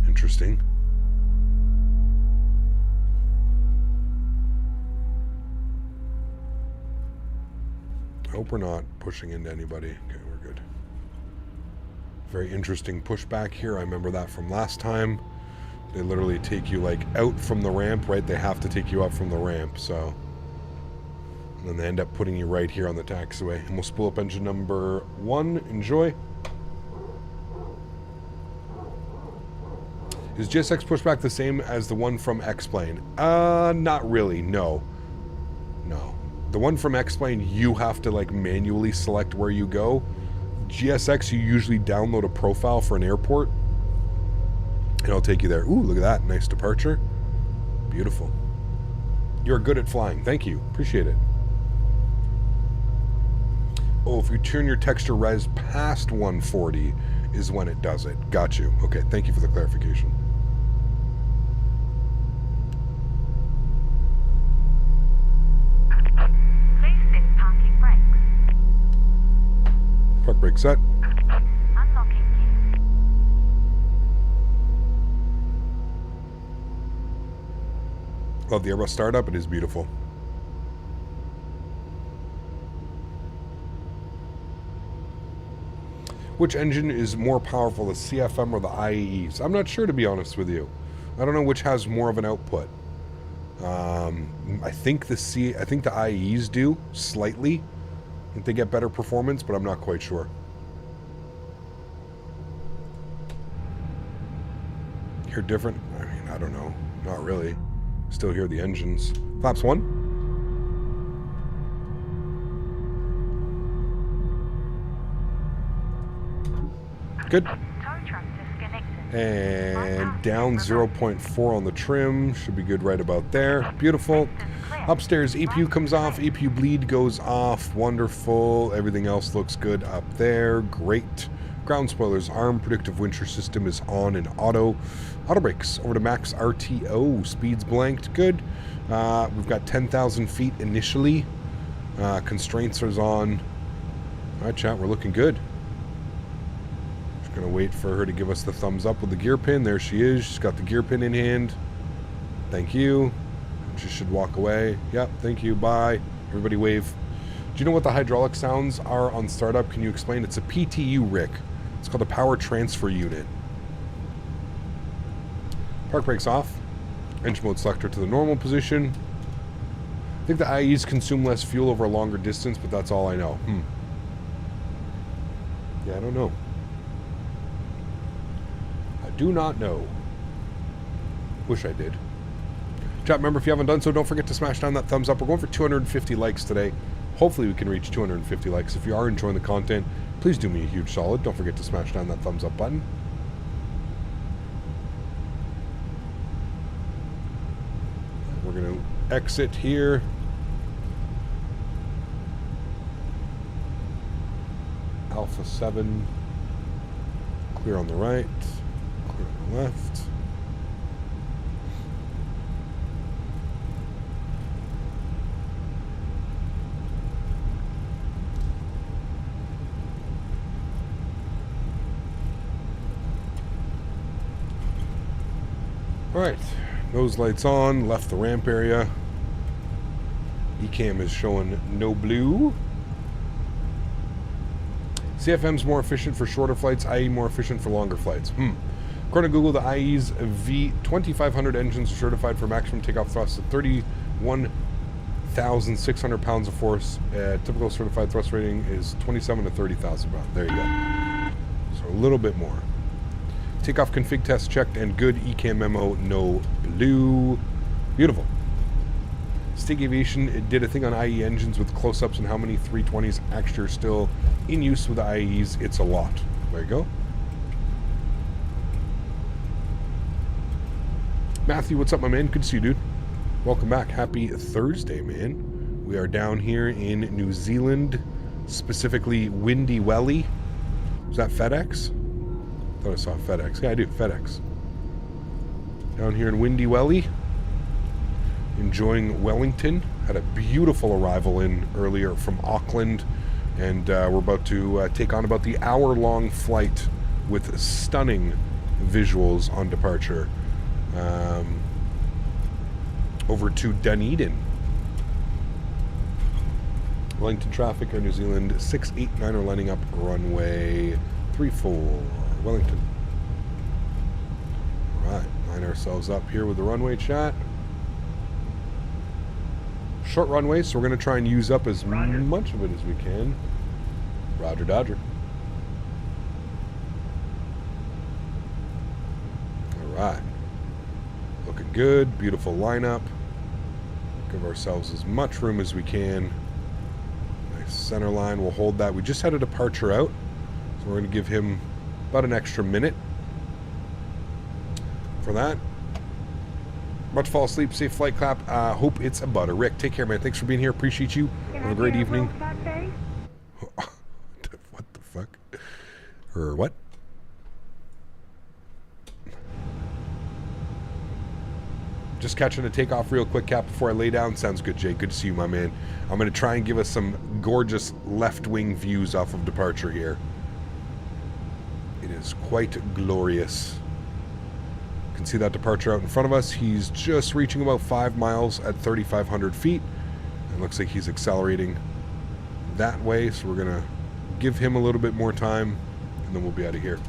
Interesting. I hope we're not pushing into anybody. Okay, we're good. Very interesting pushback here. I remember that from last time. They literally take you like out from the ramp, right? They have to take you up from the ramp, so. And then they end up putting you right here on the taxiway. And we'll spool up engine number 1. Enjoy. Is GSX pushback the same as the one from X-Plane? Not really, no. No. The one from X-Plane, you have to like manually select where you go. GSX, you usually download a profile for an airport. And I'll take you there. Ooh, look at that. Nice departure. Beautiful. You're good at flying. Thank you. Appreciate it. Oh, if you turn your texture res past 140 is when it does it. Got you. Okay, thank you for the clarification. Please sit parking brakes. Park brake set. Unlocking gear. Love the Airbus startup. It is beautiful. Which engine is more powerful, the CFM or the IAEs? I'm not sure, to be honest with you. I don't know which has more of an output. I think the IAEs do slightly. I think they get better performance, but I'm not quite sure. Hear different? I mean, I don't know. Not really. Still hear the engines. Flaps 1. Good. And down 0.4 on the trim. Should be good right about there. Beautiful. Upstairs, EPU comes off. EPU bleed goes off. Wonderful. Everything else looks good up there. Great. Ground spoilers arm. Predictive winter system is on in auto. Auto brakes over to max RTO. Speeds blanked. Good. We've got 10,000 feet initially. Constraints are on. All right, chat. We're looking good. Gonna wait for her to give us the thumbs up with the gear pin. There she is. She's got the gear pin in hand. Thank you. She should walk away. Yep, thank you. Bye. Everybody wave. Do you know what the hydraulic sounds are on startup? Can you explain? It's a PTU, Rick. It's called a power transfer unit. Park brakes off. Engine mode selector to the normal position. I think the IEs consume less fuel over a longer distance, but that's all I know. Yeah, I don't know. I do not know. Wish I did. Chat, remember, if you haven't done so, don't forget to smash down that thumbs up. We're going for 250 likes today. Hopefully we can reach 250 likes. If you are enjoying the content, please do me a huge solid. Don't forget to smash down that thumbs up button. We're going to exit here. Alpha 7. Clear on the right. Clear on the left. Alright, nose lights on, left the ramp area. ECAM is showing no blue. CFM's more efficient for shorter flights, IE more efficient for longer flights. According to Google, the IE's V2500 engines are certified for maximum takeoff thrust at 31,600 pounds of force. Typical certified thrust rating is 27 to 30,000 pounds. There you go. So a little bit more. Takeoff config test checked and good. ECAM memo, no blue. Beautiful. Stig Aviation did a thing on IE engines with close-ups and how many 320s actually are still in use with the IEs. It's a lot. There you go. Matthew, what's up, my man? Good to see you, dude. Welcome back. Happy Thursday, man. We are down here in New Zealand, specifically Windy Welly. Is that FedEx? I thought I saw FedEx. Yeah, I do. FedEx. Down here in Windy Welly. Enjoying Wellington. Had a beautiful arrival in earlier from Auckland. And we're about to take on about the hour-long flight with stunning visuals on departure. Over to Dunedin. Wellington traffic, Air New Zealand 689 are lining up runway 34. Wellington. Alright, line ourselves up here with the runway chat. Short runway, so we're going to try and use up as much of it as we can. Roger, Dodger. Alright. Looking good. Beautiful lineup. Give ourselves as much room as we can. Nice center line. We'll hold that. We just had a departure out, so we're going to give him about an extra minute for that. About to fall asleep. Safe flight clap. Hope it's a butter. Rick, take care, man. Thanks for being here. Appreciate you. Have a great evening. What the fuck? Or what? Just catching a takeoff real quick, Cap, before I lay down. Sounds good, Jay. Good to see you, my man. I'm going to try and give us some gorgeous left-wing views off of departure here. It is quite glorious. You can see that departure out in front of us. He's just reaching about 5 miles at 3,500 feet. It looks like he's accelerating that way, so we're going to give him a little bit more time, and then we'll be out of here.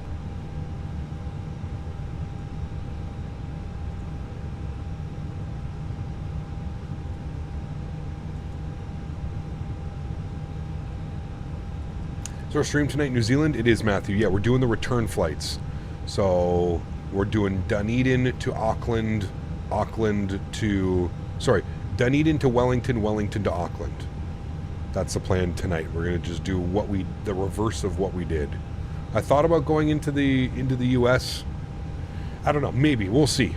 So our stream tonight, New Zealand, it is Matthew. Yeah, we're doing the return flights. So we're doing Dunedin to Auckland, Dunedin to Wellington, Wellington to Auckland. That's the plan tonight. We're gonna just do the reverse of what we did. I thought about going into the US. I don't know, maybe. We'll see.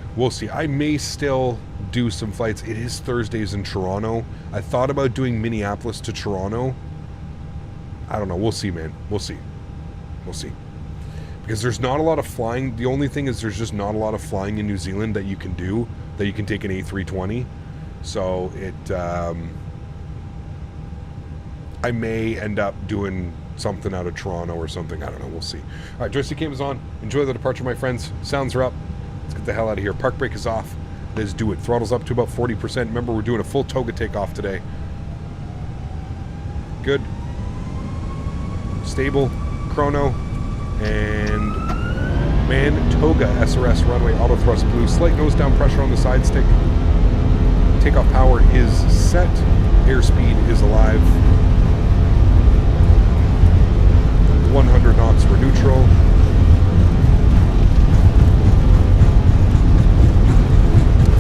I may still do some flights. It is Thursdays in Toronto. I thought about doing Minneapolis to Toronto. I don't know. We'll see, man. We'll see. Because there's not a lot of flying. The only thing is there's just not a lot of flying in New Zealand that you can do, that you can take an A320. So I may end up doing something out of Toronto or something. I don't know. We'll see. All right, joystick cam is on. Enjoy the departure, my friends. Sounds are up. Let's get the hell out of here. Park brake is off. Let's do it. Throttle's up to about 40%. Remember, we're doing a full toga takeoff today. Good. Stable. Chrono. And man, toga SRS runway auto thrust blue. Slight nose down pressure on the side stick. Takeoff power is set. Airspeed is alive. 100 knots for neutral.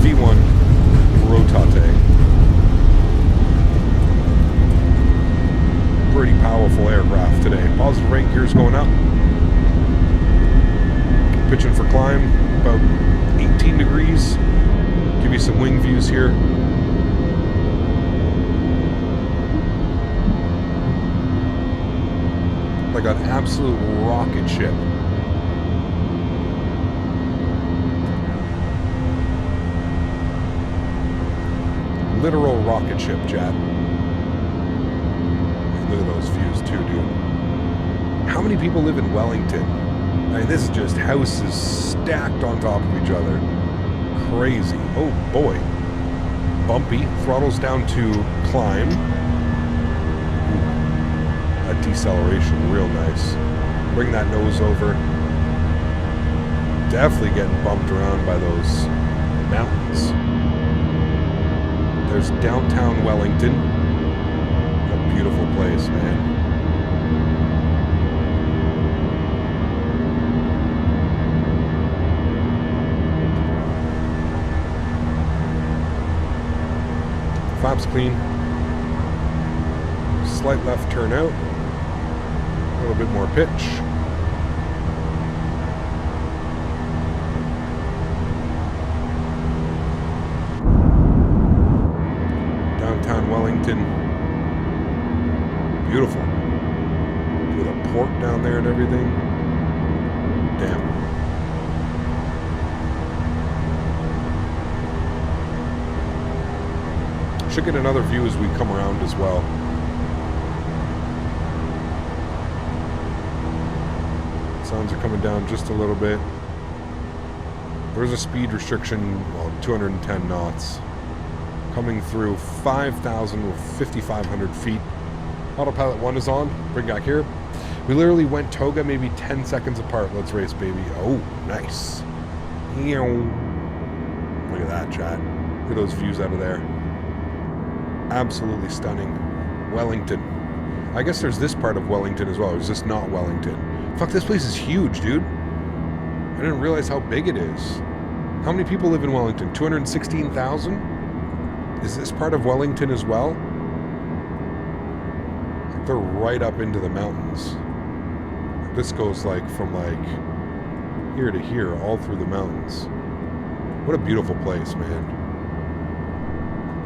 V1 rotate. Pretty powerful aircraft today. Positive rank gears going up. Pitching for climb, about 18 degrees. Give you some wing views here. Like an absolute rocket ship. Literal rocket ship, chat. Look at those views too, dude. How many people live in Wellington? I mean, this is just houses stacked on top of each other. Crazy. Oh boy. Bumpy. Throttles down to climb. Ooh. That deceleration, real nice. Bring that nose over. Definitely getting bumped around by those mountains. There's downtown Wellington. A beautiful place, man. Flaps clean. Slight left turn out. A little bit more pitch. Downtown Wellington. Beautiful. With a port down there and everything. Damn. Should get another view as we come around as well. Sounds are coming down just a little bit. There's a speed restriction, well, 210 knots. Coming through 5,000 or 5,500 feet. Autopilot 1 is on. Bring back here. We literally went toga maybe 10 seconds apart. Let's race, baby. Oh, nice. Look at that, chat. Look at those views out of there. Absolutely stunning. Wellington. I guess there's this part of Wellington as well. Or is this not Wellington? Fuck, this place is huge, dude. I didn't realize how big it is. How many people live in Wellington? 216,000? Is this part of Wellington as well? Like they're right up into the mountains. This goes like from like here to here, all through the mountains. What a beautiful place, man.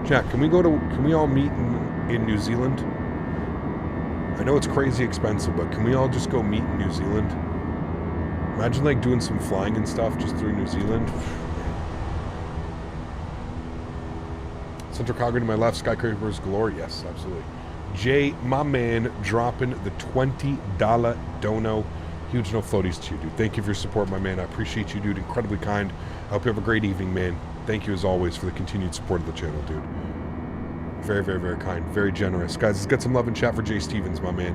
Jack, can we all meet in New Zealand? I know it's crazy expensive, but can we all just go meet in New Zealand? Imagine like doing some flying and stuff just through New Zealand. Central Calgary to my left, skyscrapers galore. Yes, absolutely. Jay, my man, dropping the $20 dono. Huge no floaties to you, dude. Thank you for your support, my man. I appreciate you, dude. Incredibly kind. I hope you have a great evening, man. Thank you as always for the continued support of the channel, dude. Very, very, very kind. Very generous. Guys, let's get some love and chat for Jay Stevens, my man.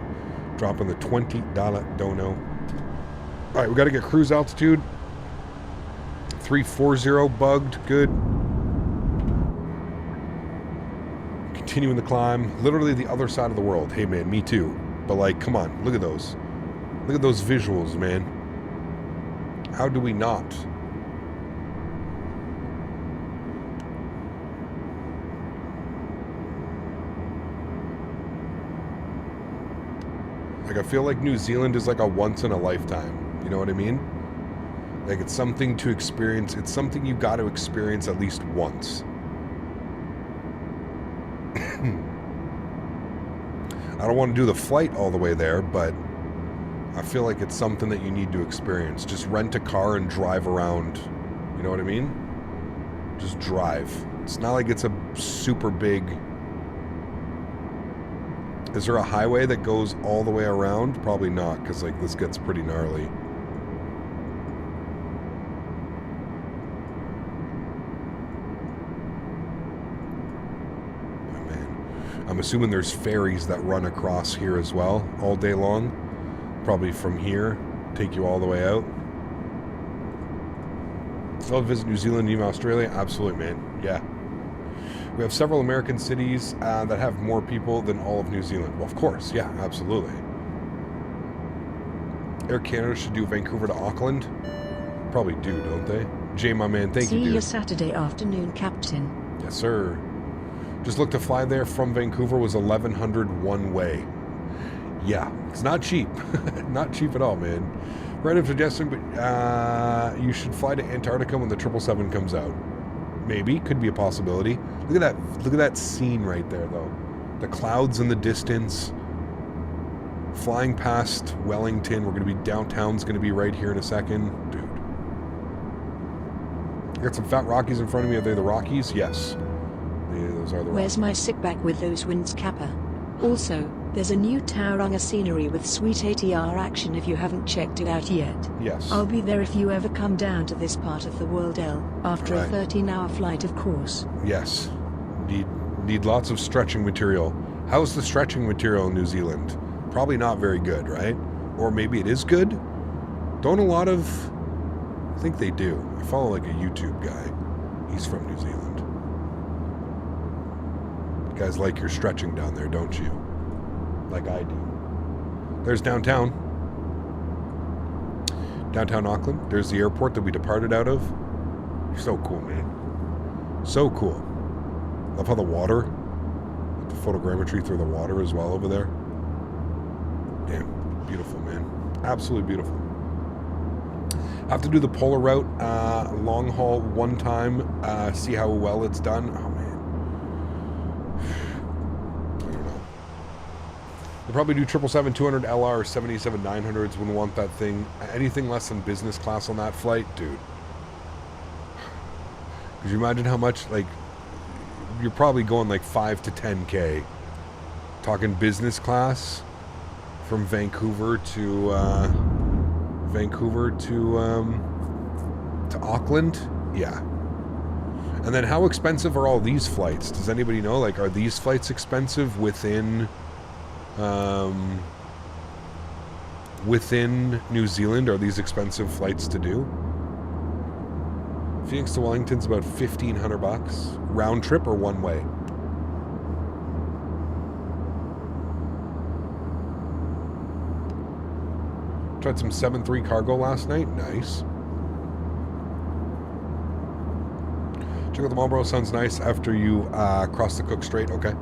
Dropping the $20 dono. All right, we got to get cruise altitude. 340 bugged. Good. Continuing the climb. Literally the other side of the world. Hey, man, me too. But, like, come on. Look at those. Look at those visuals, man. How do we not? Like, I feel like New Zealand is like a once in a lifetime. You know what I mean? Like, it's something to experience. It's something you got to experience at least once. I don't want to do the flight all the way there, but I feel like it's something that you need to experience. Just rent a car and drive around. You know what I mean? Just drive. It's not like it's a super big Is there a highway that goes all the way around? Probably not, because like this gets pretty gnarly. Oh man. I'm assuming there's ferries that run across here as well, all day long. Probably from here, take you all the way out. I'll visit New Zealand, even Australia. Absolutely, man. Yeah. We have several American cities that have more people than all of New Zealand. Well, of course. Yeah, absolutely. Air Canada should do Vancouver to Auckland. Probably do, don't they? Jay, my man, thank you, See dude. you Saturday afternoon, Captain. Yes, sir. Just looked to fly there from Vancouver was $1,100 one way. Yeah, it's not cheap. Not cheap at all, man. Random suggestion, but you should fly to Antarctica when the 777 comes out. Maybe, could be a possibility. Look at that scene right there, though. The clouds in the distance. Flying past Wellington. We're going to be downtown's going to be right here in a second. Dude. I got some fat Rockies in front of me. Are they the Rockies? Yes. Those are the Where's Rockies. my sit back with those winds, Kappa? Also, there's a new Tauranga scenery with sweet ATR action if you haven't checked it out yet. Yes. I'll be there if you ever come down to this part of the world, after Right. a 13-hour flight, of course. Yes. Need lots of stretching material. How's the stretching material in New Zealand? Probably not very good, right? Or maybe it is good? Don't a lot of... I think they do. I follow like a YouTube guy. He's from New Zealand. You guys like your stretching down there, don't you? Like I do. There's downtown. Downtown Auckland. There's the airport that we departed out of. So cool, man. So cool. Love how the water, the photogrammetry through the water as well over there. Damn, beautiful, man. Absolutely beautiful. Have to do the polar route, long haul one time, see how well it's done. Oh man. I don't know. They'll probably do 777-200 LR or 787-900s. Wouldn't want that thing. Anything less than business class on that flight, dude. Could you imagine how much, like, you're probably going like 5 to 10K. Talking business class from Vancouver to Auckland. Yeah. And then how expensive are all these flights? Does anybody know? Like, are these flights expensive within New Zealand? Are these expensive flights to do? Phoenix to Wellington's about $1,500 round trip or one way. Tried some 7.3 cargo last night. Nice. Check out the Marlboro. Sounds nice after you cross the Cook Strait. Okay.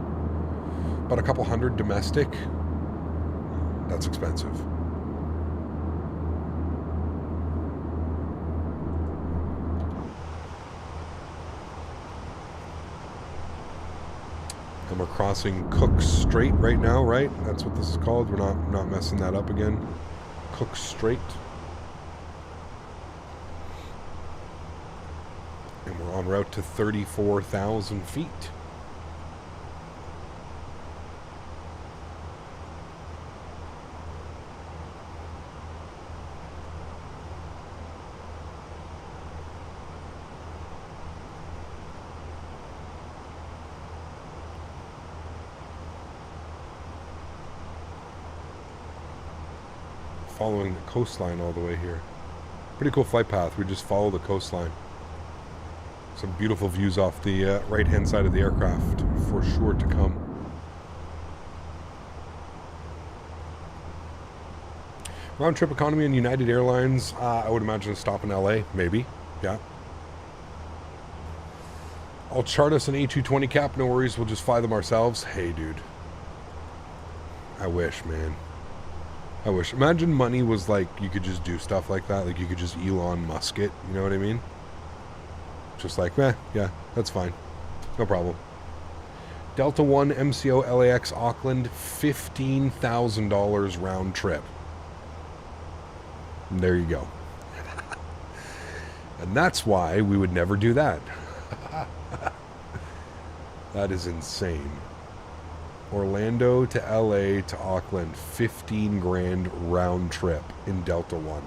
About a couple hundred domestic. That's expensive. And we're crossing Cook Strait right now, right? That's what this is called. We're not messing that up again. Cook Strait. And we're en route to 34,000 feet. Following the coastline all the way here. Pretty cool flight path. We just follow the coastline. Some beautiful views off the right-hand side of the aircraft for sure to come. Round trip economy and United Airlines. I would imagine a stop in LA, maybe. Yeah. I'll chart us an A320 cap. No worries. We'll just fly them ourselves. Hey, dude. I wish, man. I wish. Imagine money was like, you could just do stuff like that. Like, you could just Elon Musk it. You know what I mean? Just like, yeah, that's fine. No problem. Delta 1 MCO LAX Auckland, $15,000 round trip. And there you go. And that's why we would never do that. That is insane. Orlando to LA to Auckland, 15 grand round trip in Delta One.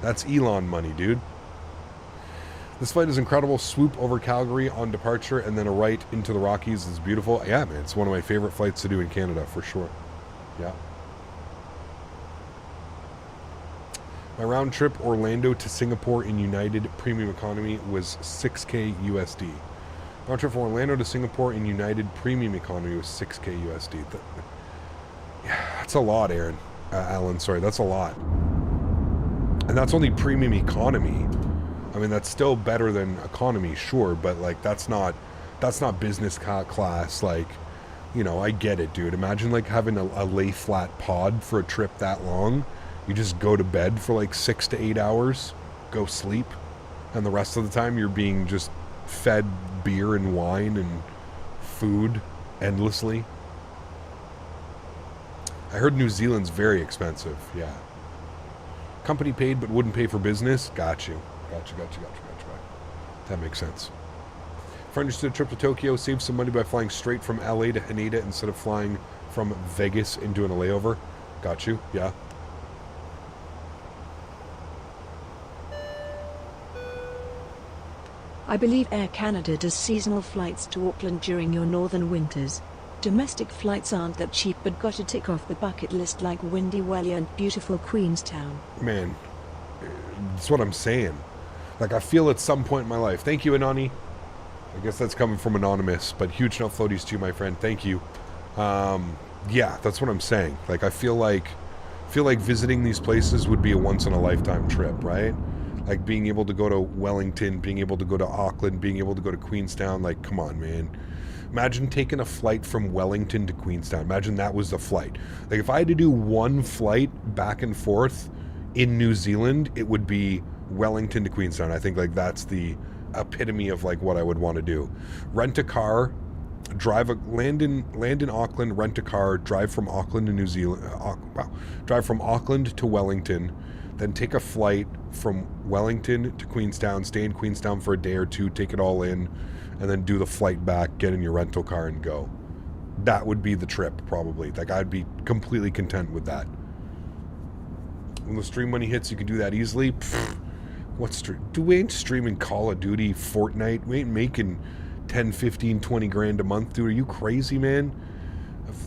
That's Elon money, dude. This flight is incredible. Swoop over Calgary on departure and then a right into the Rockies is beautiful. Yeah, man, it's one of my favorite flights to do in Canada for sure. Yeah. My round trip Orlando to Singapore in United Premium Economy was 6K USD. Round trip from Orlando to Singapore in United Premium Economy was 6K USD. Yeah, that's a lot, Aaron. Alan, sorry, that's a lot. And that's only Premium Economy. I mean, that's still better than economy, sure, but like that's not business class. Like, you know, I get it, dude. Imagine like having a lay flat pod for a trip that long. You just go to bed for like 6 to 8 hours, go sleep, and the rest of the time you're being just fed beer and wine and food endlessly. I heard New Zealand's very expensive. Yeah. Company paid but wouldn't pay for business. Got you. Gotcha. That makes sense. If I understood a trip to Tokyo, save some money by flying straight from LA to Haneda instead of flying from Vegas and doing a layover. Got you. Yeah. I believe Air Canada does seasonal flights to Auckland during your northern winters. Domestic flights aren't that cheap, but got to tick off the bucket list like Windy Welly and beautiful Queenstown. Man, that's what I'm saying. Like, I feel at some point in my life. Thank you, Anani. I guess that's coming from Anonymous, but huge enough floaties too, my friend. Thank you. Yeah, that's what I'm saying. Like, I feel like visiting these places would be a once-in-a-lifetime trip, right? Like, being able to go to Wellington, being able to go to Auckland, being able to go to Queenstown. Like, come on, man. Imagine taking a flight from Wellington to Queenstown. Imagine that was the flight. Like, if I had to do one flight back and forth in New Zealand, it would be Wellington to Queenstown. I think, like, that's the epitome of, like, what I would want to do. Rent a car, land in Auckland, rent a car, drive from Auckland to New Zealand. Drive from Auckland to Wellington, then take a flight from Wellington to Queenstown, stay in Queenstown for a day or two, take it all in, and then do the flight back, get in your rental car and go. That would be the trip, probably. Like, I'd be completely content with that. When the stream money hits, you can do that easily. We ain't streaming Call of Duty, Fortnite. We ain't making 10, 15, 20 grand a month, dude. Are you crazy, man?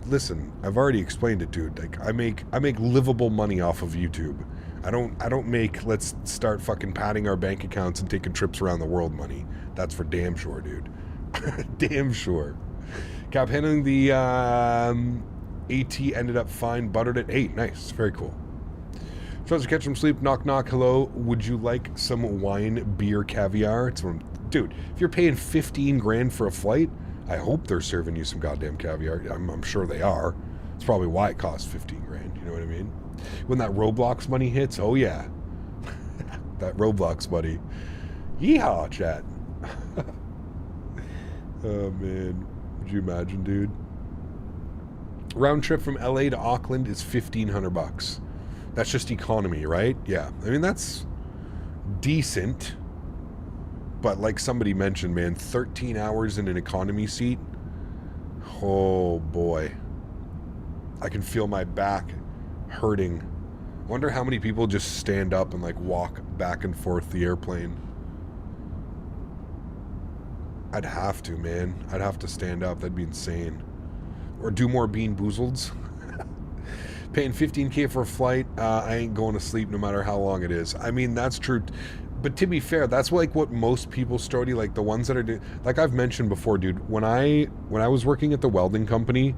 Listen, I've already explained it, dude. Like, I make livable money off of YouTube. I don't make let's start fucking padding our bank accounts and taking trips around the world money. That's for damn sure, dude. Damn sure. Cap handling the AT ended up fine, buttered it. 8. Nice. Very cool. Tries to catch some sleep. Knock knock. Hello. Would you like some wine, beer, caviar? It's from, dude, if you're paying 15 grand for a flight, I hope they're serving you some goddamn caviar. I'm sure they are. It's probably why it costs 15 grand. You know what I mean? When that Roblox money hits, oh yeah. That Roblox money. Yeehaw, chat. Oh man. Would you imagine, dude? Round trip from LA to Auckland is $1,500. That's just economy, right? Yeah. I mean, that's decent. But like somebody mentioned, man, 13 hours in an economy seat. Oh boy. I can feel my back hurting. Wonder how many people just stand up and like walk back and forth the airplane. I'd have to, man. I'd have to stand up. That'd be insane. Or do more Bean Boozleds. Paying $15K for a flight, I ain't going to sleep no matter how long it is. I mean, that's true. But to be fair, that's like what most people, Strody, like the ones that are, like I've mentioned before, dude, when I was working at the welding company,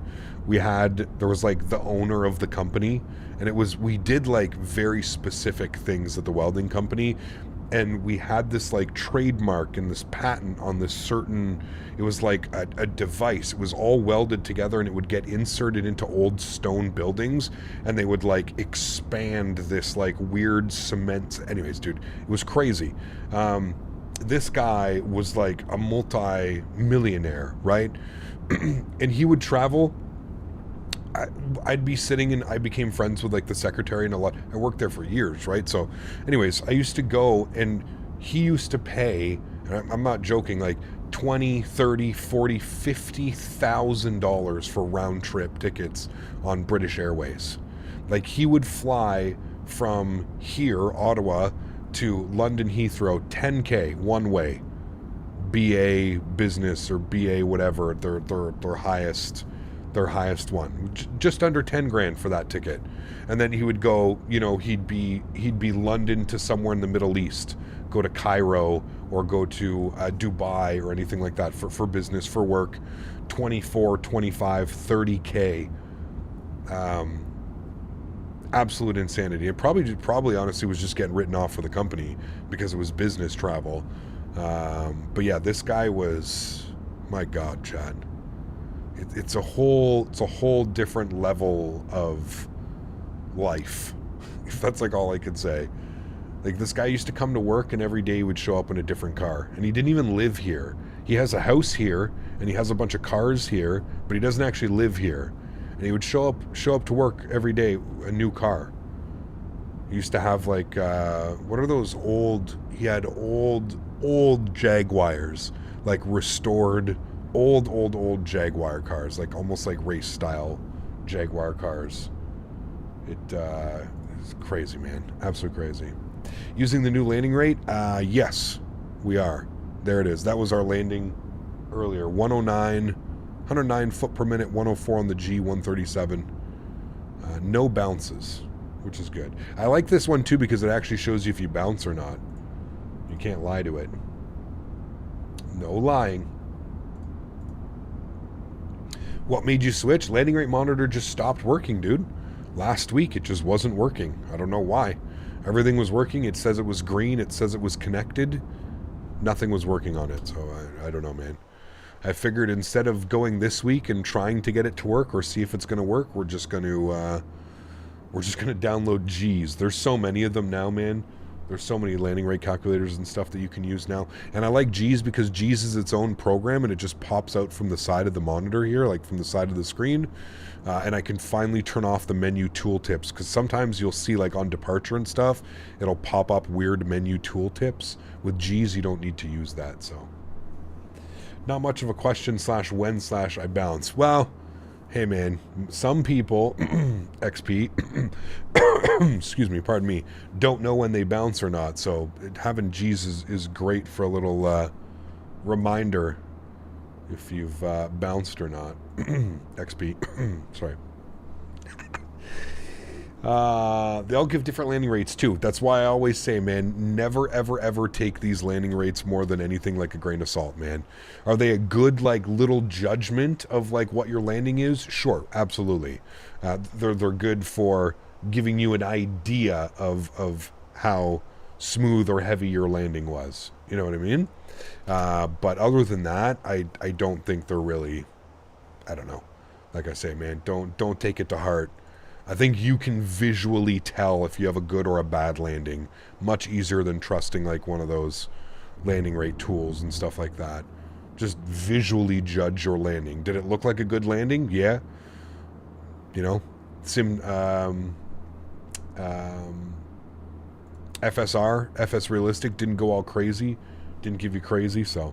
there was like the owner of the company, and we did like very specific things at the welding company, and we had this like trademark and this patent on this certain, it was like a device. It was all welded together and it would get inserted into old stone buildings, and they would like expand this like weird cement. Anyways, dude, it was crazy. This guy was like a multi-millionaire, right? And he would travel. I'd be sitting and I became friends with like the secretary and a lot. I worked there for years, right? So anyways, I used to go and he used to pay, and I'm not joking, like $20, $30, $40, $50,000 for round trip tickets on British Airways. Like, he would fly from here, Ottawa, to London Heathrow, 10K one way, BA business or BA whatever, their highest one, just under 10 grand for that ticket. And then he would go, you know, he'd be London to somewhere in the Middle East, go to Cairo or go to Dubai or anything like that for business, for work. 24, 25, 30K. Absolute insanity. It probably honestly was just getting written off for the company because it was business travel. But yeah, this guy was, my God, Chad. It's a whole different level of life. If that's like all I could say. Like, this guy used to come to work and every day he would show up in a different car. And he didn't even live here. He has a house here and he has a bunch of cars here, but he doesn't actually live here. And he would show up to work every day, a new car. He used to have like, what are those old, he had old Jaguars, like restored, old Jaguar cars, like almost like race style Jaguar cars. It's crazy, man. Absolutely crazy. Using the new landing rate? Yes, we are. There it is. That was our landing earlier. 109 foot per minute, 104 on the G, 137. No bounces, which is good. I like this one too because it actually shows you if you bounce or not. You can't lie to it. No lying. What made you switch? Landing rate monitor just stopped working, dude. Last week it just wasn't working. I don't know why. Everything was working. It says it was green. It says it was connected. Nothing was working on it. So I don't know, man. I figured instead of going this week and trying to get it to work or see if it's going to work, we're just going to download G's. There's so many of them now, man. There's so many landing rate calculators and stuff that you can use now. And I like G's because G's is its own program and it just pops out from the side of the monitor here, like from the side of the screen. And I can finally turn off the menu tooltips because sometimes you'll see like on departure and stuff, it'll pop up weird menu tooltips. With G's, you don't need to use that, so. Not much of a question /when/ I bounce. Well, hey man, some people, XP, excuse me, pardon me, don't know when they bounce or not. So having G's is great for a little reminder if you've bounced or not. XP, sorry. They'll give different landing rates too. That's why I always say, man, never ever take these landing rates more than anything like a grain of salt, man. Are they a good like little judgment of like what your landing is? Sure, absolutely. They're good for giving you an idea of how smooth or heavy your landing was. You know what I mean? But other than that, I don't think they're really, I don't know. Like I say, man, don't take it to heart. I think you can visually tell if you have a good or a bad landing much easier than trusting like one of those landing rate tools and stuff like that. Just visually judge your landing. Did it look like a good landing? Yeah. You know, FS realistic didn't go all crazy, didn't give you crazy, so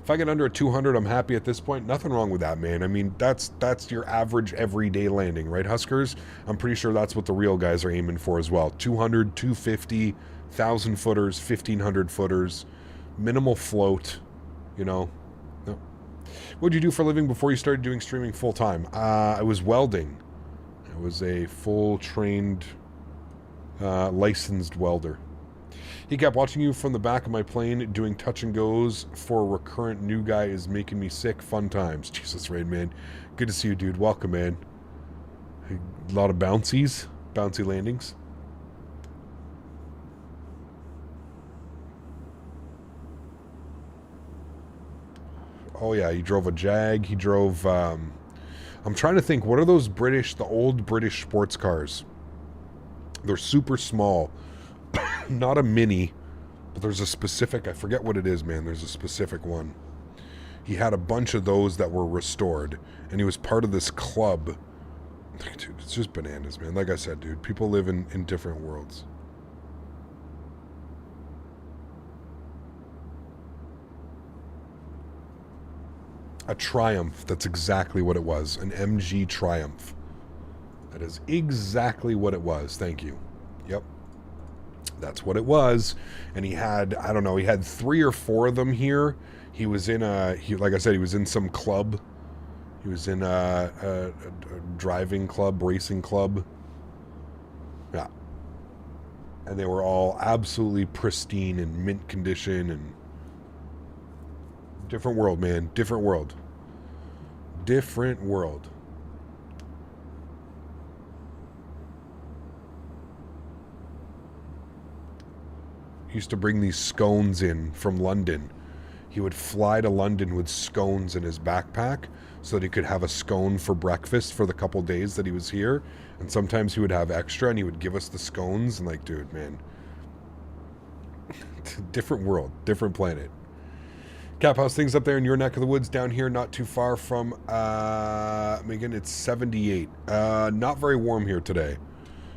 if I get under a 200, I'm happy at this point. Nothing wrong with that, man. I mean, that's your average everyday landing, right, Huskers? I'm pretty sure that's what the real guys are aiming for as well. 200, 250, 1,000 footers, 1,500 footers, minimal float, you know. No. What did you do for a living before you started doing streaming full time? I was welding. I was a full trained, licensed welder. He kept watching you from the back of my plane doing touch and goes for a recurrent new guy is making me sick. Fun times. Jesus, Raid, man. Good to see you, dude. Welcome, man. A lot of bouncy landings. Oh, yeah, he drove a Jag. He drove, I'm trying to think, what are those the old British sports cars? They're super small. Not a Mini, but there's a specific, I forget what it is, man. There's a specific one. He had a bunch of those that were restored, and he was part of this club. Dude, it's just bananas, man. Like I said, dude, people live in different worlds. A Triumph. That's exactly what it was. An MG Triumph. That is exactly what it was. Thank you. Yep. That's what it was. And he had, I don't know, he had 3 or 4 of them here. He was in like I said, he was in some club. He was in a driving club, racing club. Yeah. And they were all absolutely pristine and mint condition and different world, man. Different world. Different world. He used to bring these scones in from London. He would fly to London with scones in his backpack so that he could have a scone for breakfast for the couple days that he was here. And sometimes he would have extra and he would give us the scones. And like, dude, man. Different world. Different planet. Cap, how's things up there in your neck of the woods? Down here, not too far from Megan, it's 78. Not very warm here today.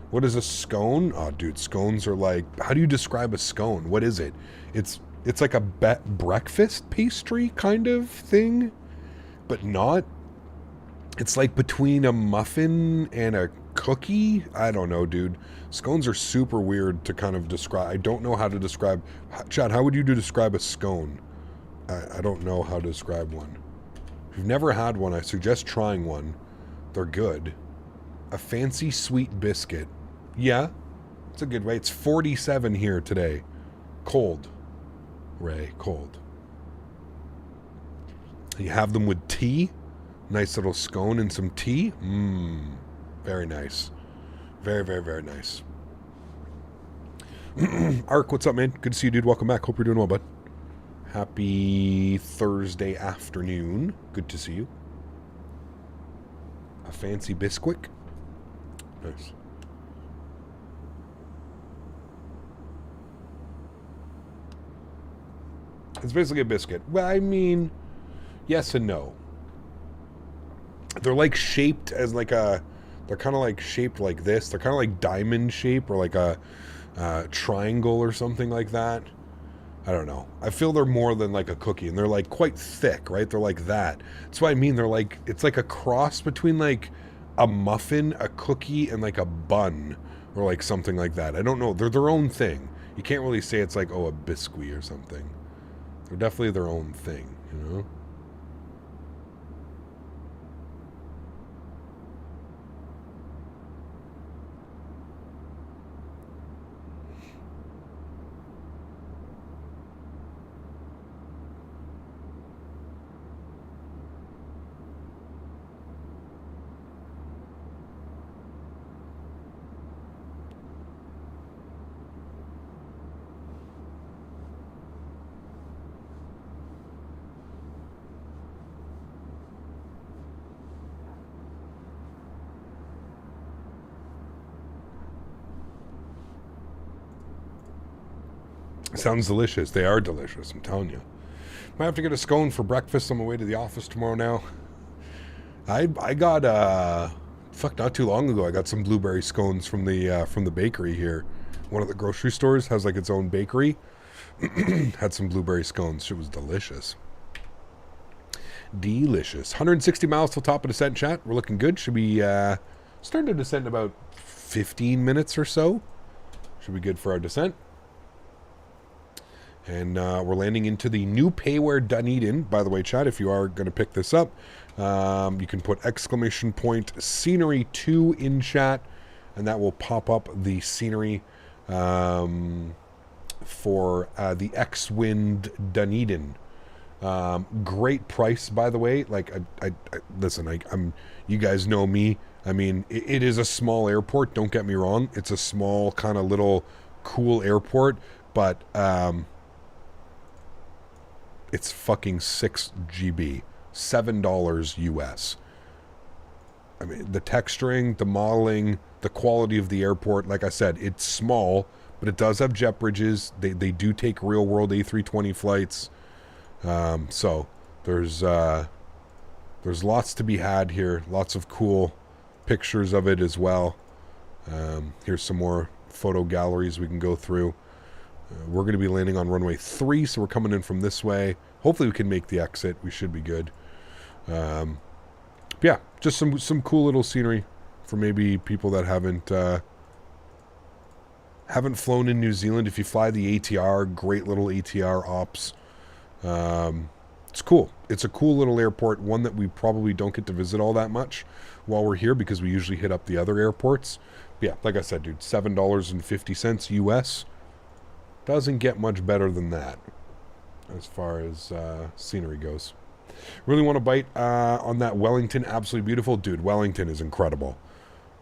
What is a scone? Oh, dude, scones are like... How do you describe a scone? What is it? It's like a breakfast pastry kind of thing, but not. It's like between a muffin and a cookie. I don't know, dude. Scones are super weird to kind of describe. I don't know how to describe... Chad, how would you describe a scone? I don't know how to describe one. If you've never had one, I suggest trying one. They're good. A fancy sweet biscuit. Yeah, it's a good way. It's 47 here today. Cold. Ray, cold. You have them with tea. Nice little scone and some tea. Mmm. Very nice. Very, very, very nice. Ark, what's up, man? Good to see you, dude. Welcome back. Hope you're doing well, bud. Happy Thursday afternoon. Good to see you. A fancy biscuit. Nice. It's basically a biscuit. Well, I mean, yes and no. They're like shaped as like a... They're kind of like shaped like this. They're kind of like diamond shape or like a triangle or something like that. I don't know. I feel they're more than like a cookie, and they're like quite thick, right? They're like that. That's what I mean. They're like, it's like a cross between like a muffin, a cookie, and like a bun or like something like that. I don't know. They're their own thing. You can't really say it's like, oh, a biscuit or something. They're definitely their own thing, you know? Sounds delicious. They are delicious, I'm telling you. Might have to get a scone for breakfast on my way to the office tomorrow now. I got not too long ago I got some blueberry scones from the bakery here. One of the grocery stores has like its own bakery. Had some blueberry scones. It was delicious. Delicious. 160 miles till top of descent, chat. We're looking good. Should be starting to descend in about 15 minutes or so. Should be good for our descent. And we're landing into the new payware Dunedin. By the way, chat, if you are going to pick this up, you can put !scenery 2 in chat, and that will pop up the scenery for the X-Wind Dunedin. Great price, by the way. Like, I listen, I'm you guys know me. I mean, it is a small airport. Don't get me wrong. It's a small kind of little cool airport, but it's fucking 6 GB, $7 US. I mean, the texturing, the modeling, the quality of the airport. Like I said, it's small, but it does have jet bridges. They do take real world A320 flights. So there's lots to be had here. Lots of cool pictures of it as well. Here's some more photo galleries we can go through. We're going to be landing on runway 3, so we're coming in from this way. Hopefully we can make the exit. We should be good. Yeah, just some cool little scenery for maybe people that haven't flown in New Zealand. If you fly the ATR, great little ATR ops. It's cool. It's a cool little airport, one that we probably don't get to visit all that much while we're here because we usually hit up the other airports. But yeah, like I said, dude, $7.50 US. Doesn't get much better than that as far as scenery goes. Really want to bite on that Wellington. Absolutely beautiful. Dude, Wellington is incredible.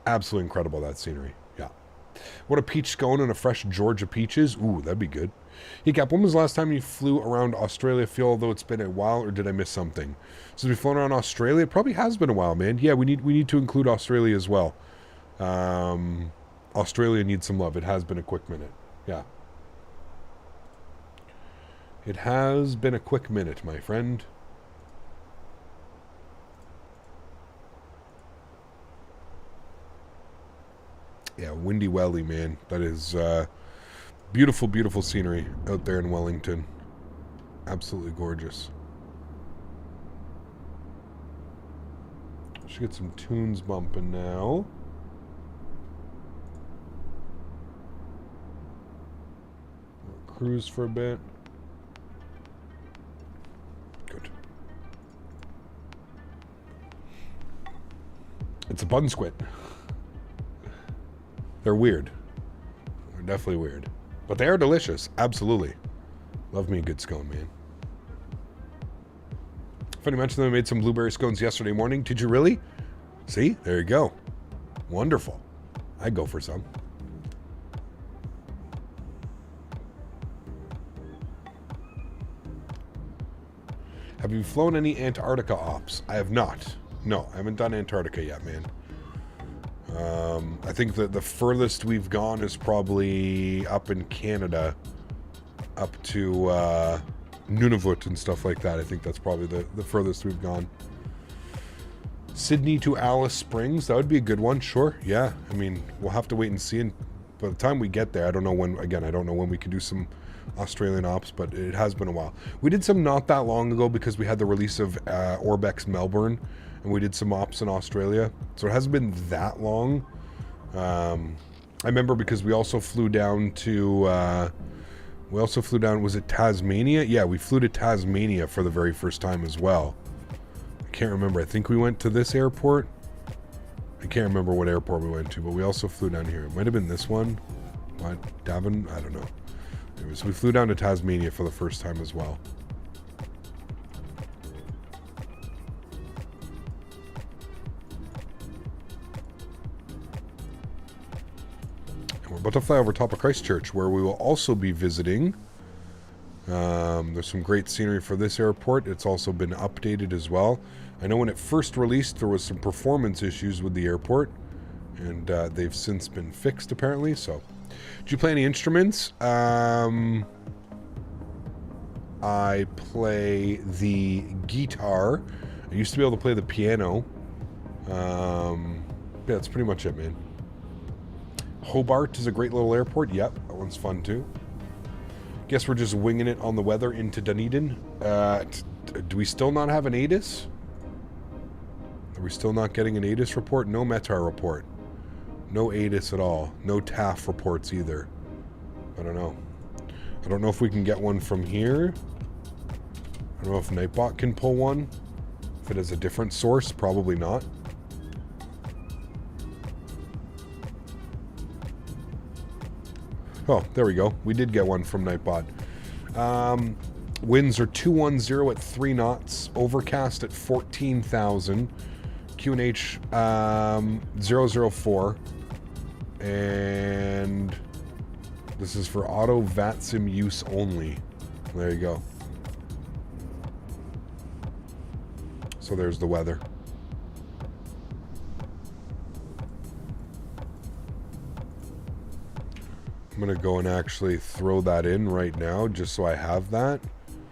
Absolutely incredible, that scenery. Yeah. What a peach scone and a fresh Georgia peaches. Ooh, that'd be good. Hey, Cap, when was the last time you flew around Australia? Feel although it's been a while, or did I miss something? Since we've flown around Australia, it probably has been a while, man. Yeah, we need to include Australia as well. Australia needs some love. It has been a quick minute. Yeah. It has been a quick minute, my friend. Yeah, Windy Welly, man. That is beautiful, beautiful scenery out there in Wellington. Absolutely gorgeous. Should get some tunes bumping now. We'll cruise for a bit. Good. It's a bun squid. They're weird. They're definitely weird. But they are delicious. Absolutely. Love me a good scone, man. Funny mention that I made some blueberry scones yesterday morning. Did you really? See? There you go. Wonderful. I'd go for some. Have you flown any Antarctica ops? I have not. No, I haven't done Antarctica yet, man. I think that the furthest we've gone is probably up in Canada, up to Nunavut and stuff like that. I think that's probably the furthest we've gone. Sydney to Alice Springs, that would be a good one, sure. Yeah, I mean, we'll have to wait and see. And by the time we get there, I don't know when, again, I don't know when we can do some Australian ops, but it has been a while. We did some not that long ago because we had the release of Orbex Melbourne, and we did some ops in Australia, so it hasn't been that long. I remember because we also flew down to was it Tasmania? Yeah, we flew to Tasmania for the very first time as well. I can't remember. I think we went to this airport. I can't remember what airport we went to, but we also flew down here. It might have been this one. What? Davin? I don't know. Anyways, we flew down to Tasmania for the first time as well. And we're about to fly over top of Christchurch, where we will also be visiting. There's some great scenery for this airport. It's also been updated as well. I know when it first released, there was some performance issues with the airport, and they've since been fixed, apparently. So, do you play any instruments? I play the guitar. I used to be able to play the piano. Yeah, that's pretty much it, man. Hobart is a great little airport. Yep, that one's fun too. Guess we're just winging it on the weather into Dunedin. Do we still not have an ATIS? Are we still not getting an ATIS report? No METAR report. No ATIS at all. No TAF reports either. I don't know. I don't know if we can get one from here. I don't know if Nightbot can pull one. If it has a different source, probably not. Oh, there we go. We did get one from Nightbot. Winds are 210 at 3 knots. Overcast at 14,000. QNH 004. And this is for auto VATSIM use only. There you go. So there's the weather. I'm going to go and actually throw that in right now just so I have that.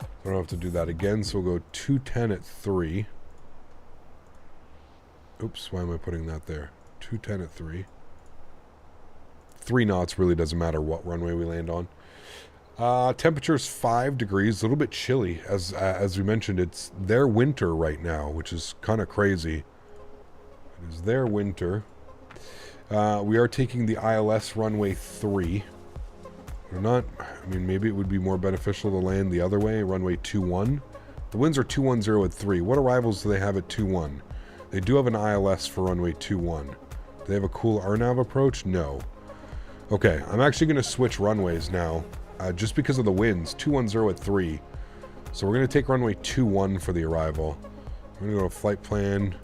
I don't have to do that again. So we'll go 210 at 3. Oops, why am I putting that there? 210 at 3. 3 knots really doesn't matter what runway we land on. Temperature's 5 degrees, a little bit chilly. As we mentioned, it's their winter right now, which is kind of crazy. It is their winter. We are taking the ILS runway 3. We're not, I mean, maybe it would be more beneficial to land the other way, runway 21. The winds are 210 at 3. What arrivals do they have at 21? They do have an ILS for runway 21. Do they have a cool RNAV approach? No. Okay, I'm actually going to switch runways now, just because of the winds. 210 at 3. So we're going to take runway 21 for the arrival. We're going to go to flight plan,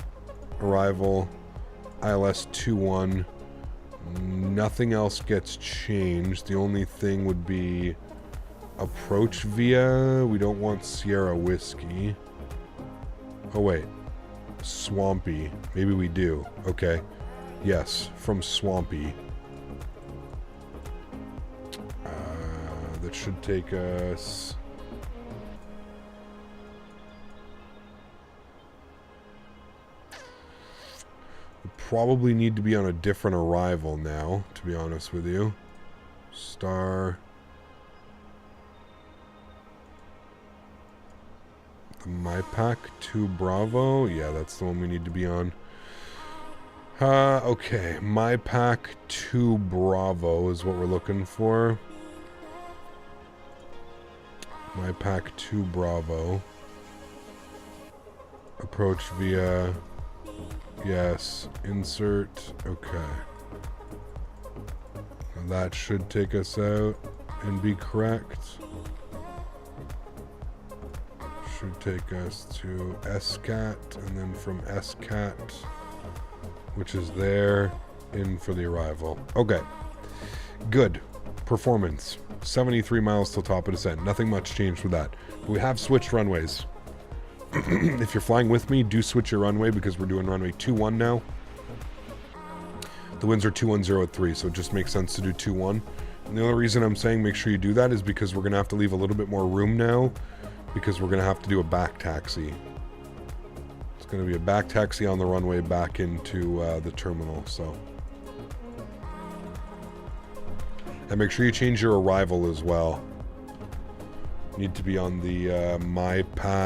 arrival, ILS 21. Nothing else gets changed. The only thing would be approach via. We don't want Sierra Whiskey. Oh wait, Swampy. Maybe we do. Okay. Yes, from Swampy. That should take us. We probably need to be on a different arrival now, to be honest with you. Star. The MyPack 2 Bravo. Yeah, that's the one we need to be on. Okay. MyPack 2 Bravo is what we're looking for. MyPack 2 Bravo. Approach via... Yes. Insert. Okay. And that should take us out and be correct. Should take us to SCAT, and then from SCAT, which is there, in for the arrival. Okay. Good. Performance. 73 miles till top of descent. Nothing much changed with that. We have switched runways. If you're flying with me, do switch your runway because we're doing runway 21 now. The winds are 210 at 3, so it just makes sense to do 21. And the only reason I'm saying make sure you do that is because we're going to have to leave a little bit more room now because we're going to have to do a back taxi. It's going to be a back taxi on the runway back into the terminal, so. And make sure you change your arrival as well. Need to be on the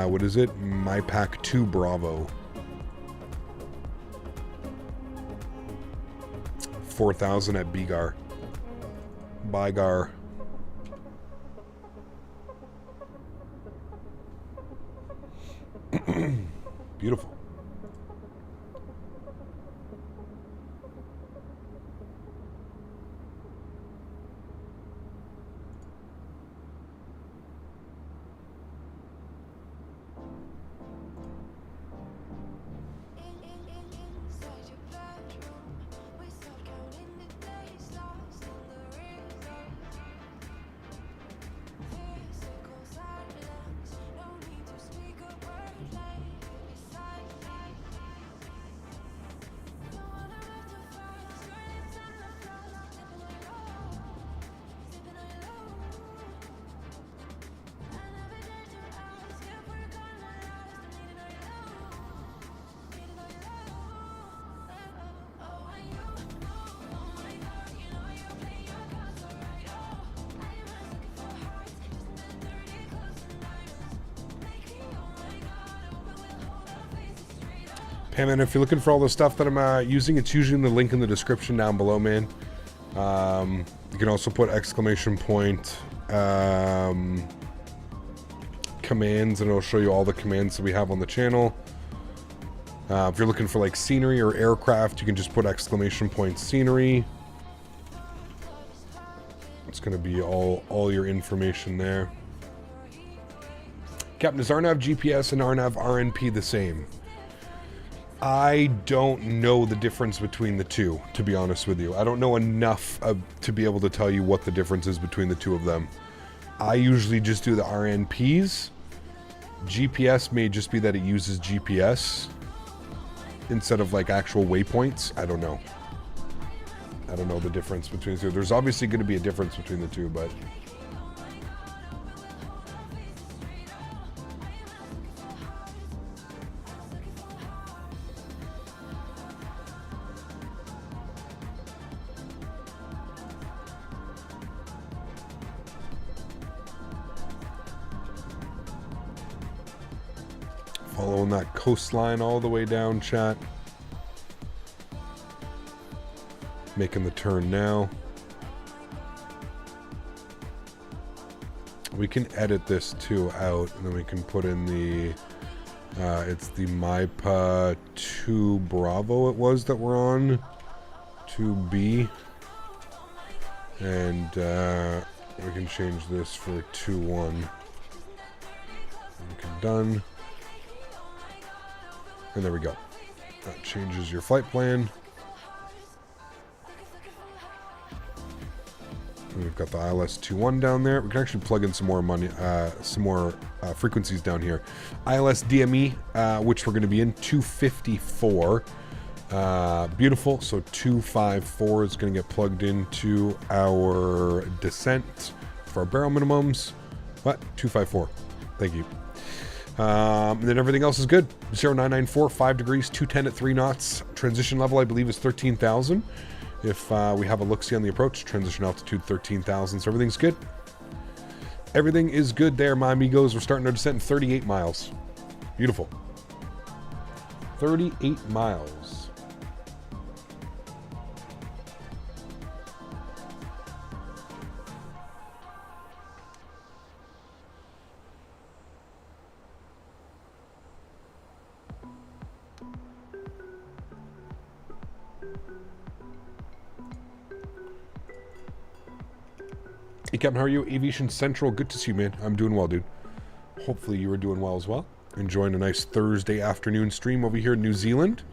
what is it? MyPack 2 Bravo. 4,000 at Bigar. Bygar. Beautiful. Hey man, if you're looking for all the stuff that I'm using, it's usually in the link in the description down below, man. You can also put exclamation point commands, and it'll show you all the commands that we have on the channel. If you're looking for like scenery or aircraft, you can just put exclamation point scenery. It's going to be all your information there. Captain, is RNAV GPS and RNAV RNP the same? I don't know the difference between the two, to be honest with you. I don't know enough to be able to tell you what the difference is between the two of them. I usually just do the RNPs. GPS may just be that it uses GPS instead of like actual waypoints. I don't know. I don't know the difference between the two. There's obviously going to be a difference between the two, but... Following that coastline all the way down, chat. Making the turn now. We can edit this too out, and then we can put in the, it's the MyPa 2 Bravo it was that we're on, 2B, and we can change this for 2-1. Okay, done. And there we go. That changes your flight plan. We've got the ILS-21 down there. We can actually plug in some more money, frequencies down here. ILS DME, which we're going to be in 254. Beautiful. So 254 is going to get plugged into our descent for our barrel minimums. What? 254. Thank you. And then everything else is good. 0994, 5 degrees, 210 at 3 knots. Transition level, I believe, is 13,000. If we have a look-see on the approach, transition altitude 13,000, so everything's good. Everything is good there, my amigos. We're starting our descent in 38 miles. Beautiful. 38 miles. Hey Captain, how are you? Aviation Central, good to see you, man. I'm doing well, dude. Hopefully you are doing well as well. Enjoying a nice Thursday afternoon stream over here in New Zealand.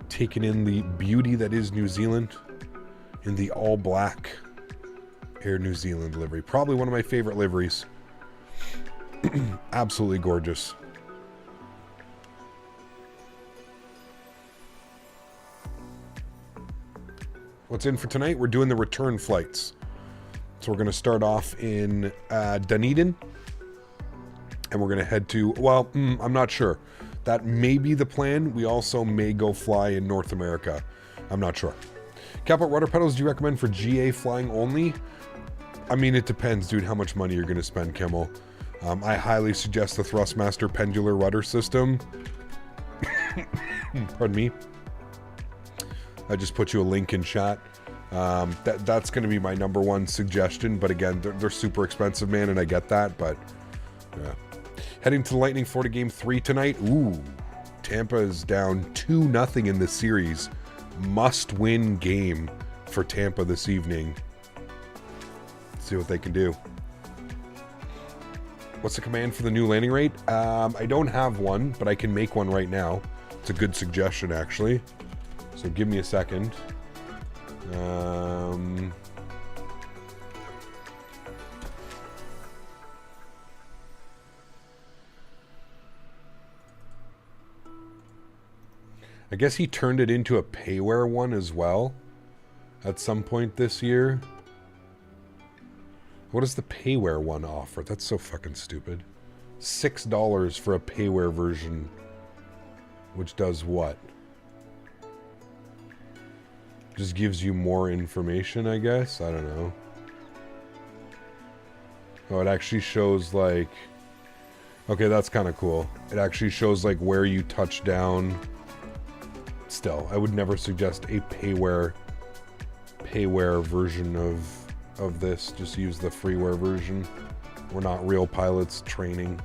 Taking in the beauty that is New Zealand in the all-black Air New Zealand livery. Probably one of my favorite liveries. Absolutely gorgeous. What's in for tonight? We're doing the return flights. So we're going to start off in Dunedin, and we're going to head to, well, I'm not sure. That may be the plan. We also may go fly in North America. I'm not sure. Cap, what rudder pedals do you recommend for GA flying only? I mean, it depends, dude, how much money you're going to spend, Kimmel. I highly suggest the Thrustmaster pendular rudder system. Pardon me. I just put you a link in chat. That's going to be my number one suggestion, but again, they're super expensive, man, and I get that, but yeah. Heading to the Lightning Florida Game 3 tonight. Ooh, Tampa is down 2-0 in this series. Must-win game for Tampa this evening. Let's see what they can do. What's the command for the new landing rate? I don't have one, but I can make one right now. It's a good suggestion, actually. So give me a second. I guess he turned it into a payware one as well at some point this year. What does the payware one offer? That's so fucking stupid. $6 for a payware version, which does what? Just gives you more information, I guess. I don't know. Oh, it actually shows like... Okay, that's kind of cool. It actually shows like where you touch down. Still, I would never suggest a payware version of this. Just use the freeware version. We're not real pilots training.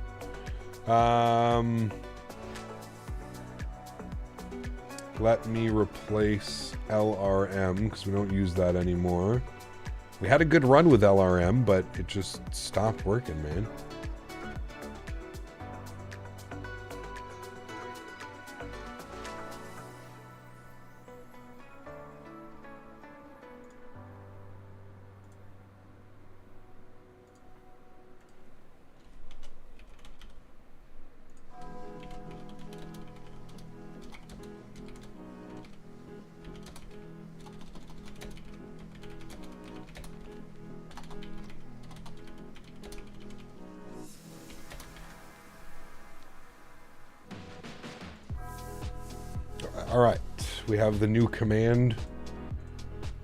Let me replace LRM, because we don't use that anymore. We had a good run with LRM, but it just stopped working, man. Alright, we have the new command.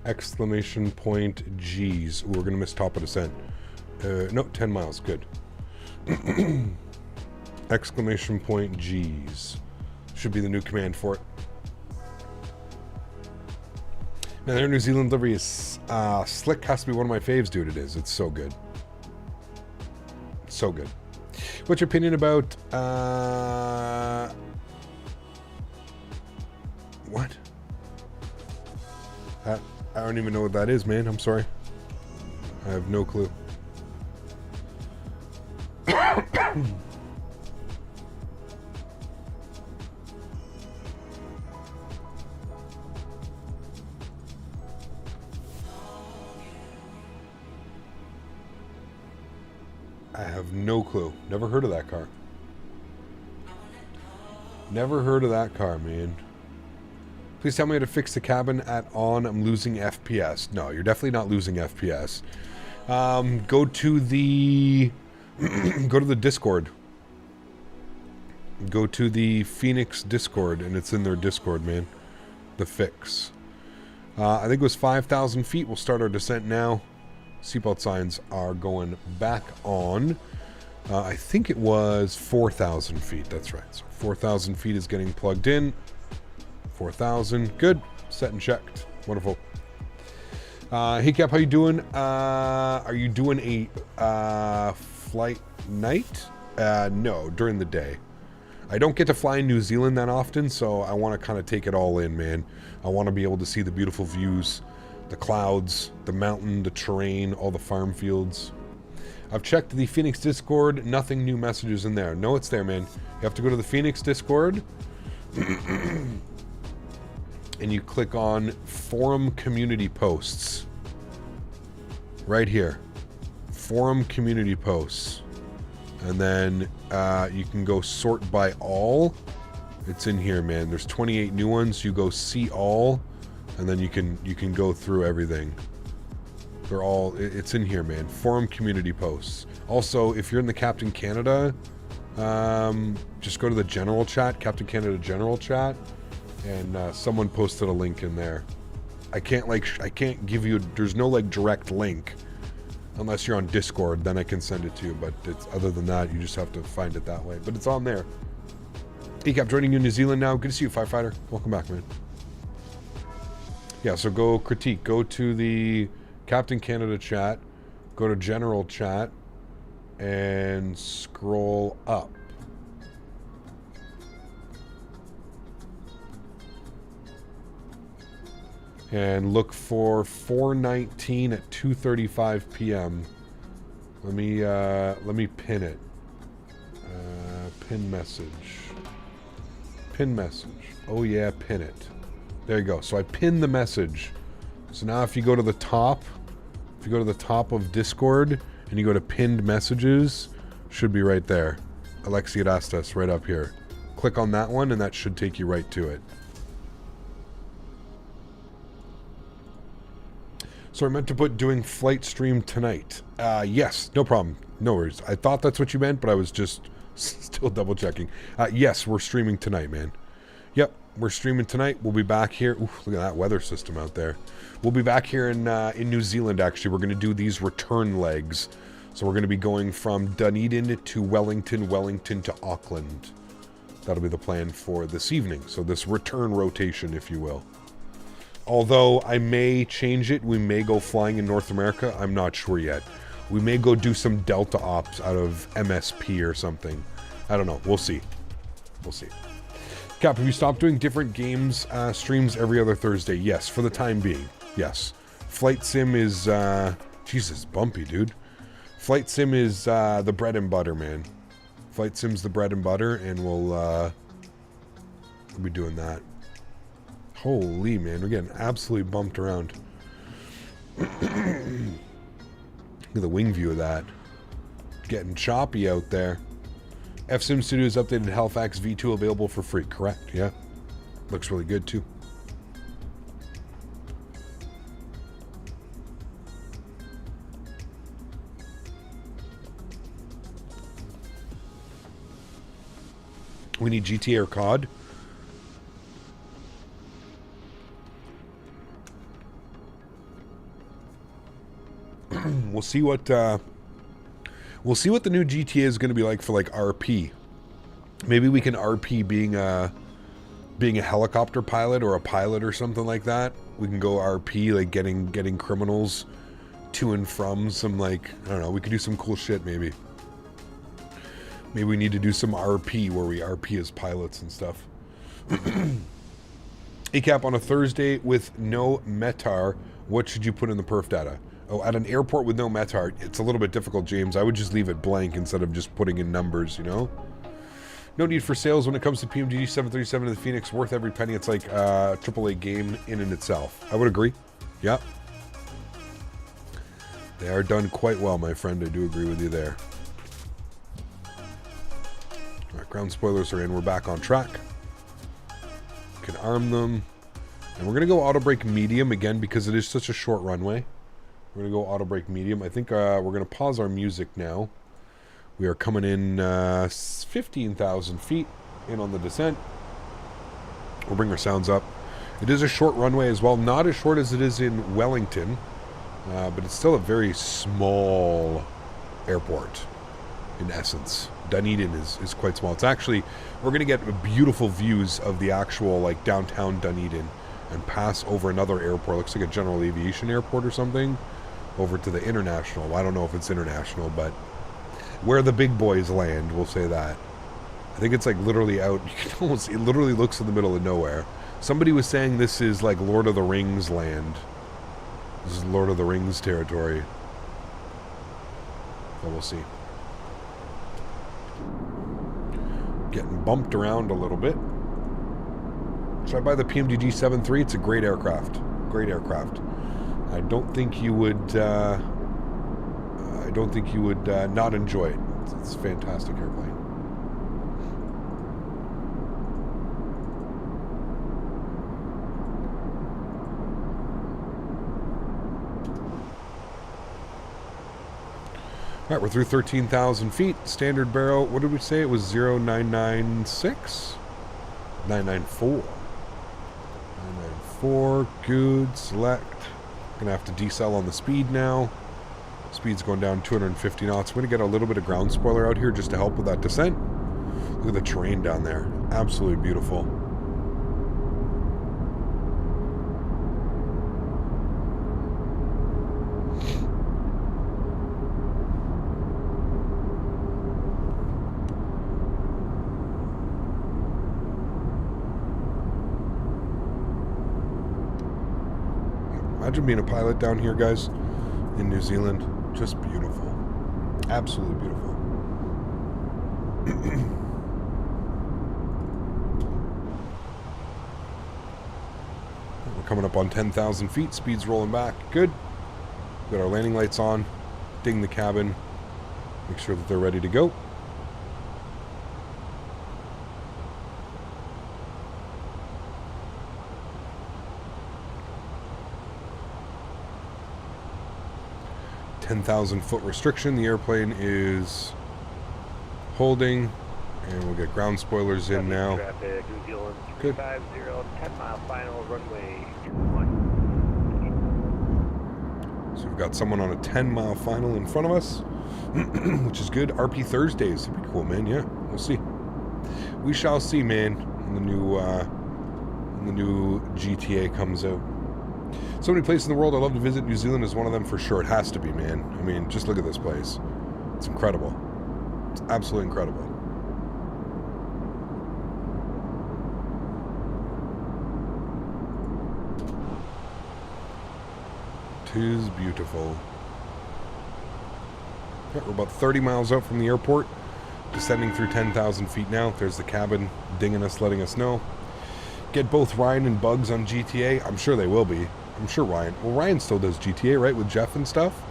Exclamation point G's. Ooh, we're going to miss top of descent. No, 10 miles. Good. Exclamation point G's. Should be the new command for it. Now, their New Zealand livery is slick. Has to be one of my faves, dude. It is. It's so good. So good. What's your opinion about... what? I don't even know what that is, man. I'm sorry. I have no clue. I have no clue. Never heard of that car. Never heard of that car, man. Please tell me how to fix the cabin at on. I'm losing FPS. No, you're definitely not losing FPS. Go to the go to the Discord. Go to the Fenix Discord, and it's in their Discord, man. The fix. I think it was 5,000 feet. We'll start our descent now. Seatbelt signs are going back on. I think it was 4,000 feet. That's right. So 4,000 feet is getting plugged in. 4,000. Good. Set and checked. Wonderful. Hey, Cap, how you doing? Are you doing a flight night? No, during the day. I don't get to fly in New Zealand that often, so I want to kind of take it all in, man. I want to be able to see the beautiful views, the clouds, the mountain, the terrain, all the farm fields. I've checked the Fenix Discord. Nothing new messages in there. No, it's there, man. You have to go to the Fenix Discord. And you click on Forum Community Posts. Right here. Forum Community Posts. And then you can go sort by all. It's in here, man. There's 28 new ones. You go see all. And then you can go through everything. They're all, it's in here, man. Forum Community Posts. Also, if you're in the Captain Canada, just go to the general chat, Captain Canada general chat, and someone posted a link in there. I can't give you, there's no like direct link unless you're on Discord, then I can send it to you, but it's, other than that, you just have to find it that way. But it's on there. ECAP joining you in New Zealand now. Good to see you, Firefighter. Welcome back, man. Yeah, so go critique. Go to the Captain Canada chat, go to general chat, and scroll up. And look for 419 at 2:35 p.m. Let me pin it. Pin message. Pin message. Oh yeah, pin it. There you go. So I pinned the message. So now if you go to the top, of Discord and you go to pinned messages, should be right there. AlexSiu had asked us right up here. Click on that one and that should take you right to it. So I meant to put doing flight stream tonight. Yes, no problem. No worries. I thought that's what you meant, but I was just still double checking. Yes, we're streaming tonight, man. Yep, we're streaming tonight. We'll be back here. Ooh, look at that weather system out there. We'll be back here in New Zealand, actually. We're going to do these return legs. So we're going to be going from Dunedin to Wellington, Wellington to Auckland. That'll be the plan for this evening. So this return rotation, if you will. Although I may change it. We may go flying in North America. I'm not sure yet. We may go do some Delta ops out of MSP or something. I don't know. We'll see. We'll see. Cap, have you stopped doing different games streams every other Thursday? Yes, for the time being. Yes. Flight Sim is... Jesus, bumpy, dude. Flight Sim is the bread and butter, man. Flight Sim's the bread and butter, and we'll be doing that. Holy, man. We're getting absolutely bumped around. Look at the wing view of that. Getting choppy out there. FSim Studios updated Halifax V2 available for free. Correct, yeah. Looks really good, too. We need GTA or COD. We'll see what the new GTA is going to be like for like RP. Maybe we can RP being a helicopter pilot or a pilot or something like that. We can go RP, like getting criminals to and from some, like, I don't know, we could do some cool shit maybe. Maybe we need to do some RP where we RP as pilots and stuff. ACAP on a Thursday with no METAR, what should you put in the perf data? Oh, at an airport with no METAR, it's a little bit difficult, James. I would just leave it blank instead of just putting in numbers, you know? No need for sales when it comes to PMG 737 to the Fenix. Worth every penny. It's like a AAA game in and itself. I would agree. Yep. They are done quite well, my friend. I do agree with you there. Alright, ground spoilers are in. We're back on track. Can arm them. And we're going to go auto brake medium again because it is such a short runway. We're going to go auto brake medium. I think we're going to pause our music now. We are coming in 15,000 feet in on the descent. We'll bring our sounds up. It is a short runway as well. Not as short as it is in Wellington. But it's still a very small airport in essence. Dunedin is quite small. It's actually, we're going to get beautiful views of the actual like downtown Dunedin and pass over another airport. Looks like a general aviation airport or something. Over to the international. I don't know if it's international, but where the big boys land, we'll say that. I think it's like literally out, you can almost, it literally looks in the middle of nowhere. Somebody was saying this is like Lord of the Rings land. This is Lord of the Rings territory. But we'll see. Getting bumped around a little bit. Should I buy the PMDG 7.3? It's a great aircraft. Great aircraft. I don't think you would not enjoy it. It's a fantastic airplane. All right, we're through 13,000 feet. Standard barrel, what did we say? It was 0996? 994. 994, good, select. Gonna have to decel on the speed now. Speed's going down 250 knots. We're gonna get a little bit of ground spoiler out here just to help with that descent. Look at the terrain down there. Absolutely beautiful. Imagine being a pilot down here, guys, in New Zealand. Just beautiful. Absolutely beautiful. We're coming up on 10,000 feet. Speed's rolling back. Good. Got our landing lights on. Ding the cabin. Make sure that they're ready to go. .10,000-foot restriction. The airplane is holding, and we'll get ground spoilers in now. Traffic, New Zealand Good. 350, 10-mile final, runway 21. So we've got someone on a 10-mile final in front of us, which is good. RP Thursdays. That'd be cool, man. Yeah, we'll see. We shall see, man. When the new GTA comes out. So many places in the world I love to visit. New Zealand is one of them for sure. It has to be, man. I mean, just look at this place. It's incredible. It's absolutely incredible. Tis beautiful. Okay, we're about 30 miles out from the airport. Descending through 10,000 feet now. There's the cabin dinging us, letting us know. Get both Ryan and Bugs on GTA? I'm sure they will be. I'm sure Ryan... Well, Ryan still does GTA, right? With Jeff and stuff?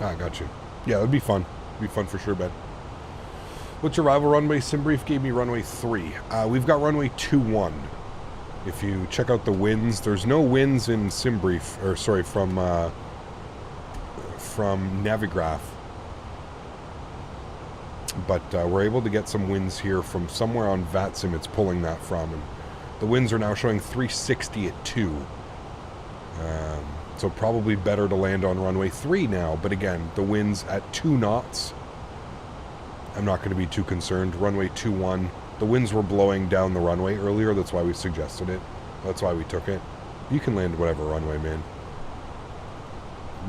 Ah, got you. Yeah, that'd be fun. It'd be fun for sure, Ben. What's your rival runway? Simbrief gave me runway 3. We've got runway 21. If you check out the winds, there's no winds in Simbrief, or sorry, from from Navigraph. But we're able to get some winds here from somewhere on VATSIM it's pulling that from. And the winds are now showing 360 at 2. So probably better to land on runway 3 now. But again, the winds at 2 knots. I'm not going to be too concerned. Runway 21. The winds were blowing down the runway earlier. That's why we suggested it. That's why we took it. You can land whatever runway, man.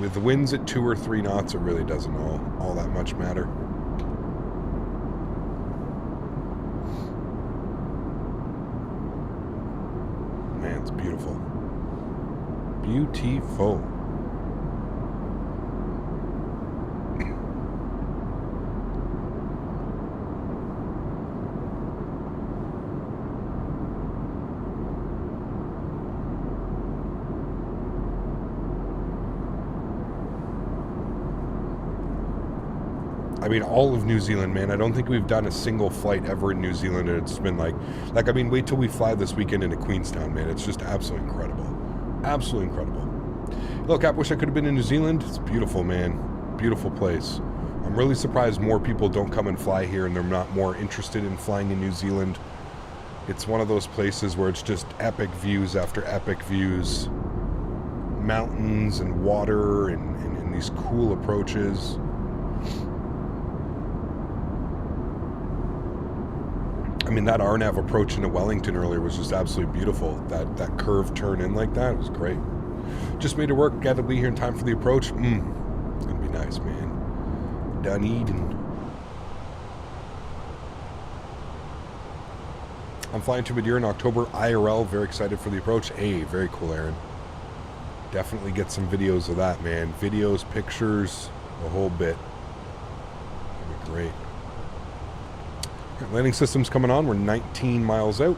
With the winds at 2 or 3 knots, it really doesn't all that much matter. Man, it's beautiful. Beautiful. I mean, all of New Zealand, man. I don't think we've done a single flight ever in New Zealand, and it's been like, I mean, wait till we fly this weekend into Queenstown, man. It's just absolutely incredible. Absolutely incredible. Look, I wish I could have been in New Zealand. It's beautiful, man. Beautiful place. I'm really surprised more people don't come and fly here, and they're not more interested in flying in New Zealand. It's one of those places where it's just epic views after epic views. Mountains and water and these cool approaches. I mean, that RNAV approach into Wellington earlier was just absolutely beautiful. That curved turn in like that was great. Just made it work. Glad to be here in time for the approach. It's going to be nice, man. Dunedin. I'm flying to Madeira in October. IRL. Very excited for the approach. Hey, very cool, Erin. Definitely get some videos of that, man. Videos, pictures, the whole bit. That'd be great. Landing system's coming on. We're 19 miles out.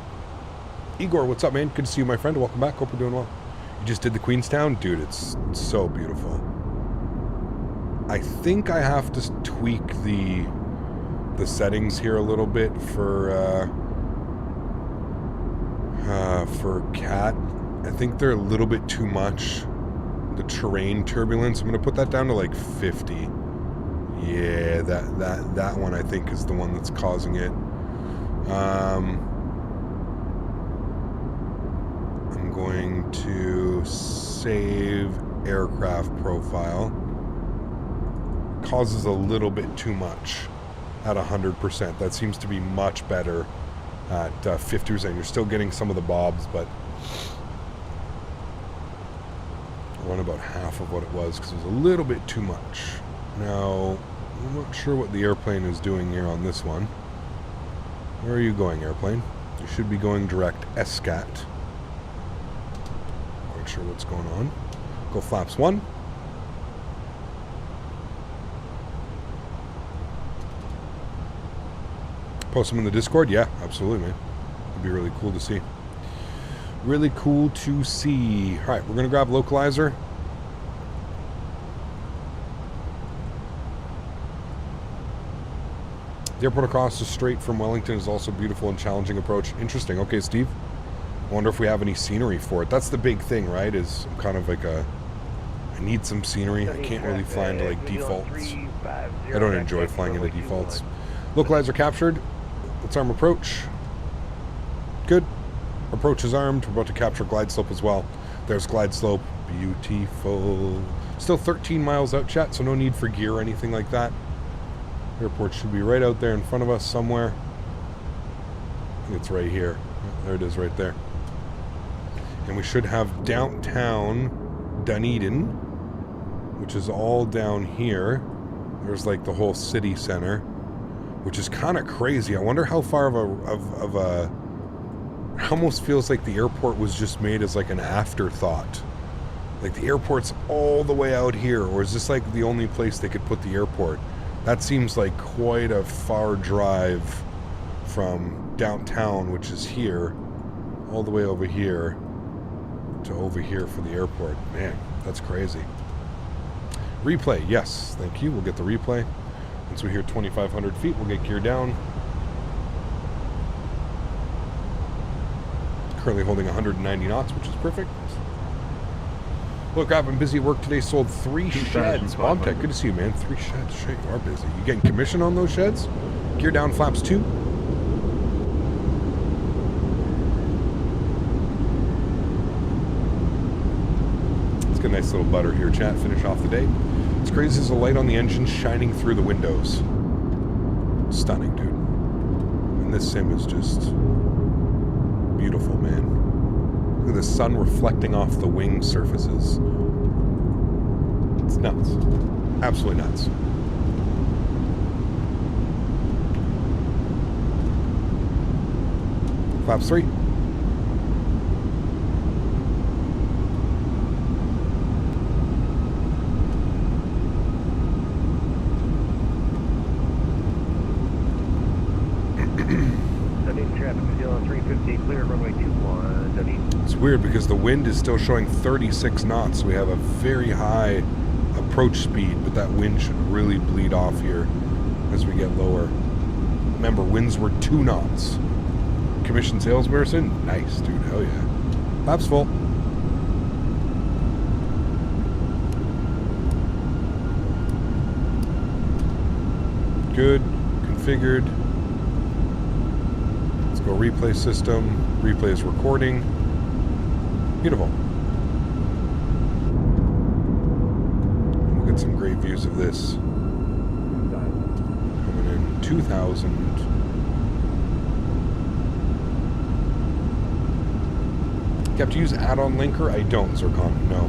Igor, what's up, man? Good to see you, my friend. Welcome back. Hope you're doing well. You just did the Queenstown? Dude, it's so beautiful. I think I have to tweak the settings here a little bit for CAT. I think they're a little bit too much. The terrain turbulence. I'm going to put that down to like 50. Yeah, that one I think is the one that's causing it. I'm going to save aircraft profile. Causes a little bit too much at 100%. That seems to be much better at 50%. You're still getting some of the bobs, but I run about half of what it was because it was a little bit too much. Now, I'm not sure what the airplane is doing here on this one. Where are you going, airplane? You should be going direct SCAT. Not sure what's going on. Go flaps 1. Post them in the Discord? Yeah, absolutely, man. It'd be really cool to see. Really cool to see. Alright, we're going to grab localizer. The airport across the strait from Wellington is also beautiful and challenging approach. Interesting. Okay, Steve. I wonder if we have any scenery for it. That's the big thing, right? Is I'm kind of like I need some scenery. I can't really fly into like defaults. I don't enjoy flying into defaults. Localizer captured. Let's arm approach. Good. Approach is armed. We're about to capture glide slope as well. There's glide slope. Beautiful. Still 13 miles out, chat, so no need for gear or anything like that. Airport should be right out there in front of us somewhere. I think it's right here. There it is right there. And we should have downtown Dunedin, which is all down here. There's like the whole city center, which is kind of crazy. I wonder how far of a it almost feels like the airport was just made as like an afterthought. Like the airport's all the way out here, or is this like the only place they could put the airport? That seems like quite a far drive from downtown, which is here, all the way over here to over here for the airport. Man, that's crazy. Replay, yes, thank you. We'll get the replay. Once we hit 2,500 feet, we'll get gear down. Currently holding 190 knots, which is perfect. Look, I've been busy at work today. Sold 3 sheds. Bomb Tech, good to see you, man. 3 sheds. Shit, you are busy. You getting commission on those sheds? Gear down, flaps 2. Let's get a nice little butter here, chat. Finish off the day. It's crazy as the light on the engine shining through the windows. Stunning, dude. And this sim is just beautiful, man. Look at the sun reflecting off the wing surfaces. It's nuts. Absolutely nuts. Flaps 3. It's weird because the wind is still showing 36 knots. We have a very high approach speed, but that wind should really bleed off here as we get lower. Remember, winds were 2 knots. Commission salesperson? Nice, dude. Hell yeah. Laps full. Good. Configured. Let's go replay system. Replay is recording. Beautiful. We'll get some great views of this. Coming in 2,000. You have to use add-on linker? I don't, Zircon. No.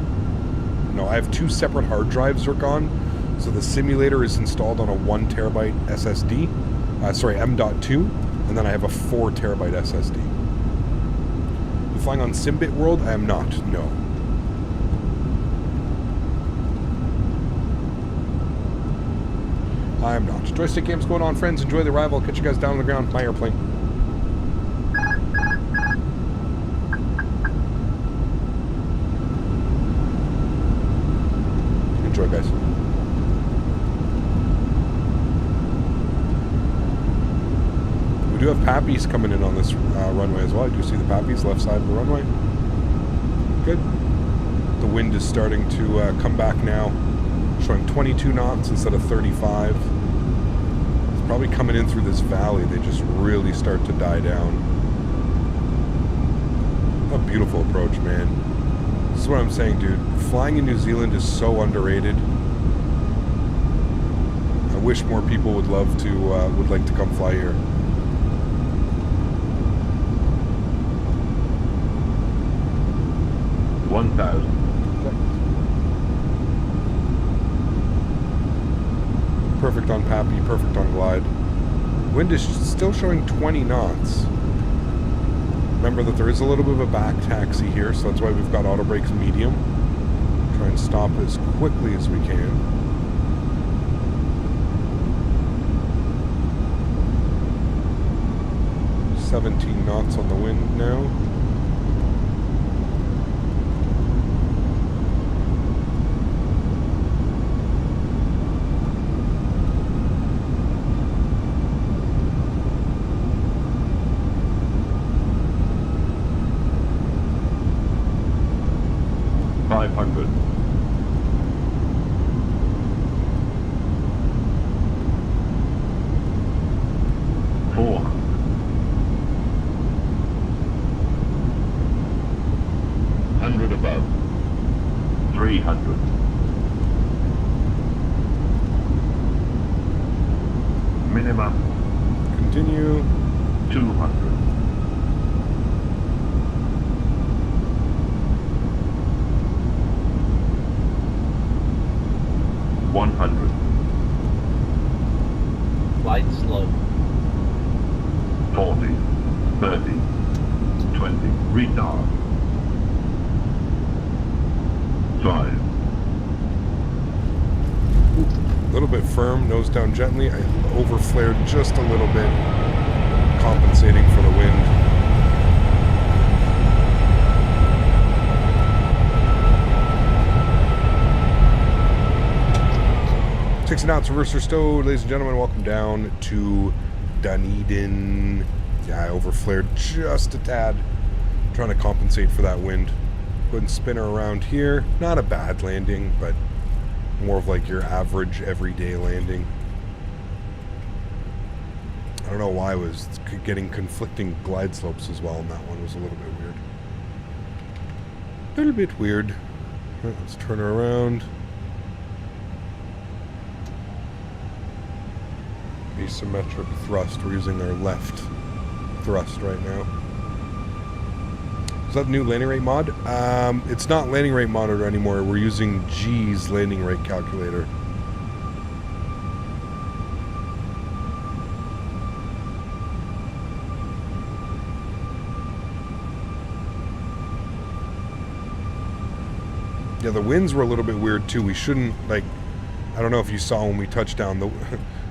No, I have 2 separate hard drives, Zircon. So the simulator is installed on a 1 terabyte SSD. Sorry, M.2. And then I have a 4 terabyte SSD. You flying on Simbit World? I am not, no. I am not. Joystick game's going on, friends. Enjoy the arrival. I'll catch you guys down on the ground. My airplane. Enjoy, guys. We do have Pappies coming in on this runway as well. I do see the Pappies left side of the runway. Good. The wind is starting to come back now, showing 22 knots instead of 35. It's probably coming in through this valley. They just really start to die down. A beautiful approach, man. This is what I'm saying, dude. Flying in New Zealand is so underrated. I wish more people would love to, would like to come fly here. Perfect on Pappy, perfect on Glide. Wind is still showing 20 knots. Remember that there is a little bit of a back taxi here, so that's why we've got auto brakes medium. Try and stop as quickly as we can. $17 knots on the wind now. Nose down gently. I overflared just a little bit, compensating for the wind. Takes it out, reverser stowed. Ladies and gentlemen, welcome down to Dunedin. Yeah, I overflared just a tad, trying to compensate for that wind. Go ahead and spin her around here. Not a bad landing, but more of like your average everyday landing. I don't know why I was getting conflicting glide slopes as well, and that one was a little bit weird. A little bit weird. All right, let's turn her around. Asymmetric thrust. We're using our left thrust right now. Is that the new landing rate mod? It's not landing rate monitor anymore. We're using G's landing rate calculator. Yeah, the winds were a little bit weird too. We shouldn't, like, I don't know if you saw when we touched down,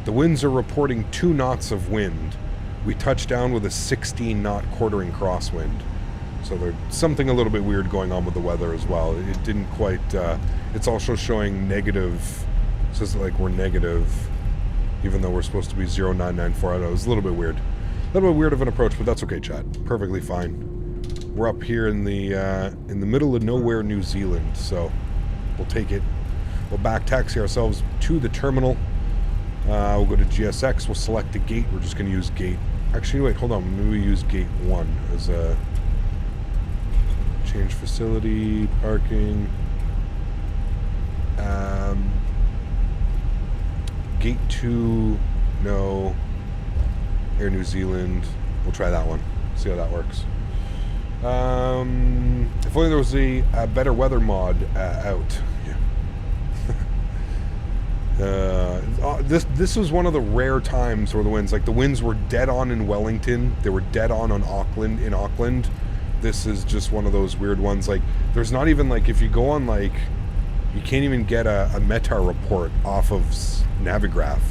the winds are reporting 2 knots of wind. We touched down with a 16 knot quartering crosswind. So there's something a little bit weird going on with the weather as well. It didn't quite, it's also showing negative, says like we're negative, even though we're supposed to be 0994. I don't know, it was a little bit weird. A little bit weird of an approach, but that's okay, chat. Perfectly fine. We're up here in the middle of nowhere, New Zealand, so we'll take it. We'll back taxi ourselves to the terminal. We'll go to GSX. We'll select the gate. We're just going to use gate. Actually, wait, hold on. Maybe we use gate 1 as a change facility, parking. Gate 2, no. Air New Zealand. We'll try that one. See how that works. If only there was a better weather mod out. Yeah. This was one of the rare times where the winds, like the winds were dead on in Wellington. They were dead on Auckland, in Auckland. This is just one of those weird ones. Like, there's not even, like, if you go on, like, you can't even get a METAR report off of Navigraph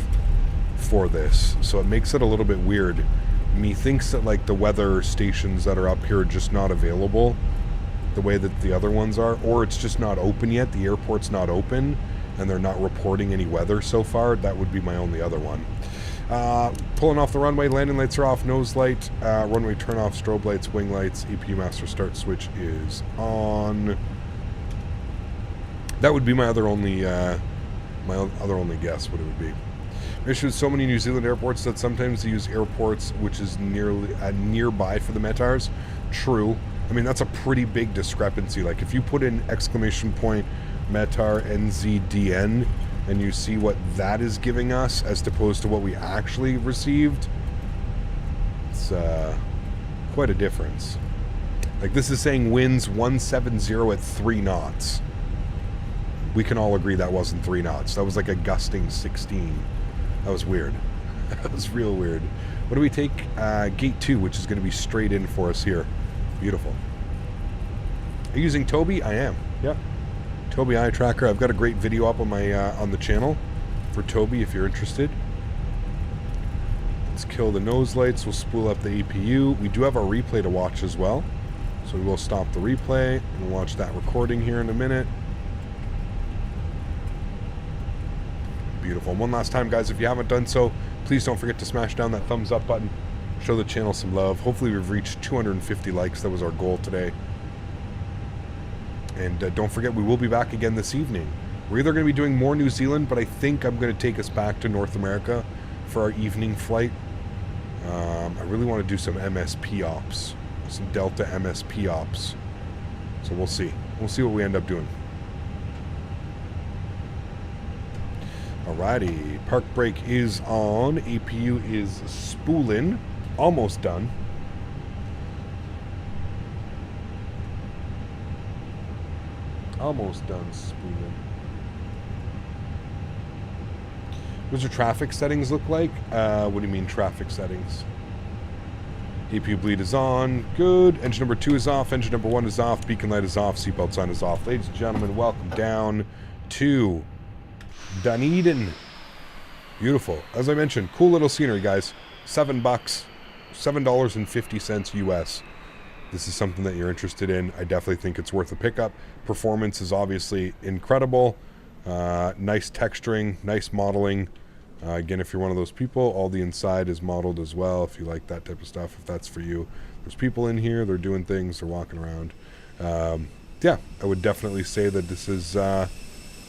for this. So it makes it a little bit weird. Methinks that, like, the weather stations that are up here are just not available the way that the other ones are, or it's just not open yet. The airport's not open, and they're not reporting any weather so far. That would be my only other one. Pulling off the runway, landing lights are off, nose light, runway turn off, strobe lights, wing lights, APU master start switch is on. That would be my other only guess what it would be. Issues so many New Zealand airports that sometimes they use airports which is nearly nearby for the METARs. True. I mean, that's a pretty big discrepancy. Like, if you put in exclamation point METAR NZDN and you see what that is giving us as opposed to what we actually received, it's quite a difference. Like, this is saying winds 170 at 3 knots. We can all agree that wasn't 3 knots. That was like a gusting 16. That was weird. That was real weird. What do we take? Gate 2, which is going to be straight in for us here. Beautiful. Are you using Toby? I am. Yep. Toby Eye Tracker. I've got a great video up on my on the channel for Toby if you're interested. Let's kill the nose lights. We'll spool up the APU. We do have our replay to watch as well, so we will stop the replay and watch that recording here in a minute. Beautiful. One last time, guys, if you haven't done so, please don't forget to smash down that thumbs up button. Show the channel some love. Hopefully we've reached 250 likes. That was our goal today. And don't forget, we will be back again this evening. We're either going to be doing more New Zealand, but I think I'm going to take us back to North America for our evening flight. I really want to do some MSP ops, some Delta MSP ops. So we'll see. We'll see what we end up doing. Alrighty, park brake is on. APU is spooling. Almost done. Almost done spooling. What does your traffic settings look like? What do you mean traffic settings? APU bleed is on. Good. Engine number 2 is off. Engine number 1 is off. Beacon light is off. Seatbelt sign is off. Ladies and gentlemen, welcome down to Dunedin. Beautiful. As I mentioned, cool little scenery, guys. $7, $7.50 US. This is something that you're interested in. I definitely think it's worth a pickup. Performance is obviously incredible. Nice texturing, nice modeling. Again, if you're one of those people, all the inside is modeled as well. If you like that type of stuff, if that's for you. There's people in here. They're doing things. They're walking around. yeah, I would definitely say that this is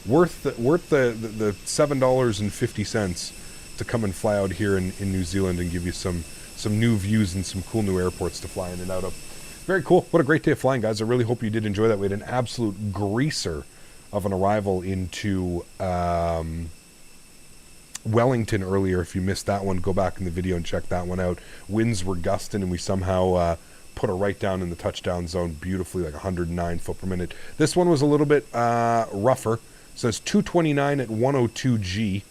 worth the $7.50 to come and fly out here in New Zealand and give you some new views and some cool new airports to fly in and out of. Very cool. What a great day of flying, guys. I really hope you did enjoy that. We had an absolute greaser of an arrival into Wellington earlier. If you missed that one, go back in the video and check that one out. Winds were gusting, and we somehow put her right down in the touchdown zone beautifully, like 109 foot per minute. This one was a little bit rougher. It says 229 at 102 G.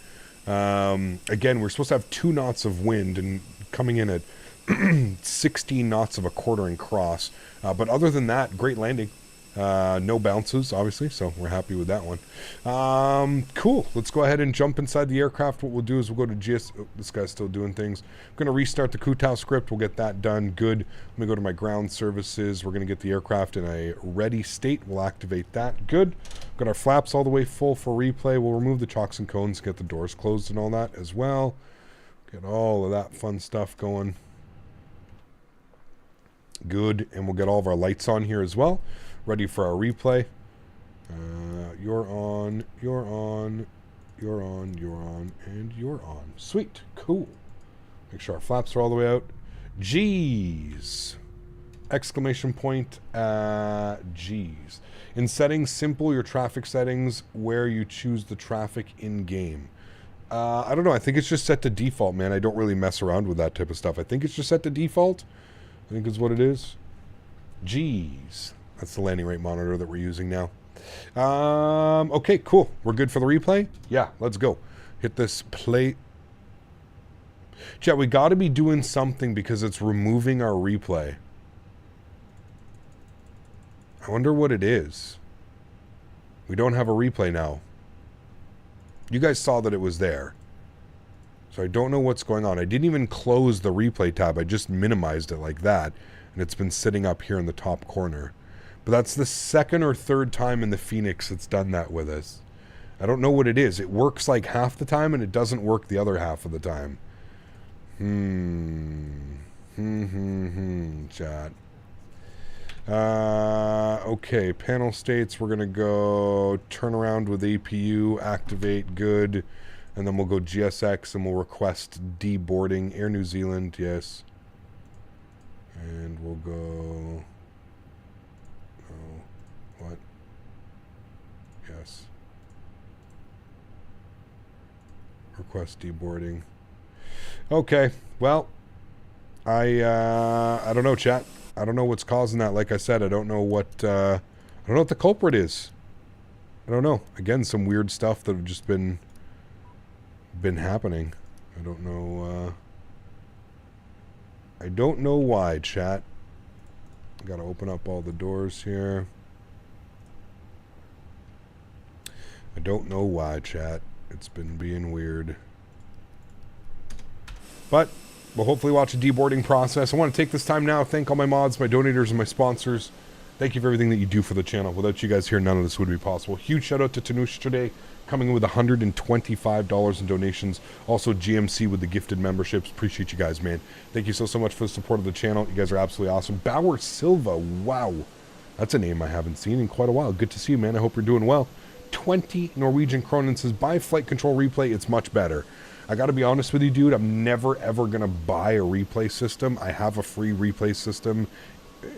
Again, we're supposed to have 2 knots of wind and coming in at 16 knots of a quartering cross. But other than that, great landing. No bounces, obviously, so we're happy with that one. Cool. Let's go ahead and jump inside the aircraft. What we'll do is we'll go to GS... Oh, this guy's still doing things. I'm going to restart the Kutau script. We'll get that done. Good. Let me go to my ground services. We're going to get the aircraft in a ready state. We'll activate that. Good. Got our flaps all the way full for replay. We'll remove the chocks and cones, get the doors closed and all that as well. Get all of that fun stuff going. Good. And we'll get all of our lights on here as well. Ready for our replay. You're on, you're on, you're on, you're on, and you're on. Sweet. Cool. Make sure our flaps are all the way out. Jeez. Exclamation point. Jeez. In settings, simple, your traffic settings, where you choose the traffic in-game. I don't know. I think it's just set to default, man. I don't really mess around with that type of stuff. I think it's just set to default. I think is what it is. Jeez. That's the landing rate monitor that we're using now. Okay, cool. We're good for the replay? Yeah, let's go. Hit this play. Chat, we got to be doing something because it's removing our replay. I wonder what it is. We don't have a replay now. You guys saw that it was there. So I don't know what's going on. I didn't even close the replay tab. I just minimized it like that. And it's been sitting up here in the top corner. But that's the second or third time in the Fenix it's done that with us. I don't know what it is. It works like half the time and it doesn't work the other half of the time. Chat. Okay, panel states. We're going to go turn around with APU, activate, good. And then we'll go GSX and we'll request deboarding. Air New Zealand, yes. And we'll go... What? Yes. Request deboarding. Okay. Well, I don't know, chat. I don't know what's causing that. Like I said, I don't know what the culprit is. I don't know. Again, some weird stuff that have just been happening. I don't know. I don't know why, chat. Got to open up all the doors here. I don't know why, chat. It's been being weird. But we'll hopefully watch a deboarding process. I want to take this time now to thank all my mods, my donators, and my sponsors. Thank you for everything that you do for the channel. Without you guys here, none of this would be possible. Huge shout out to Tanush today, coming in with $125 in donations. Also GMC with the gifted memberships. Appreciate you guys, man. Thank you so much for the support of the channel. You guys are absolutely awesome. Bauer Silva, wow. That's a name I haven't seen in quite a while. Good to see you, man. I hope you're doing well. 20 Norwegian Kronen says, buy flight control replay. It's much better. I got to be honest with you, dude. I'm never, ever going to buy a replay system. I have a free replay system.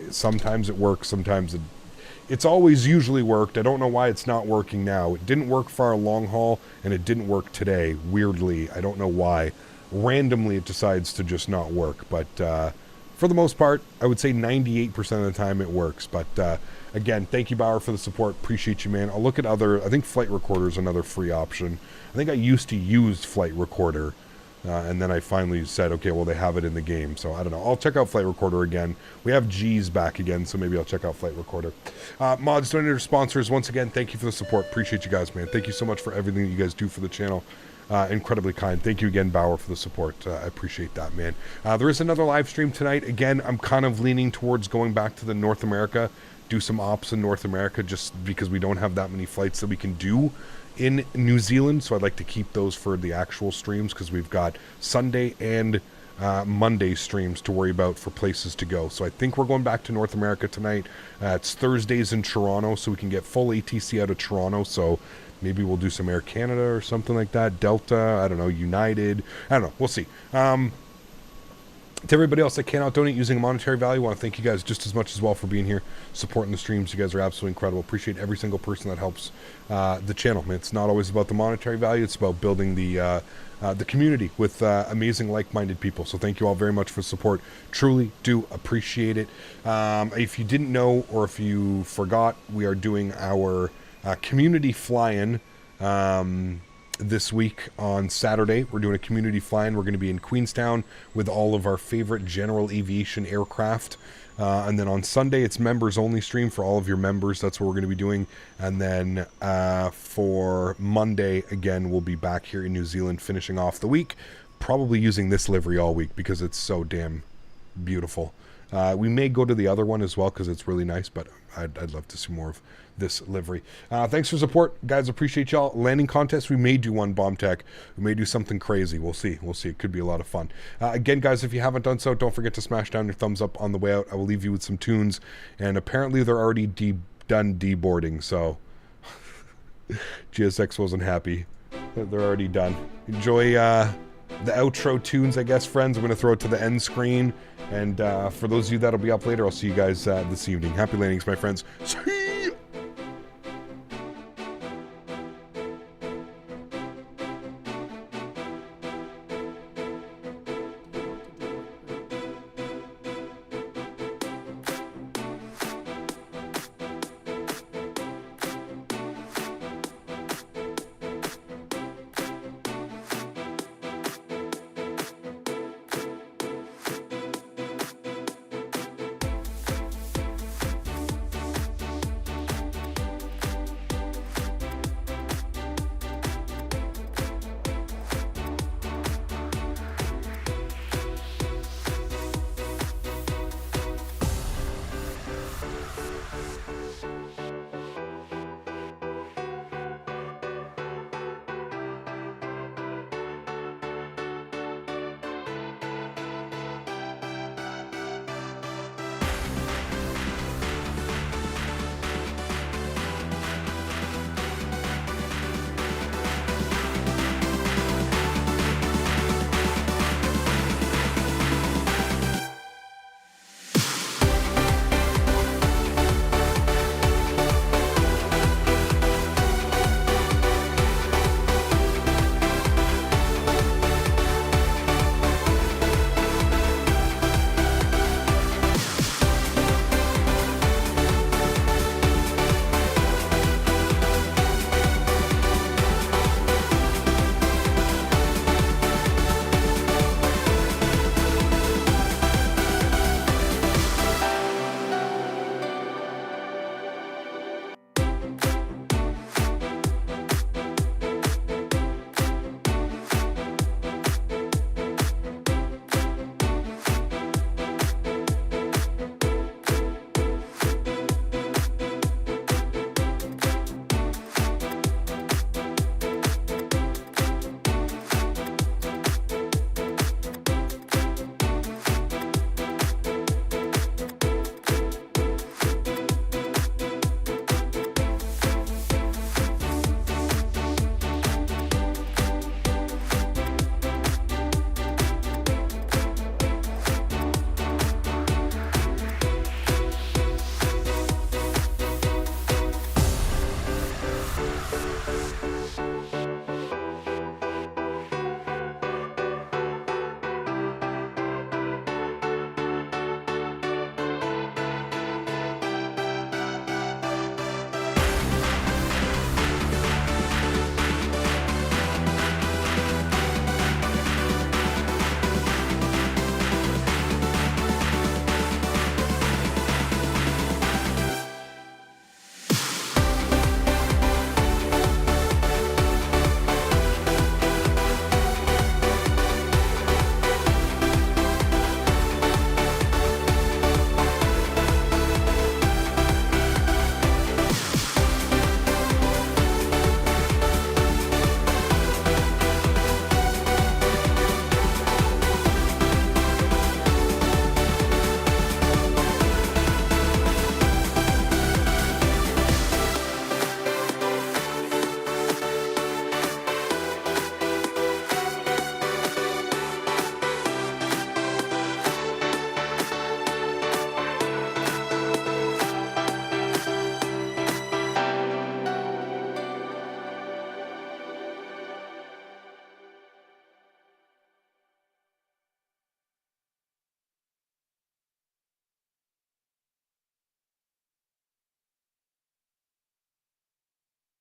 Sometimes it works. Sometimes it's always usually worked. I don't know why it's not working now. It didn't work for our long haul, and it didn't work today. Weirdly, I don't know why. Randomly, it decides to just not work. But for the most part, I would say 98% of the time it works. But again, thank you, Bauer, for the support. Appreciate you, man. I'll look at other... I think Flight Recorder is another free option. I think I used to use Flight Recorder. And then I finally said, okay, well, they have it in the game. So I don't know. I'll check out Flight Recorder again. We have G's back again, so maybe I'll check out Flight Recorder. Mods, donator, sponsors, once again, thank you for the support. Appreciate you guys, man. Thank you so much for everything that you guys do for the channel. Incredibly kind. Thank you again, Bauer, for the support. I appreciate that, man. There is another live stream tonight. Again, I'm kind of leaning towards going back to the North America, do some ops in North America, just because we don't have that many flights that we can do in New Zealand, so I'd like to keep those for the actual streams because we've got Sunday and Monday streams to worry about for places to go. So I think we're going back to North America tonight. It's Thursdays in Toronto, so we can get full ATC out of Toronto. So maybe we'll do some Air Canada or something like that. Delta, I don't know, United. I don't know. We'll see. To everybody else that cannot donate using a monetary value, I want to thank you guys just as much as well for being here, supporting the streams. You guys are absolutely incredible. Appreciate every single person that helps the channel. It's not always about the monetary value. It's about building the community with amazing like-minded people. So thank you all very much for support. Truly do appreciate it. If you didn't know or if you forgot, we are doing our community fly-in this week on Saturday. We're doing a community fly-in. We're going to be in Queenstown with all of our favorite general aviation aircraft. And then on Sunday, it's members only stream for all of your members. That's what we're going to be doing. And then for Monday, again, we'll be back here in New Zealand finishing off the week. Probably using this livery all week because it's so damn beautiful. We may go to the other one as well because it's really nice, but I'd love to see more of this livery. Thanks for support, guys. Appreciate y'all. Landing contest, we may do one, Bomb Tech. We may do something crazy. We'll see. It could be a lot of fun. Again, guys, if you haven't done so, don't forget to smash down your thumbs up on the way out. I will leave you with some tunes, and apparently they're already done deboarding, so GSX wasn't happy. They're already done. Enjoy the outro tunes, I guess, friends. I'm going to throw it to the end screen. And for those of you that'll be up later, I'll see you guys this evening. Happy landings, my friends. See